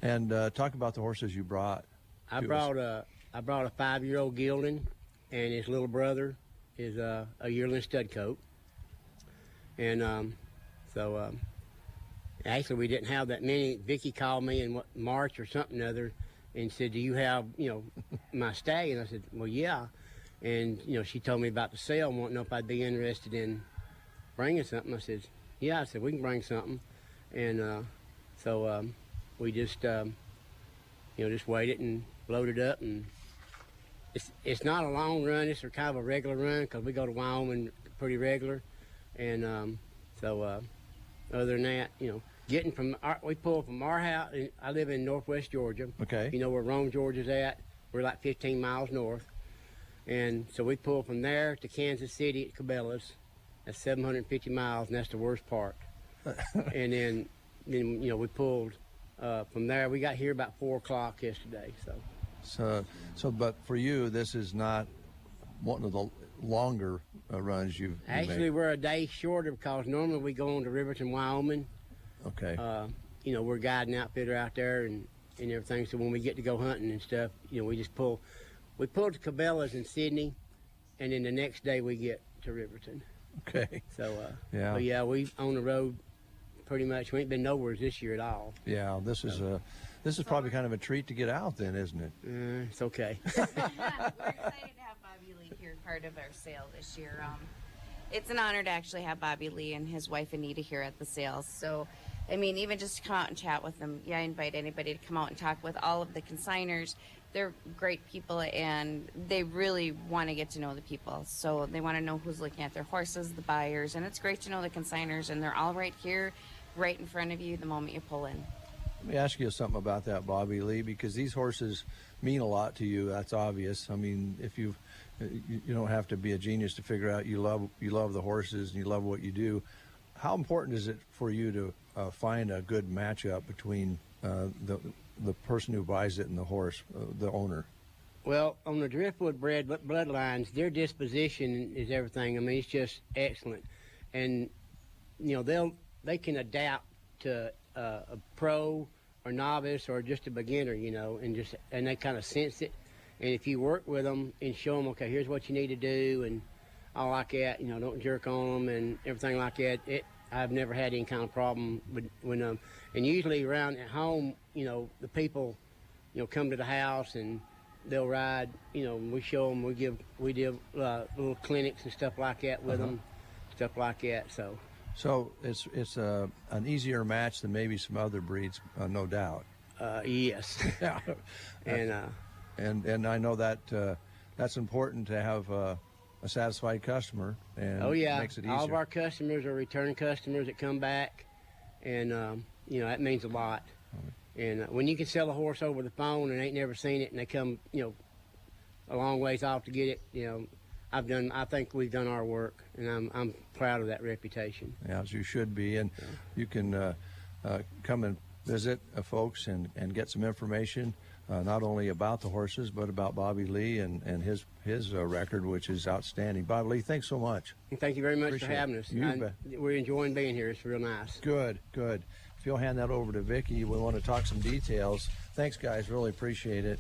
Speaker 24: And talk about the horses you brought.
Speaker 10: I brought a 5-year-old gelding, and his little brother is a yearling stud coat. And actually we didn't have that many. Vicki called me in March or something other, and said, "Do you have my stag?" And I said, "Well, yeah." And she told me about the sale and wanted to know if I'd be interested in bringing something. I said, "Yeah." I said, "We can bring something." And we just just waited and loaded up, and it's not a long run. It's kind of a regular run because we go to Wyoming pretty regular. And other than that, getting from we pull from our house. I live in northwest Georgia.
Speaker 24: Okay.
Speaker 10: You know where Rome, Georgia's at? We're like 15 miles north. And so we pull from there to Kansas City at Cabela's. That's 750 miles, and that's the worst part. And then we pulled from there. We got here about 4 o'clock yesterday.
Speaker 24: But for you, this is not one of the longer runs you've
Speaker 10: Actually,
Speaker 24: made.
Speaker 10: we're a day shorter because normally we go on to Riverton, Wyoming.
Speaker 24: Okay.
Speaker 10: We're a guiding outfitter out there and everything. So when we get to go hunting and stuff, we just pull. We pull to Cabela's in Sydney, and then the next day we get to Riverton.
Speaker 24: Okay.
Speaker 10: So,
Speaker 24: yeah.
Speaker 10: But yeah, we on the road pretty much. We ain't been nowhere this year at all.
Speaker 24: Yeah, this is probably kind of a treat to get out then, isn't it?
Speaker 10: It's okay.
Speaker 5: We're excited to have Bobby Lee here, part of our sale this year. It's an honor to actually have Bobby Lee and his wife Anita here at the sale. So, I mean, even just to come out and chat with them. Yeah, I invite anybody to come out and talk with all of the consigners. They're great people, and they really want to get to know the people. So they want to know who's looking at their horses, the buyers, and it's great to know the consigners, and they're all right here, right in front of you the moment you pull in.
Speaker 24: Let me ask you something about that, Bobby Lee, because these horses mean a lot to you. That's obvious. I mean, if you don't have to be a genius to figure out you love the horses and you love what you do. How important is it for you to find a good matchup between the person who buys it and the horse, the owner?
Speaker 10: Well, on the Driftwood bred bloodlines, their disposition is everything. I mean, it's just excellent, and they can adapt to a pro or novice or just a beginner, and they kind of sense it. And if you work with them and show them, okay, here's what you need to do, and all like that, don't jerk on them and everything like that, I've never had any kind of problem when and usually around at home, you know, the people, you know, come to the house and they'll ride, you know, we show them, we do little clinics and stuff like that with them, stuff like that.
Speaker 24: So it's an easier match than maybe some other breeds, no doubt.
Speaker 10: Yes.
Speaker 24: Yeah. And I know that that's important to have a satisfied customer, and
Speaker 10: oh yeah,
Speaker 24: makes it easier.
Speaker 10: All of our customers are return customers that come back, and you know, that means a lot. And when you can sell a horse over the phone and ain't never seen it, and they come, you know, a long ways off to get it, you know, I think we've done our work, and I'm proud of that reputation.
Speaker 24: Yeah, as you should be, and you can come and visit folks and get some information, not only about the horses, but about Bobby Lee and his record, which is outstanding. Bobby Lee, thanks so much.
Speaker 10: Thank you very much
Speaker 24: Appreciate
Speaker 10: for having us.
Speaker 24: You bet.
Speaker 10: We're enjoying being here. It's real nice.
Speaker 24: Good. If you'll hand that over to Vicki, we want to talk some details. Thanks, guys. Really appreciate it.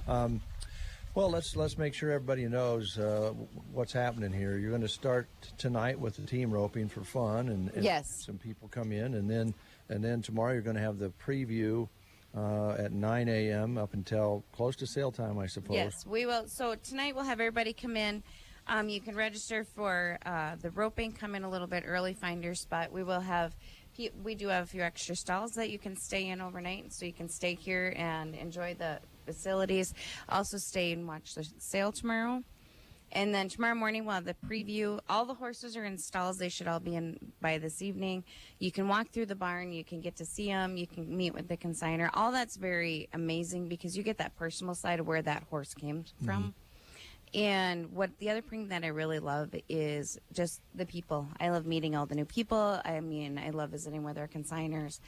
Speaker 24: Well, let's make sure everybody knows what's happening here. You're going to start tonight with the team roping for fun, and
Speaker 5: yes,
Speaker 24: some people come in, and then tomorrow you're going to have the preview at 9 a.m. up until close to sale time, I suppose.
Speaker 5: Yes, we will. So tonight we'll have everybody come in. You can register for the roping. Come in a little bit early, find your spot. We do have a few extra stalls that you can stay in overnight, so you can stay here and enjoy the facilities. Also stay and watch the sale tomorrow. And then tomorrow morning we'll have the preview. All the horses are in stalls. They should all be in by this evening. You can walk through the barn. You can get to see them. You can meet with the consignor. All that's very amazing because you get that personal side of where that horse came from. And what the other thing that I really love is just the people. I love meeting all the new people. I mean, I love visiting with our consignors.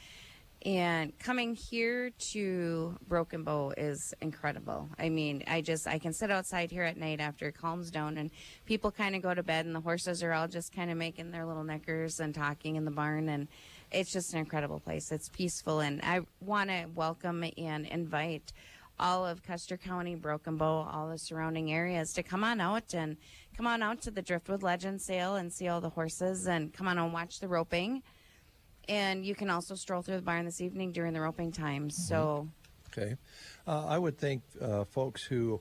Speaker 5: And coming here to Broken Bow is incredible. I mean, I can sit outside here at night after it calms down and people kind of go to bed and the horses are all just kind of making their little knickers and talking in the barn. And it's just an incredible place. It's peaceful. And I want to welcome and invite all of Custer County, Broken Bow, all the surrounding areas to come on out to the Driftwood Legend sale and see all the horses, and come on and watch the roping. And you can also stroll through the barn this evening during the roping time. So,
Speaker 24: okay, I would think folks who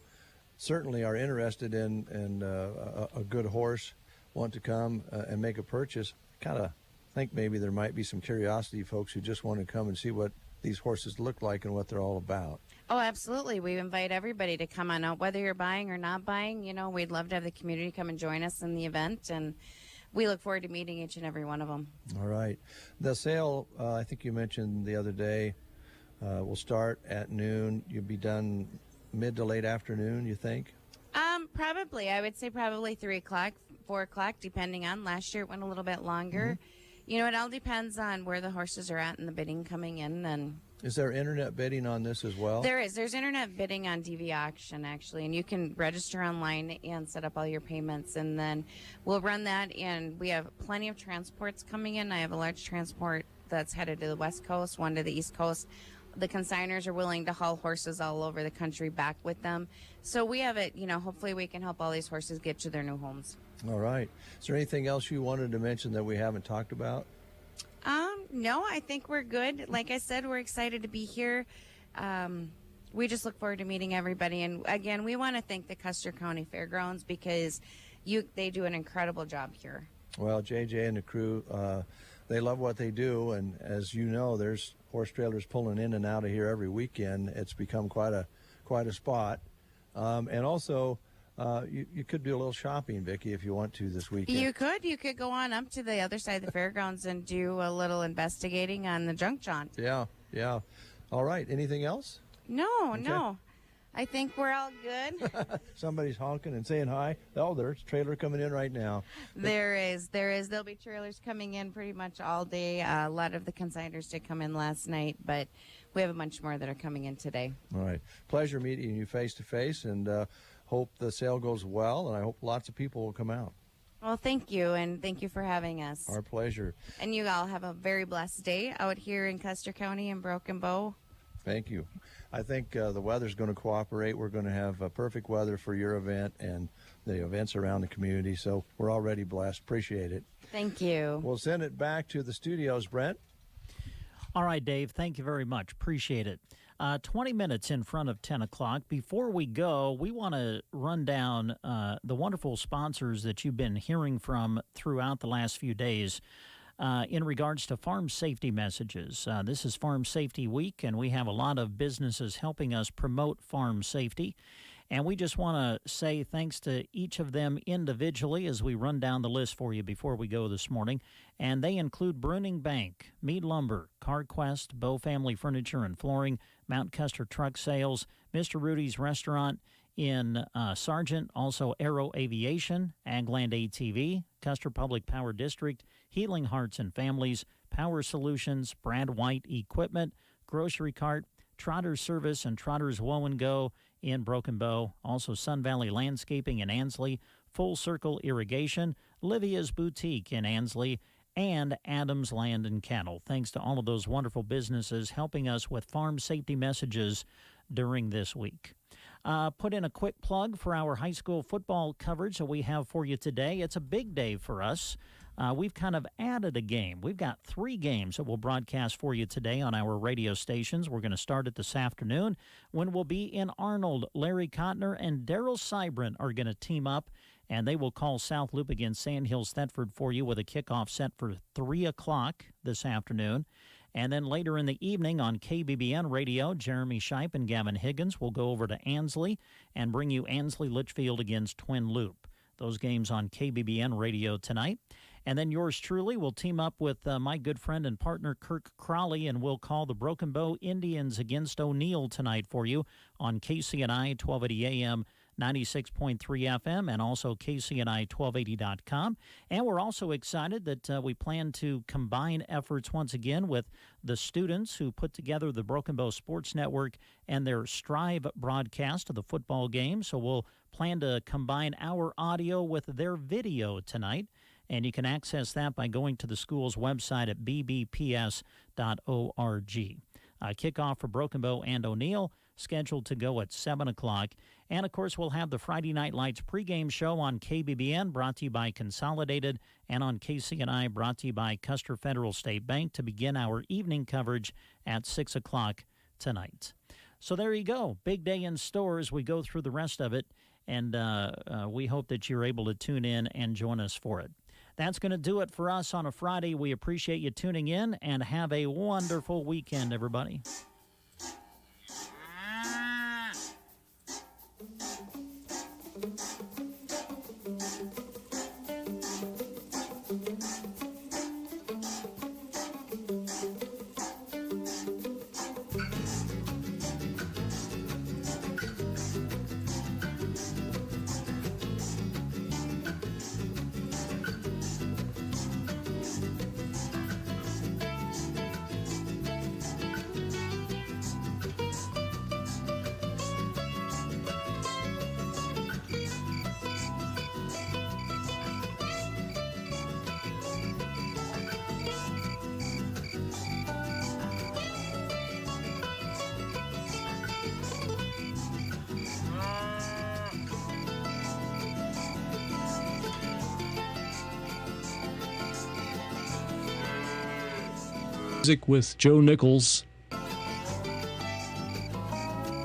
Speaker 24: certainly are interested in a good horse, want to come and make a purchase. Kind of think maybe there might be some curiosity folks who just want to come and see what these horses look like and what they're all about.
Speaker 5: oh, absolutely. We invite everybody to come on out, whether you're buying or not buying. You know, we'd love to have the community come and join us in the event, and we look forward to meeting each and every one of them.
Speaker 24: All right. The sale, I think you mentioned the other day, will start at noon. You'll be done mid to late afternoon, you think?
Speaker 5: Probably. I would say probably 3 o'clock, 4 o'clock, depending on. Last year it went a little bit longer. You know, it all depends on where the horses are at and the bidding coming in. And
Speaker 24: is there internet bidding on this as well?
Speaker 5: There is. There's internet bidding on DV Auction, actually, and you can register online and set up all your payments, and then we'll run that, and we have plenty of transports coming in. I have a large transport that's headed to the West Coast, one to the East Coast. The consigners are willing to haul horses all over the country back with them. So we have it, you know, hopefully we can help all these horses get to their new homes.
Speaker 24: All right. Is there anything else you wanted to mention that we haven't talked about?
Speaker 5: No, I think we're good. Like I said, we're excited to be here. We just look forward to meeting everybody. And again, we want to thank the Custer County Fairgrounds because they do an incredible job here.
Speaker 24: Well, JJ and the crew, they love what they do. And as you know, there's horse trailers pulling in and out of here every weekend. It's become quite a spot. And also, you could do a little shopping, Vicki, if you want to this weekend.
Speaker 5: You could go on up to the other side of the fairgrounds and do a little investigating on the junk jaunt.
Speaker 24: Yeah. All right. Anything else?
Speaker 5: No.
Speaker 24: Okay.
Speaker 5: I think we're all good.
Speaker 24: Somebody's honking and saying hi. Oh, there's a trailer coming in right now.
Speaker 5: There is. There'll be trailers coming in pretty much all day. A lot of the consigners did come in last night, but we have a bunch more that are coming in today.
Speaker 24: All right. Pleasure meeting you face to face, and hope the sale goes well, and I hope lots of people will come out.
Speaker 5: Well, thank you, and thank you for having us.
Speaker 24: Our pleasure.
Speaker 5: And you all have a very blessed day out here in Custer County and Broken Bow.
Speaker 24: Thank you. I think the weather's going to cooperate. We're going to have perfect weather for your event and the events around the community, so we're already blessed. Appreciate it.
Speaker 5: Thank you.
Speaker 24: We'll send it back to the studios, Brent.
Speaker 2: All right, Dave, thank you very much. Appreciate it. 20 minutes in front of 10 o'clock. Before we go, we want to run down the wonderful sponsors that you've been hearing from throughout the last few days in regards to farm safety messages. This is Farm Safety Week, and we have a lot of businesses helping us promote farm safety. And we just want to say thanks to each of them individually as we run down the list for you before we go this morning. And they include Bruning Bank, Mead Lumber, CarQuest, Bow Family Furniture and Flooring, Mount Custer Truck Sales, Mr. Rudy's Restaurant in Sargent, also Aero Aviation, Agland ATV, Custer Public Power District, Healing Hearts and Families, Power Solutions, Brad White Equipment, Grocery Cart, Trotter's Service and Trotter's Woe and Go in Broken Bow, also Sun Valley Landscaping in Ansley, Full Circle Irrigation, Livia's Boutique in Ansley, and Adams Land and Cattle. Thanks to all of those wonderful businesses helping us with farm safety messages during this week. Put in a quick plug for our high school football coverage that we have for you today. It's a big day for us. We've kind of added a game. We've got 3 games that we'll broadcast for you today on our radio stations. We're going to start it this afternoon when we'll be in Arnold. Larry Cotner and Daryl Seibrin are going to team up, and they will call South Loop against Sand Hills Thetford for you with a kickoff set for 3 o'clock this afternoon. And then later in the evening on KBBN Radio, Jeremy Shipe and Gavin Higgins will go over to Ansley and bring you Ansley Litchfield against Twin Loop. Those games on KBBN Radio tonight. And then yours truly will team up with my good friend and partner Kirk Crowley, and we'll call the Broken Bow Indians against O'Neill tonight for you on KCNI 1280 AM, 96.3 FM, and also KCNI1280.com. And we're also excited that we plan to combine efforts once again with the students who put together the Broken Bow Sports Network and their Strive broadcast of the football game. So we'll plan to combine our audio with their video tonight. And you can access that by going to the school's website at bbps.org. Kickoff for Broken Bow and O'Neill scheduled to go at 7 o'clock. And, of course, we'll have the Friday Night Lights pregame show on KBBN, brought to you by Consolidated, and on KCNI, brought to you by Custer Federal State Bank, to begin our evening coverage at 6 o'clock tonight. So there you go. Big day in store as we go through the rest of it, and we hope that you're able to tune in and join us for it. That's going to do it for us on a Friday. We appreciate you tuning in, and have a wonderful weekend, everybody.
Speaker 11: Music with Joe Nichols.